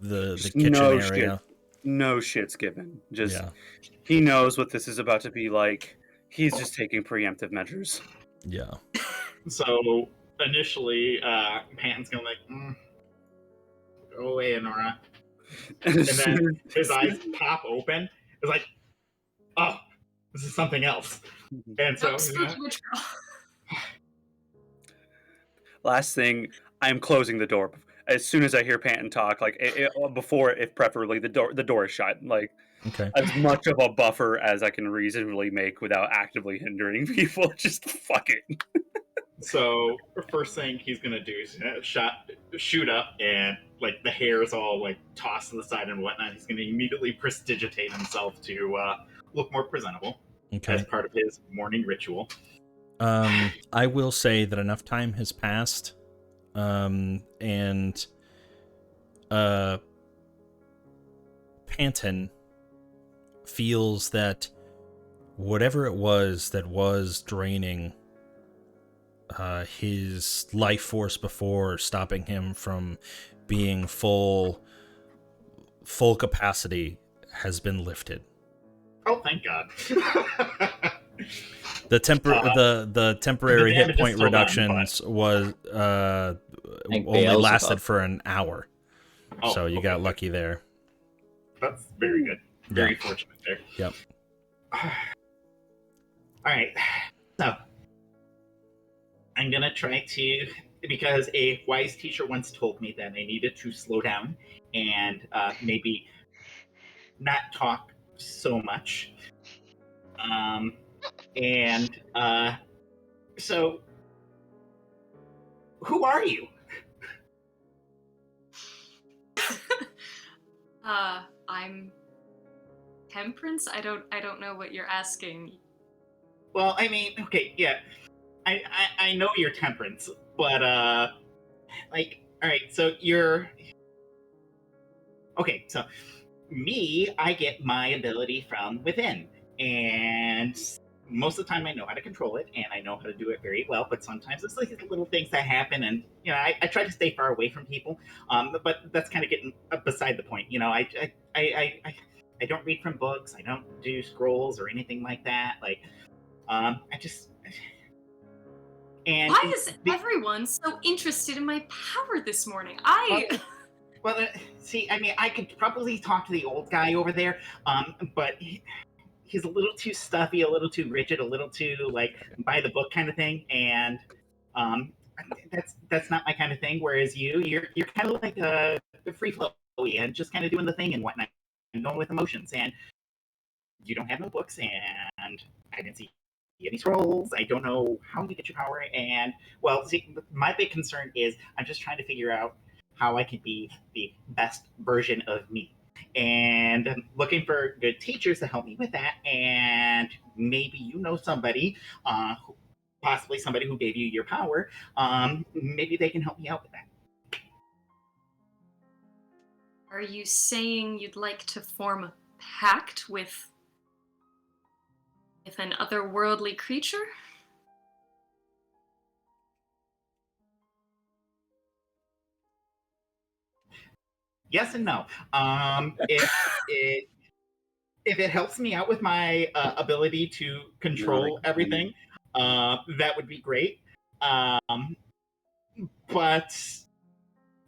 the Just kitchen no area. shit. No shit's given. Just Yeah. he knows what this is about to be like. He's just taking preemptive measures. Yeah. So initially, Panton's gonna go away, Honora. And then his eyes pop open. It's like, oh, this is something else. And so, Nope, spooky witch girl. Last thing, I'm closing the door as soon as I hear Panton talk. Like before, if preferably the door is shut. Like Okay. as much of a buffer as I can reasonably make without actively hindering people. Just fuck it. So first thing he's gonna do is shoot up, and like the hair is all like tossed to the side and whatnot. He's gonna immediately prestidigitate himself to look more presentable Okay. as part of his morning ritual. I will say that enough time has passed, and Panton feels that whatever it was that was draining his life force before, stopping him from being full capacity, has been lifted. Oh, thank God. The temporary the hit damage is point still done, reductions was think only Bale's lasted above. for an hour, Oh, so you okay, got good. lucky there. That's very good. Very fortunate there. Yep. All right. So, I'm going to try to, because a wise teacher once told me that I needed to slow down and maybe not talk so much. And so, who are you? I'm Temperance. I don't know what you're asking. Well, I mean, okay, yeah. I know you're Temperance, but like, all right, so you're okay. So me, I get my ability from within, and most of the time I know how to control it, and I know how to do it very well. But sometimes it's like little things that happen, and I try to stay far away from people. But that's kind of getting beside the point. I don't read from books. I don't do scrolls or anything like that. Like, I just and Why is everyone so interested in my power this morning? Well, see, I mean, I could probably talk to the old guy over there, but he's a little too stuffy, a little too rigid, a little too like by the book kind of thing, and um, that's not my kind of thing. Whereas you're kind of like a free flowy and just kind of doing the thing and whatnot, and going with emotions. And you don't have no books, and I didn't see any scrolls. I don't know how you get your power. And well, see, my big concern is I'm just trying to figure out how I can be the best version of me. And I'm looking for good teachers to help me with that. And maybe you know somebody, possibly somebody who gave you your power. Maybe they can help me out with that. Are you saying you'd like to form a pact with an otherworldly creature? Yes and no. If it helps me out with my ability to control everything, that would be great. But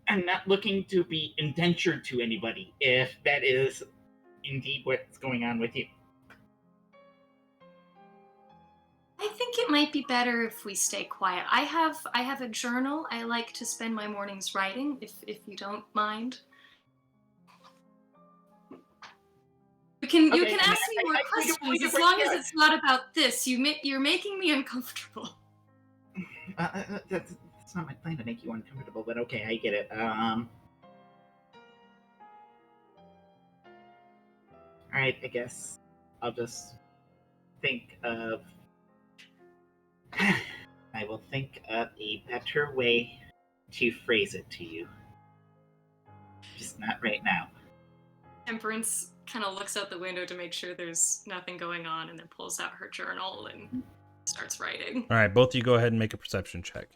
I'm not looking to be indentured to anybody, if that is indeed what's going on with you. I think it might be better if we stay quiet. I have a journal. I like to spend my mornings writing, if you don't mind. You can ask me more questions as long as it's not about this. You're making me uncomfortable. That's not my plan to make you uncomfortable, but okay, I get it. All right, I guess I'll just think of. I will think of a better way to phrase it to you. Just not right now. Temperance kind of looks out the window to make sure there's nothing going on, and then pulls out her journal and starts writing. All right, both of you go ahead and make a perception check.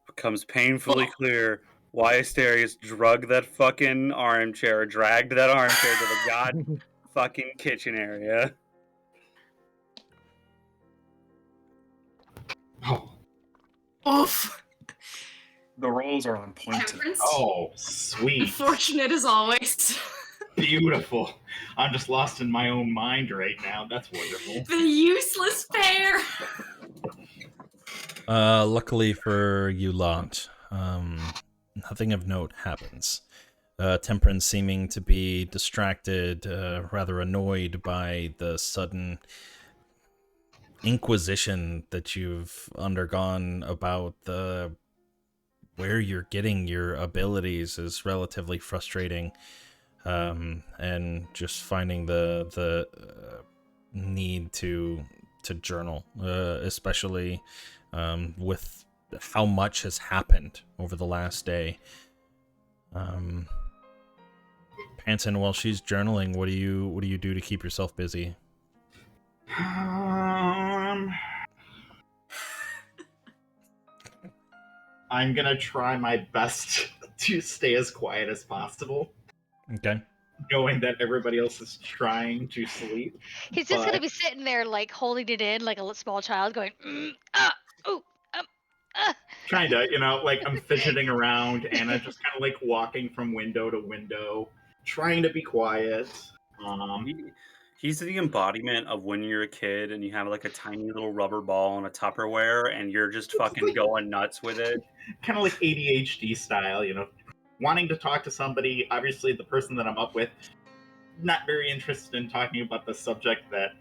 Becomes painfully clear why Asterius dragged that fucking armchair to the god fucking kitchen area. Oh. Oof. The rolls are on point today. Temperance. Oh, sweet. Fortunate as always. Beautiful. I'm just lost in my own mind right now. That's wonderful. The useless pair. Luckily for you lot, nothing of note happens. Temperance seeming to be distracted, rather annoyed by the sudden inquisition that you've undergone about where you're getting your abilities is relatively frustrating. And just finding the need to journal, especially with how much has happened over the last day. Panton, while she's journaling, what do you do to keep yourself busy? I'm gonna try my best to stay as quiet as possible, Okay. knowing that everybody else is trying to sleep. He's just gonna But be sitting there like holding it in like a small child, going, ooh, ah. kinda, like I'm fidgeting around and I'm just kind of like walking from window to window, trying to be quiet. Um, He's the embodiment of when you're a kid and you have like a tiny little rubber ball and a Tupperware and you're just fucking going nuts with it. kind of like ADHD style, wanting to talk to somebody. Obviously, the person that I'm up with, not very interested in talking about the subject that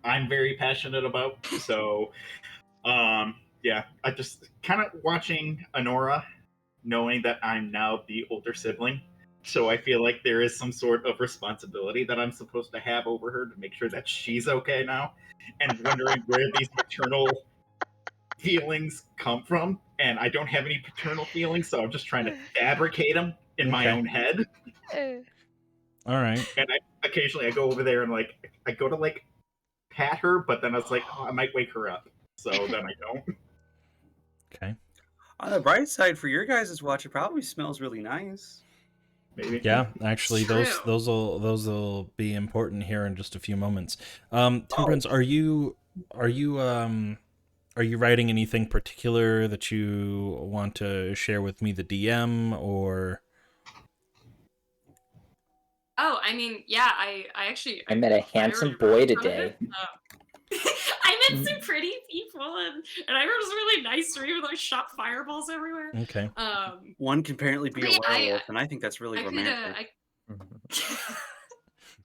I'm very passionate about. So, yeah, I just kind of watching Honora, knowing that I'm now the older sibling. So I feel like there is some sort of responsibility that I'm supposed to have over her to make sure that she's okay now, and wondering where these maternal feelings come from. And I don't have any paternal feelings, so I'm just trying to fabricate them in my Okay. own head. All right. And occasionally I go over there and I go to like pat her, but then I was like, oh, I might wake her up, so then I don't. Okay. On the bright side, for your guys' watch, it probably smells really nice. Maybe. Yeah, actually, True. those will be important here in just a few moments. Temperance, are you writing anything particular that you want to share with me, the DM, or? Oh, I mean, yeah, I actually I met a handsome already boy wrote some of today. it. I met some pretty people, and I was really nice to me with like shot fireballs everywhere. Okay. One can apparently be But a yeah, werewolf, and I think that's really I could, romantic.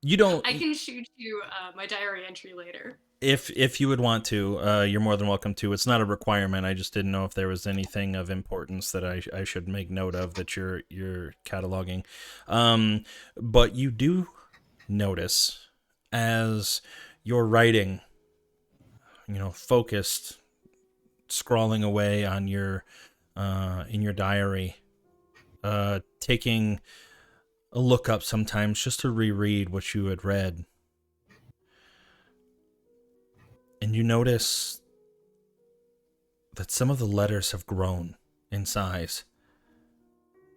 You don't. I can shoot you my diary entry later. If you would want to, you're more than welcome to. It's not a requirement. I just didn't know if there was anything of importance that I should make note of that you're cataloging. But you do notice as you're writing, focused, scrawling away on your in your diary, taking a look up sometimes just to reread what you had read. And you notice that some of the letters have grown in size.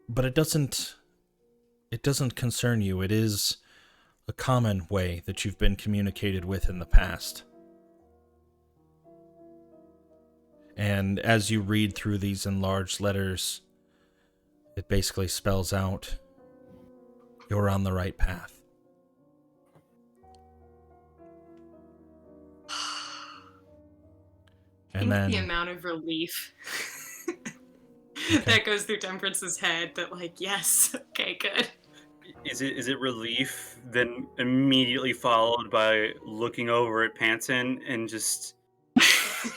But it doesn't concern you. It is a common way that you've been communicated with in the past. And as you read through these enlarged letters, it basically spells out you're on the right path. And then the amount of relief that goes through Temperance's head that like, yes, okay, good. Is it relief then immediately followed by looking over at Panton and just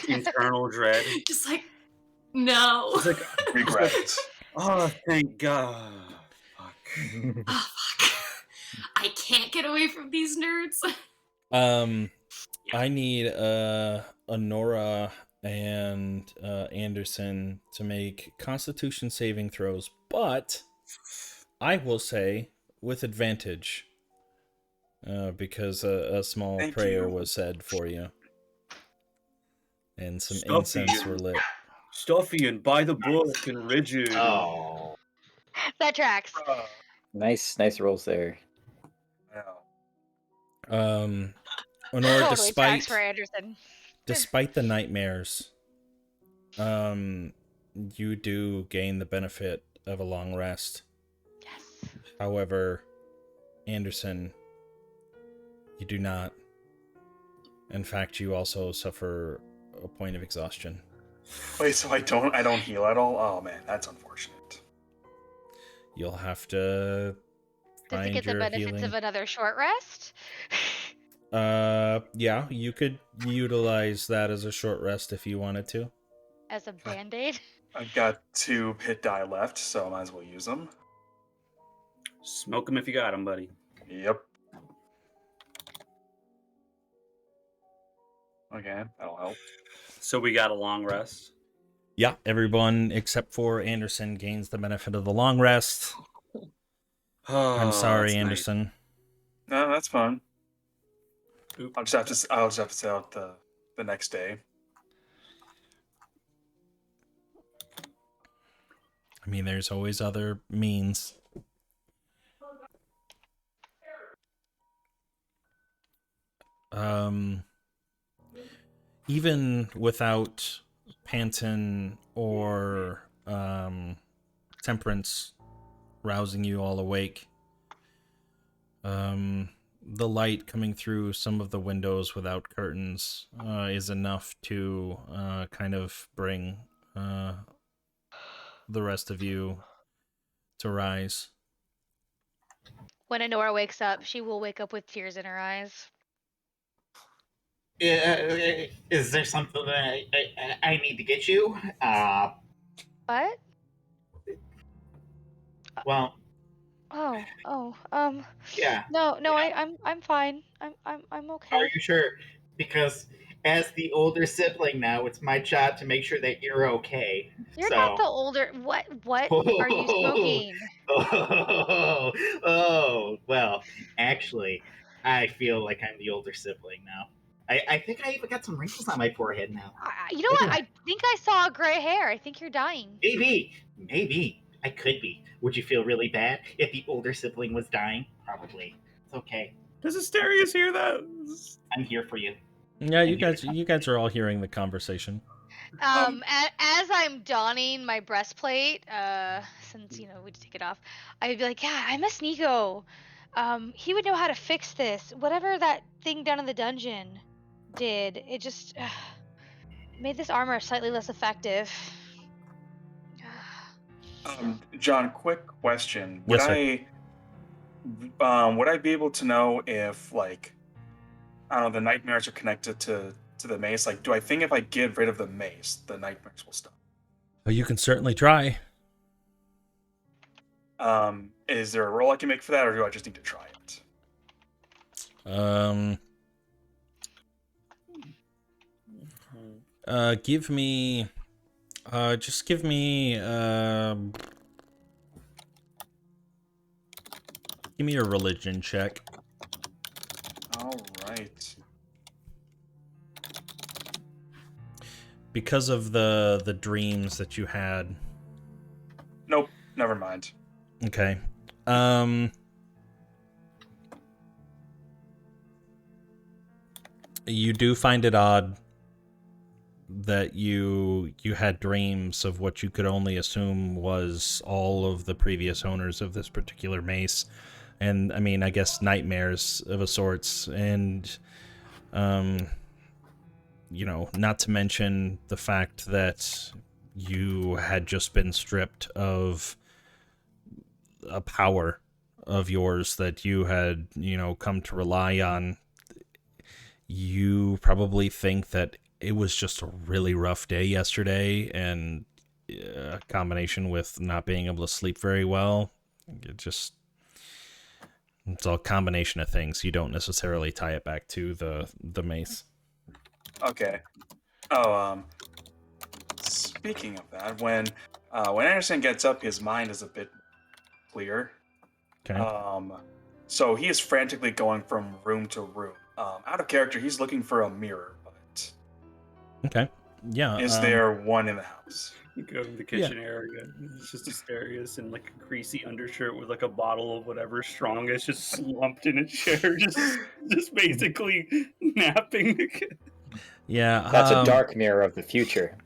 internal dread? Just like, no. It's like Regret. oh, thank God. Fuck. Oh, fuck. I can't get away from these nerds. I need Honora and Anderson to make Constitution saving throws, but I will say with advantage because a small Thank prayer you. was said for you, and some Stuffy incense and- were lit. Stuffy and by the book and rigid. Oh. That tracks. Nice rolls there. Honora, Totally tracks for Anderson. despite the nightmares, you do gain the benefit of a long rest. Yes. However, Anderson, you do not. In fact, you also suffer a point of exhaustion. Wait, so I don't heal at all? Oh man, that's unfortunate. You'll have to Does find he get the your benefits healing. of another short rest? Yeah, you could utilize that as a short rest if you wanted to. As a band-aid? I've got 2 hit die left, so I might as well use them. Smoke them if you got them, buddy. Yep. Okay, that'll help. So we got a long rest. Yeah, everyone except for Anderson gains the benefit of the long rest. Oh, I'm sorry, that's nice. Anderson. No, that's fine. I'll just have to set out the next day. I mean, there's always other means. Even without Panton or Temperance rousing you all awake, the light coming through some of the windows without curtains is enough to kind of bring the rest of you to rise. When Honora wakes up, she will wake up with tears in her eyes. Is there something that I need to get you? What? Well, Oh, yeah. no, I'm fine. I'm Are okay. you sure? Because as the older sibling now, it's my job to make sure that you're okay. You're not So. the older. What are you Oh, smoking? well, actually, I feel like I'm the older sibling now. I think I even got some wrinkles on my forehead now. You know Look what? at that. I think I saw gray hair. I think you're dying. Maybe. I could be. Would you feel really bad if the older sibling was dying? Probably. It's okay. Does Asterius hear that? I'm here for you. Yeah, I'm you here guys are all hearing the conversation. As I'm donning my breastplate, since we had to take it off, I'd be like, yeah, I miss Nico. He would know how to fix this. Whatever that thing down in the dungeon did, it just made this armor slightly less effective. John, quick question. Yes, sir. Would I be able to know if, like, I don't know, the nightmares are connected to the mace? Like, do I think if I get rid of the mace, the nightmares will stop? Well, you can certainly try. Is there a roll I can make for that, or do I just need to try it? Give me, just give me a religion check. All right. Because of the dreams that you had. Nope, never mind. Okay. You do find it odd that you had dreams of what you could only assume was all of the previous owners of this particular mace, and I mean, I guess nightmares of a sorts, and not to mention the fact that you had just been stripped of a power of yours that you had come to rely on. You probably think that it was just a really rough day yesterday, and a combination with not being able to sleep very well. It's all a combination of things. You don't necessarily tie it back to the mace. Okay. Oh, speaking of that, when Anderson gets up, his mind is a bit clear. Okay. So he is frantically going from room to room. Out of character, he's looking for a mirror, but Okay. Yeah. is there one in the house? You go to the kitchen area. It's just Asterius in like a greasy undershirt with like a bottle of whatever strongest, just slumped in a chair, just basically napping. Yeah. That's a dark mirror of the future.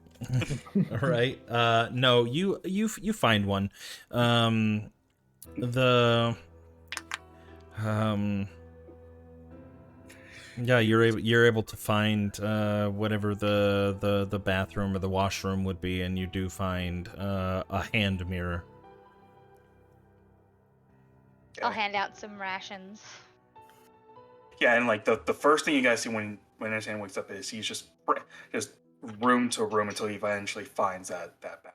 Right. No, you find one. Yeah, you're able to find whatever the bathroom or the washroom would be, and you do find a hand mirror. I'll hand out some rations. Yeah, and like the first thing you guys see when Anderson wakes up is he's just room to room until he eventually finds that bathroom.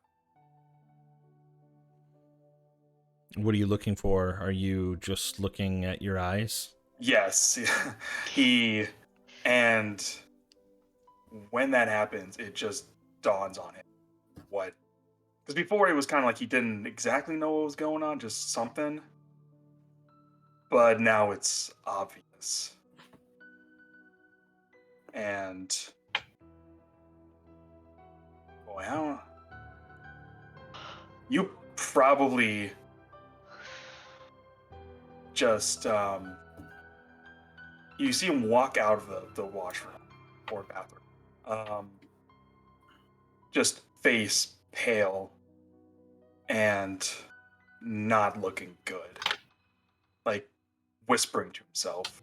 What are you looking for? Are you just looking at your eyes? Yes, and when that happens, it just dawns on him what, because before it was kind of like he didn't exactly know what was going on, just something, but now it's obvious. And boy, how you probably just you see him walk out of the washroom or bathroom, just face pale and not looking good, like whispering to himself.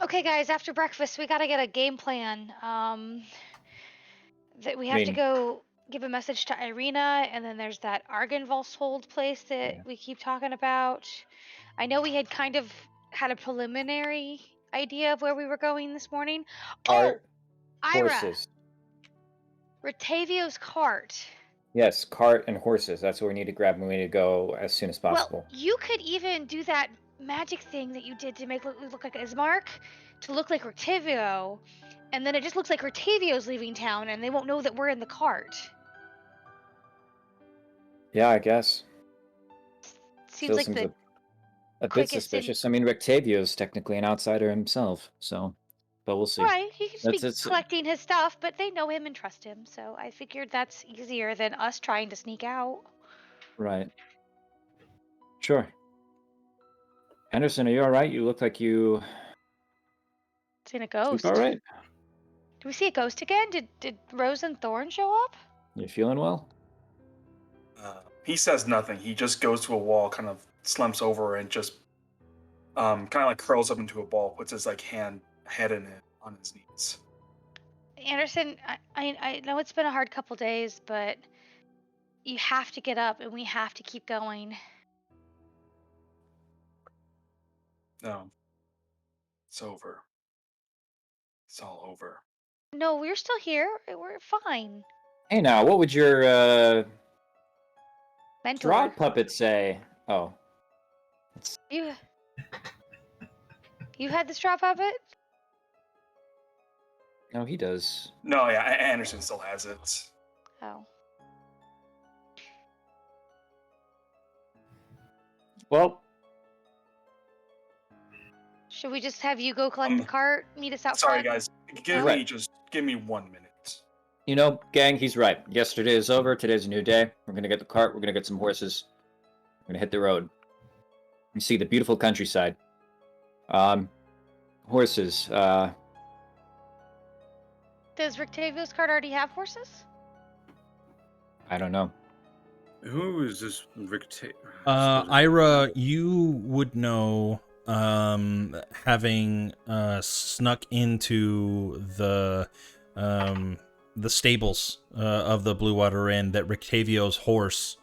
Okay, guys, after breakfast, we gotta get a game plan. That we have to go give a message to Irina, and then there's that Argenvold place that we keep talking about. I know we had kind of had a preliminary idea of where we were going this morning. Cart, Ira, horses. Ratavio's cart. Yes, cart and horses. That's what we need to grab, and we need to go as soon as possible. Well, you could even do that magic thing that you did to make it look like Ismark, to look like Ratavio, and then it just looks like Ratavio's leaving town, and they won't know that we're in the cart. Yeah, I guess. Seems like seems the a bit quickest suspicious. I mean, Rictavio's technically an outsider himself, so, but we'll see. Right, he could just That's be collecting his stuff, but they know him and trust him, so I figured that's easier than us trying to sneak out. Right. Sure. Henderson, are you all right? You look like you Seen a ghost. sleep all right. Do we see a ghost again? Did Rose and Thorn show up? You feeling well? He says nothing. He just goes to a wall, kind of slumps over, and just kind of like curls up into a ball, puts his like head in it on his knees. Anderson, I know it's been a hard couple days, but you have to get up and we have to keep going. No. It's over. It's all over. No, we're still here. We're fine. Hey, now, what would your Mentor. Strahd puppet say? Oh, You had the straw puppet? no, he does. No, yeah, Anderson still has it. Oh. Well, Should we just have you go collect the cart, meet us out Sorry, front? guys. Give me 1 minute. you know, gang, he's right. Yesterday is over. Today's a new day. We're gonna get the cart. We're gonna get some horses. We're gonna hit the road. You see the beautiful countryside. Horses. Does Rictavio's cart already have horses? I don't know. Who is this Rick? Ira, you would know, having snuck into the stables of the Blue Water Inn, that Rictavio's horse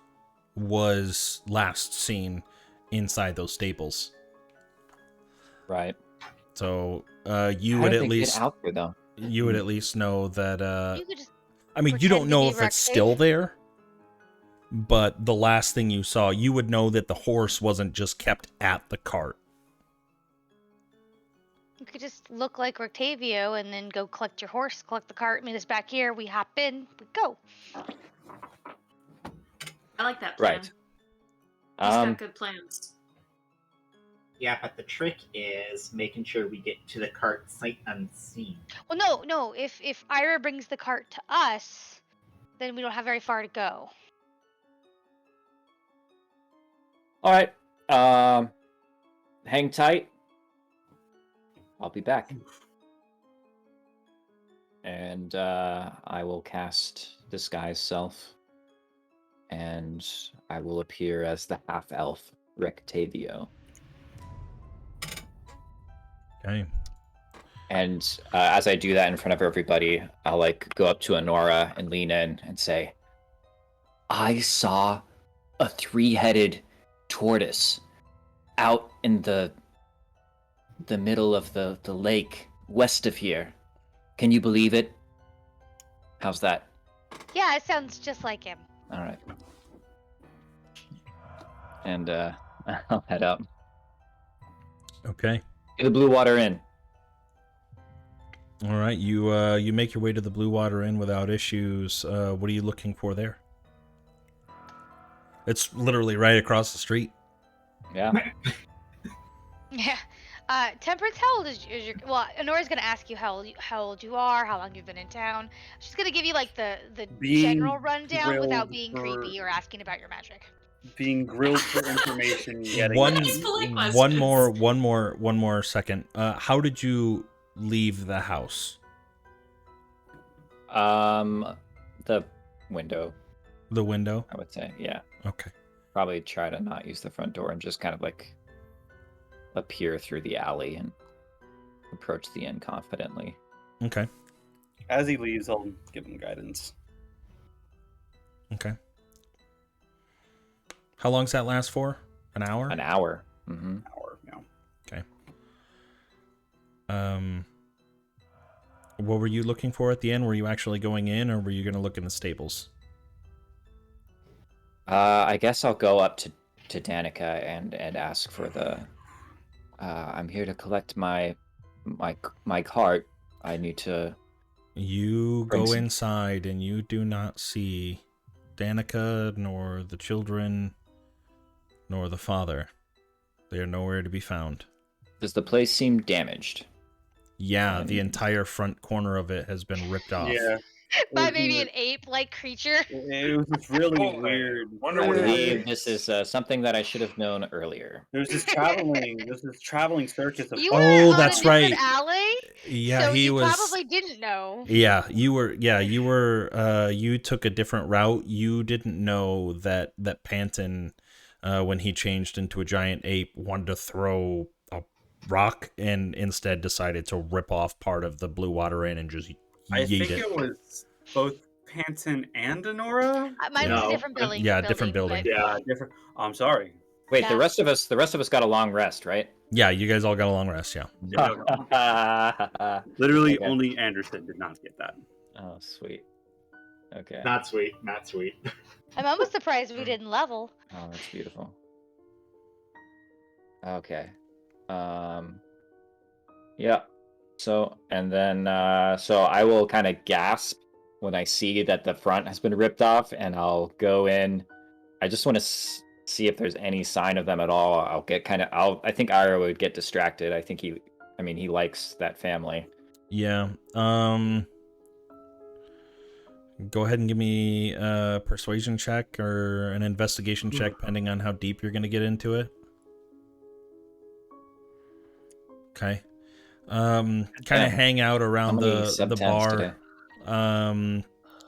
was last seen inside those stables. Right. So you would at least get out there, though. you would at least know that. You could just I mean, you pretend don't to know be if it's Rictavio. still there, but the last thing you saw, you would know that the horse wasn't just kept at the cart. You could just look like Rictavio and then go collect your horse, collect the cart, meet us back here, we hop in, we go. I like that plan. Right. He's got good plans. Yeah, but the trick is making sure we get to the cart sight unseen. Well, no. If Ira brings the cart to us, then we don't have very far to go. All right. Hang tight. I'll be back. And I will cast Disguise Self. And I will appear as the half-elf Rictavio. Okay. And as I do that in front of everybody, I'll like go up to Honora and lean in and say, I saw a 3-headed tortoise out in the middle of the lake west of here. Can you believe it? How's that? Yeah, it sounds just like him. All right. And I'll head up Okay. to the Blue Water Inn. All right. You make your way to the Blue Water Inn without issues. What are you looking for there? It's literally right across the street. Yeah. Yeah. Temperance, how old is your? Well, Honora's gonna ask you how old you are, how long you've been in town. She's gonna give you like the general rundown without being creepy or asking about your magic. being grilled for information yet One, again. These polite one more second. How did you leave the house? The window, The window. I would say. Yeah. Okay. Probably try to not use the front door and just kind of like appear through the alley and approach the inn confidently. Okay. As he leaves, I'll give him guidance. Okay. How long's that last for? An hour? An hour. Mm-hmm. Hour, yeah. Okay. What were you looking for at the end? Were you actually going in, or were you going to look in the stables? I guess I'll go up to Danica and ask for the. I'm here to collect my cart. I need to. You Bring go some- inside, and you do not see Danica, nor the children, nor the father. They are nowhere to be found. Does the place seem damaged? Yeah, the entire front corner of it has been ripped off. Yeah. By It maybe was- an ape-like creature. It was just really Oh, man. weird. Wonder I what it believe is. this is something that I should have known earlier. There's this traveling circus of You were Oh, on that's a different right. alley, Yeah, so he you was. probably didn't know. Yeah, you were. Yeah, you were. You took a different route. You didn't know that Panton, when he changed into a giant ape, wanted to throw a rock, and instead decided to rip off part of the blue water inn and just I yeet think it. it was both Panton and Honora. Mine was No. a different building. Yeah, different building. but- Yeah. Different. Oh, I'm sorry. Wait, Yeah. the rest of us got a long rest, right? Yeah, you guys all got a long rest. Yeah. Oh, Literally, Okay. only Anderson did not get that. sweet. Okay. Not sweet. Not sweet. I'm almost surprised we didn't level. Oh, that's beautiful. Okay. Yeah. So, and then, so I will kind of gasp when I see that the front has been ripped off, and I'll go in. I just want to see if there's any sign of them at all. I'll get I think Ira would get distracted. I think he likes that family. Yeah. Go ahead and give me a persuasion check or an investigation check, depending on how deep you're going to get into it. Okay. Kind Yeah. of hang out How around many the sub-tens bar. today?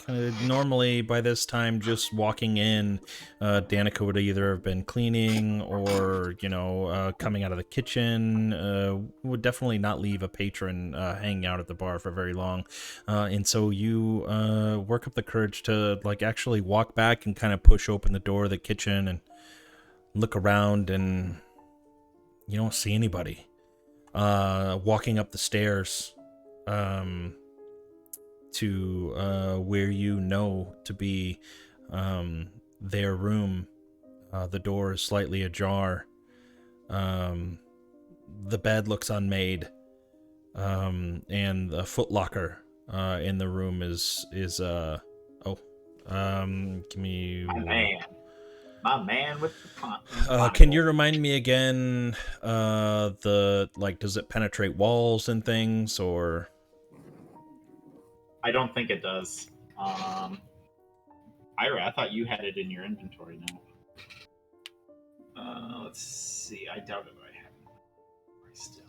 Kind of normally by this time, just walking in, Danica would either have been cleaning or, coming out of the kitchen. Would definitely not leave a patron hanging out at the bar for very long. And so you work up the courage to actually walk back and kind of push open the door of the kitchen and look around, and you don't see anybody. Walking up the stairs, to where to be their room. The door is slightly ajar. The bed looks unmade, and the footlocker in the room is give me My man with the can you remind me again, does it penetrate walls and things, or? I don't think it does. Ira, I thought you had it in your inventory now. Let's see. I doubt if I have it still.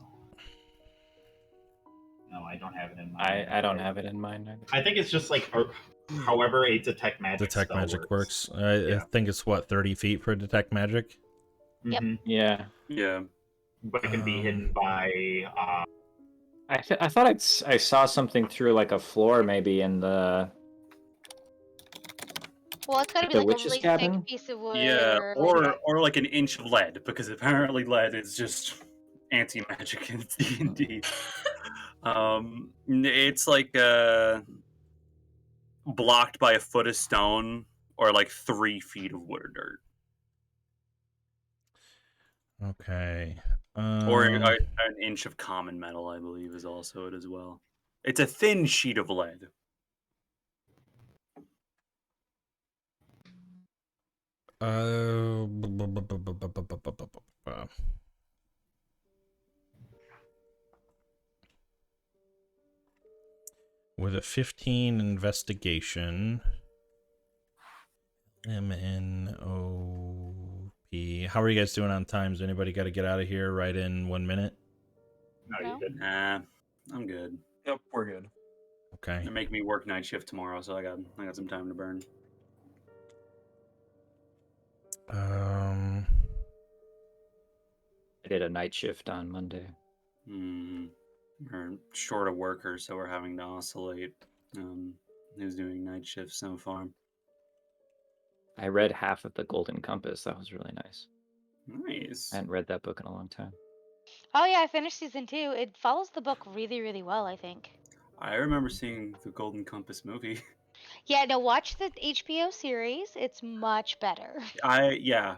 No, I don't have it in mine. I don't have it in mind. Either. I think it's just however a detect magic Detect spell magic works. Yeah. I think it's 30 feet for detect magic. Yep. Mhm. Yeah. Yeah. But it can be hidden by. I thought I saw something through a floor maybe in the. Well, it's gotta be The like a witch's really cabin? thick piece of wood. Yeah, or or like an inch of lead, because apparently lead is just anti-magic in D&D. It's blocked by a foot of stone or 3 feet of wood or dirt, Okay. or an inch of common metal, I believe, is also it as well. It's a thin sheet of lead. With a 15 investigation. MNOP. How are you guys doing on times? Anybody got to get out of here right in 1 minute? No, No? you didn't. Nah, I'm good. Yep, we're good. Okay. They're making me work night shift tomorrow, so I got some time to burn. Um, I did a night shift on Monday. We're short of workers, so we're having to oscillate. Who's doing night shifts so far? I read half of the Golden Compass. That was really nice. Nice. I hadn't read that book in a long time. Oh yeah, I finished season 2. It follows the book really, really well, I think. I remember seeing the Golden Compass movie. Yeah, no, watch the HBO series. It's much better. Yeah.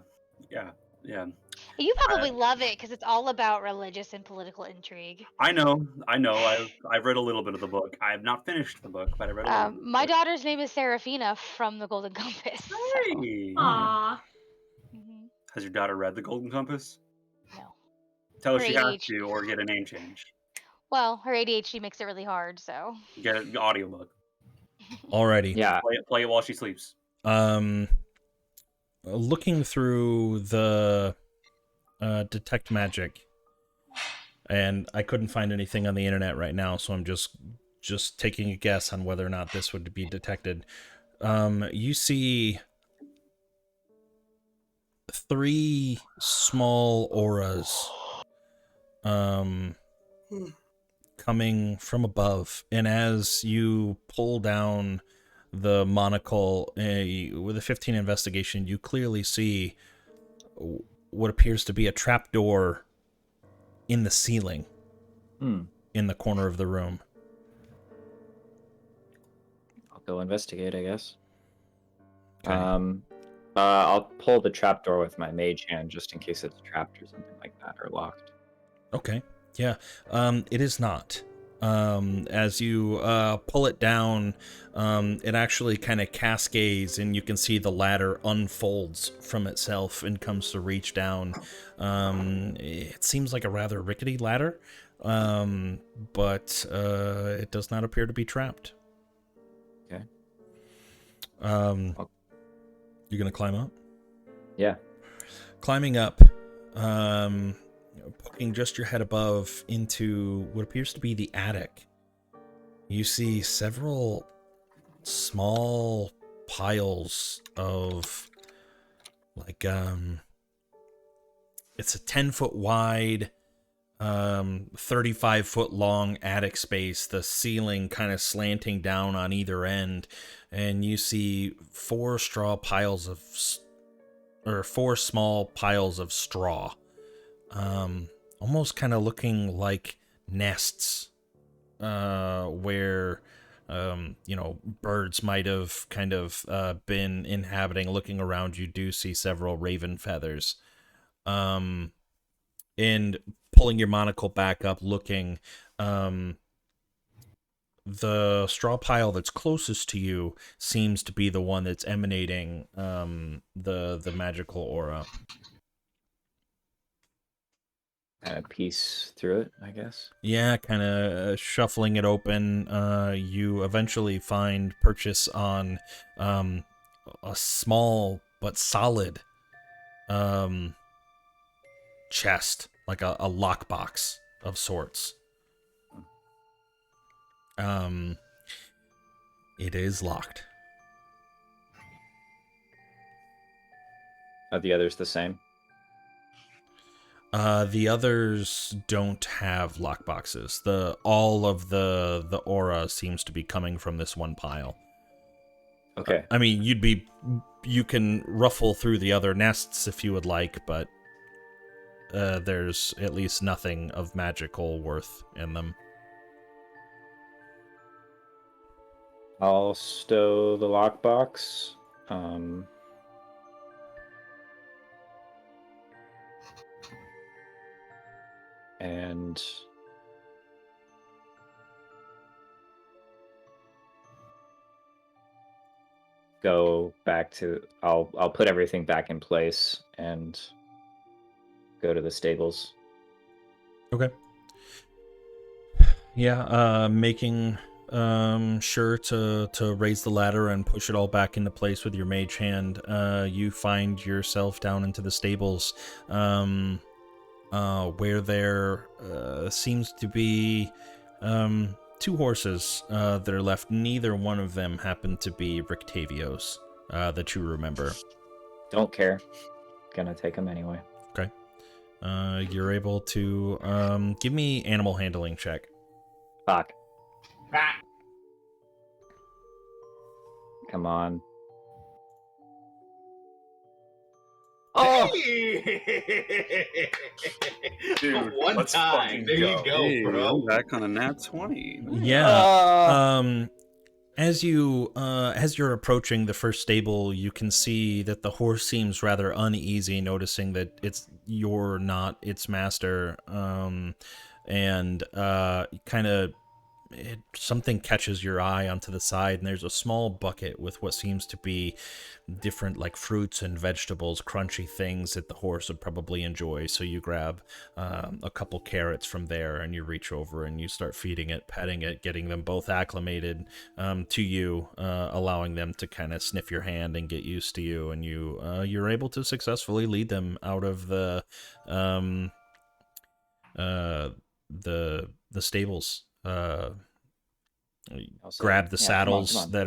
You probably love it because it's all about religious and political intrigue. I know. I've read a little bit of the book. I have not finished the book, but I read a little bit. My daughter's name is Serafina from the Golden Compass. So. Hey. Aw. Mhm. Has your daughter read the Golden Compass? No. Tell her Her she has ADHD. to, or get a name change. Well, her ADHD makes it really hard, so. Get an audiobook. alrighty. Yeah. Play it while she sleeps. Looking through the detect magic, and I couldn't find anything on the internet right now, so I'm just taking a guess on whether or not this would be detected. You see 3 small auras coming from above, and as you pull down the monocle with a 15 investigation, you clearly see what appears to be a trapdoor in the ceiling in the corner of the room. I'll go investigate, I guess. Okay. I'll pull the trapdoor with my mage hand just in case it's trapped or something like that, or locked. Okay. Yeah. It is not. As you pull it down, it actually kind of cascades, and you can see the ladder unfolds from itself and comes to reach down. It seems like a rather rickety ladder, but it does not appear to be trapped. Okay. You're gonna climb up? Yeah. Climbing up, poking just your head above into what appears to be the attic. You see several small piles of, like, it's a 10-foot wide, 35-foot long attic space, the ceiling kind of slanting down on either end, and you see 4 small piles of straw, almost kind of looking like nests, where birds might have kind of been inhabiting. Looking around, you do see several raven feathers, and pulling your monocle back up, looking, the straw pile that's closest to you seems to be the one that's emanating the magical aura. Kind of piece through it, I guess. Yeah, kind of shuffling it open. You eventually find purchase on a small but solid chest, like a lockbox of sorts. It is locked. Are the others the same? The others don't have lockboxes. All of the aura seems to be coming from this one pile. Okay. I mean, you can ruffle through the other nests if you would like, but there's at least nothing of magical worth in them. I'll stow the lockbox. And go back to. I'll put everything back in place and go to the stables. Okay. Yeah, making sure to raise the ladder and push it all back into place with your mage hand. You find yourself down into the stables, where there seems to be two horses that are left. Neither one of them happen to be Rictavio's that you remember. Don't care. Gonna take them anyway. Okay. You're able to give me animal handling check. Fuck. Ah. Come on. Oh! Dude, One let's time. fucking There go. you go, Hey, bro. I'm back on a nat 20. Yeah. As you're approaching the first stable, you can see that the horse seems rather uneasy, noticing that you're not its master. And kind of something catches your eye onto the side, and there's a small bucket with what seems to be different like fruits and vegetables, crunchy things that the horse would probably enjoy. So you grab a couple carrots from there, and you reach over and you start feeding it, petting it, getting them both acclimated to you, allowing them to kind of sniff your hand and get used to you, and you're able to successfully lead them out of the stables. Grab the saddles come on. that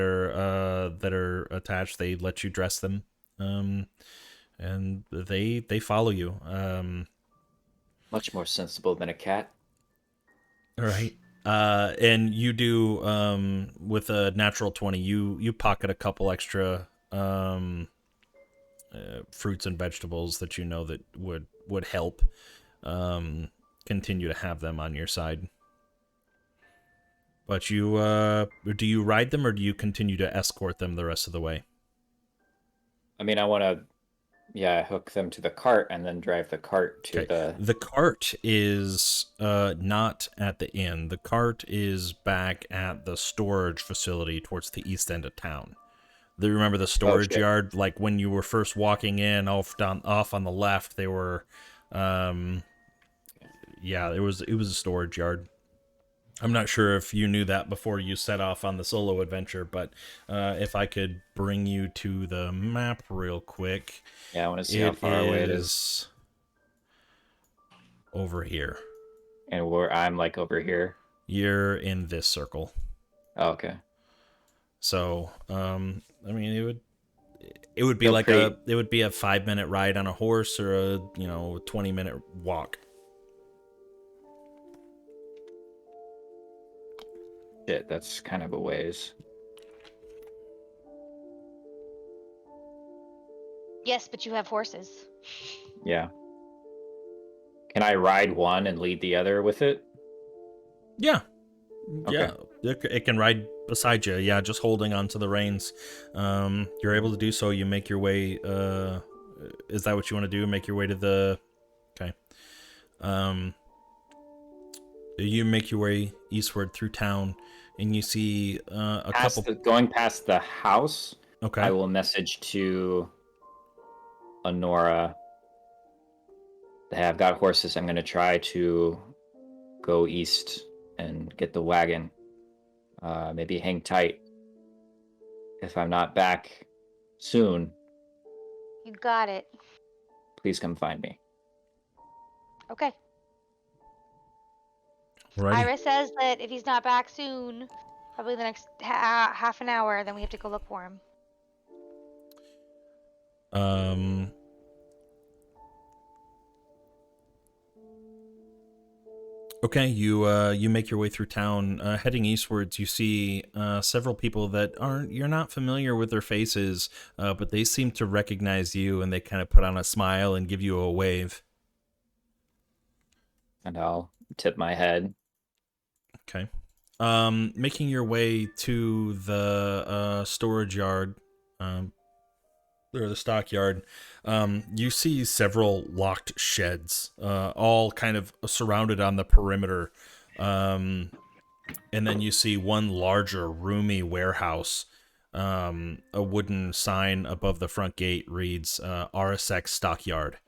are attached. They let you dress them, and they follow you. Much more sensible than a cat. All right. And you do with a natural 20. You pocket a couple extra fruits and vegetables that you know that would help continue to have them on your side. But do you ride them, or do you continue to escort them the rest of the way? I mean, I want to, hook them to the cart and then drive the cart to the... The cart is not at the inn. The cart is back at the storage facility towards the east end of town. Do you remember the storage yard? Like when you were first walking in, off on the left, they were... it was a storage yard. I'm not sure if you knew that before you set off on the solo adventure, but if I could bring you to the map real quick. Yeah, I want to see how far away it is. Over here. And where I'm like over here. You're in this circle. Oh, okay. So, I mean, it would be like it would be a 5-minute ride on a horse, or a 20-minute walk. Shit, that's kind of a ways. Yes, but you have horses. Yeah. Can I ride one and lead the other with it? Yeah. Okay. Yeah. It can ride beside you. Yeah, just holding onto the reins. You're able to do so. You make your way. Is that what you want to do? Make your way to the... Okay. You make your way eastward through town, and you see going past the house. Okay. I will message to Honora. Hey, I've got horses. I'm going to try to go east and get the wagon. Maybe hang tight. If I'm not back soon, You got it. please come find me. Okay. Right. Ira says that if he's not back soon, probably the next half an hour, then we have to go look for him. Okay, you make your way through town. Heading eastwards, you see several people that you're not familiar with their faces, but they seem to recognize you, and they kind of put on a smile and give you a wave. And I'll tip my head. Okay. Making your way to the storage yard, or the stockyard, you see several locked sheds, all kind of surrounded on the perimeter. And then you see one larger, roomy warehouse. A wooden sign above the front gate reads RSX Stockyard.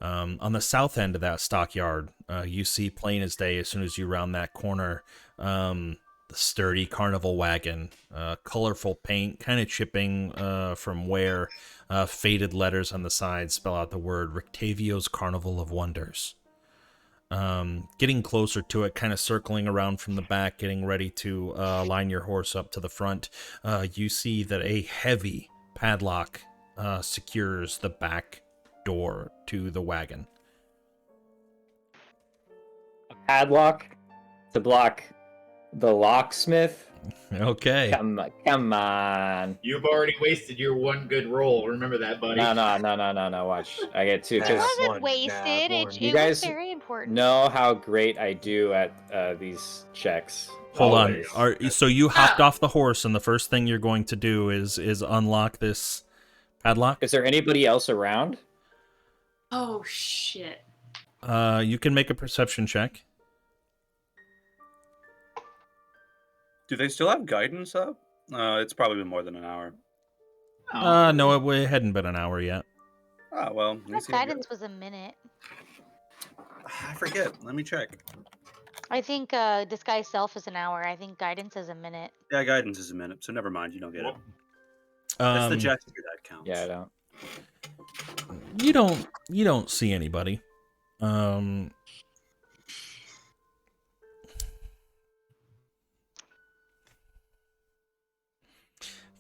On the south end of that stockyard, you see plain as day as soon as you round that corner, the sturdy carnival wagon, colorful paint, kind of chipping from wear. Faded letters on the side spell out the word Rictavio's Carnival of Wonders. Getting closer to it, kind of circling around from the back, getting ready to line your horse up to the front, you see that a heavy padlock secures the back door to the wagon. A padlock to block the locksmith? Okay. Come on. You've already wasted your one good roll. Remember that, buddy. No. Watch. I get two. It Nat Because wasn't one, wasted. nat one. It You was guys very important. know how great I do at these checks. Hold Always. on. So you hopped off the horse, and the first thing you're going to do is unlock this padlock? Is there anybody else around? Oh shit. You can make a perception check. Do they still have guidance up? It's probably been more than an hour. No, it hadn't been an hour yet. Ah, well. let me That see if I guidance was a minute. I forget. Let me check. I think disguise self is an hour. I think guidance is a minute. Yeah, guidance is a minute, so never mind. You don't get it. It's Um, the gesture that counts. Yeah, I don't. you don't see anybody.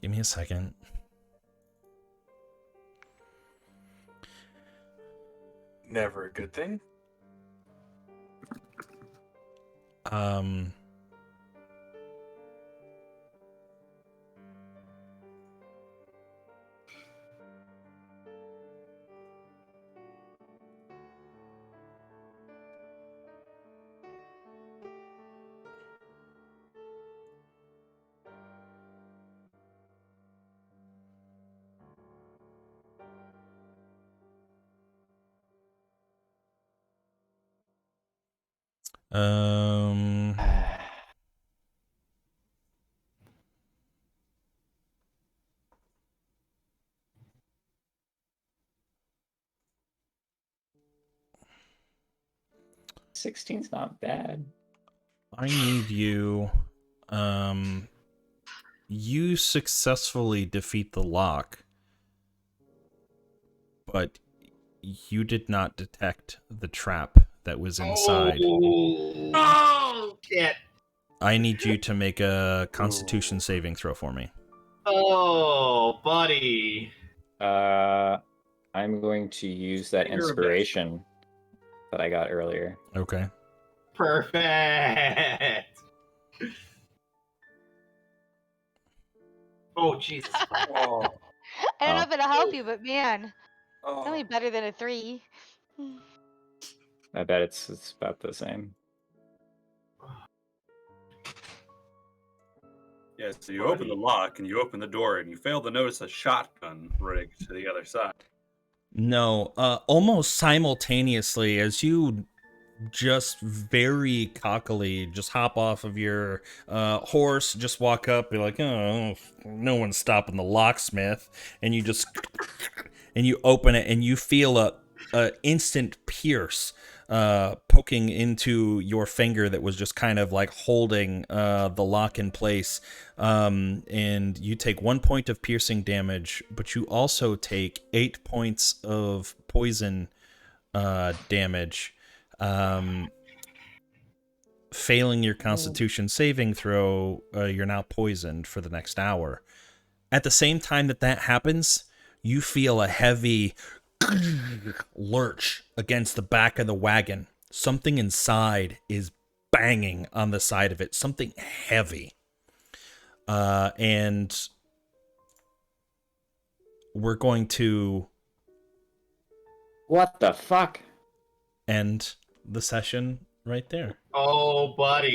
Give me a second. Never a good thing. Um, 16's not bad. I need you. You successfully defeat the lock, but you did not detect the trap that was inside. Oh Shit. I need you to make a Constitution saving throw for me. Oh, buddy. I'm going to use that You're a bitch. inspiration that I got earlier. Okay. Perfect. Oh, Jesus. Oh, I don't know Oh. if it'll help you, but man, it's oh. only better than a 3. I bet it's about the same. Yeah, so you open the lock and you open the door and you fail to notice a shotgun rigged to the other side. No, almost simultaneously as you just very cockily just hop off of your horse, just walk up, be like, oh, no one's stopping the locksmith, and you just and you open it and you feel a instant pierce poking into your finger that was just kind of like holding the lock in place, and you take 1 point of piercing damage, but you also take 8 points of poison damage. Failing your Constitution saving throw, you're now poisoned for the next hour. At the same time that happens, you feel a heavy lurch against the back of the wagon. Something inside is banging on the side of it. Something heavy. And we're going to What the fuck? end the session right there. Oh, buddy.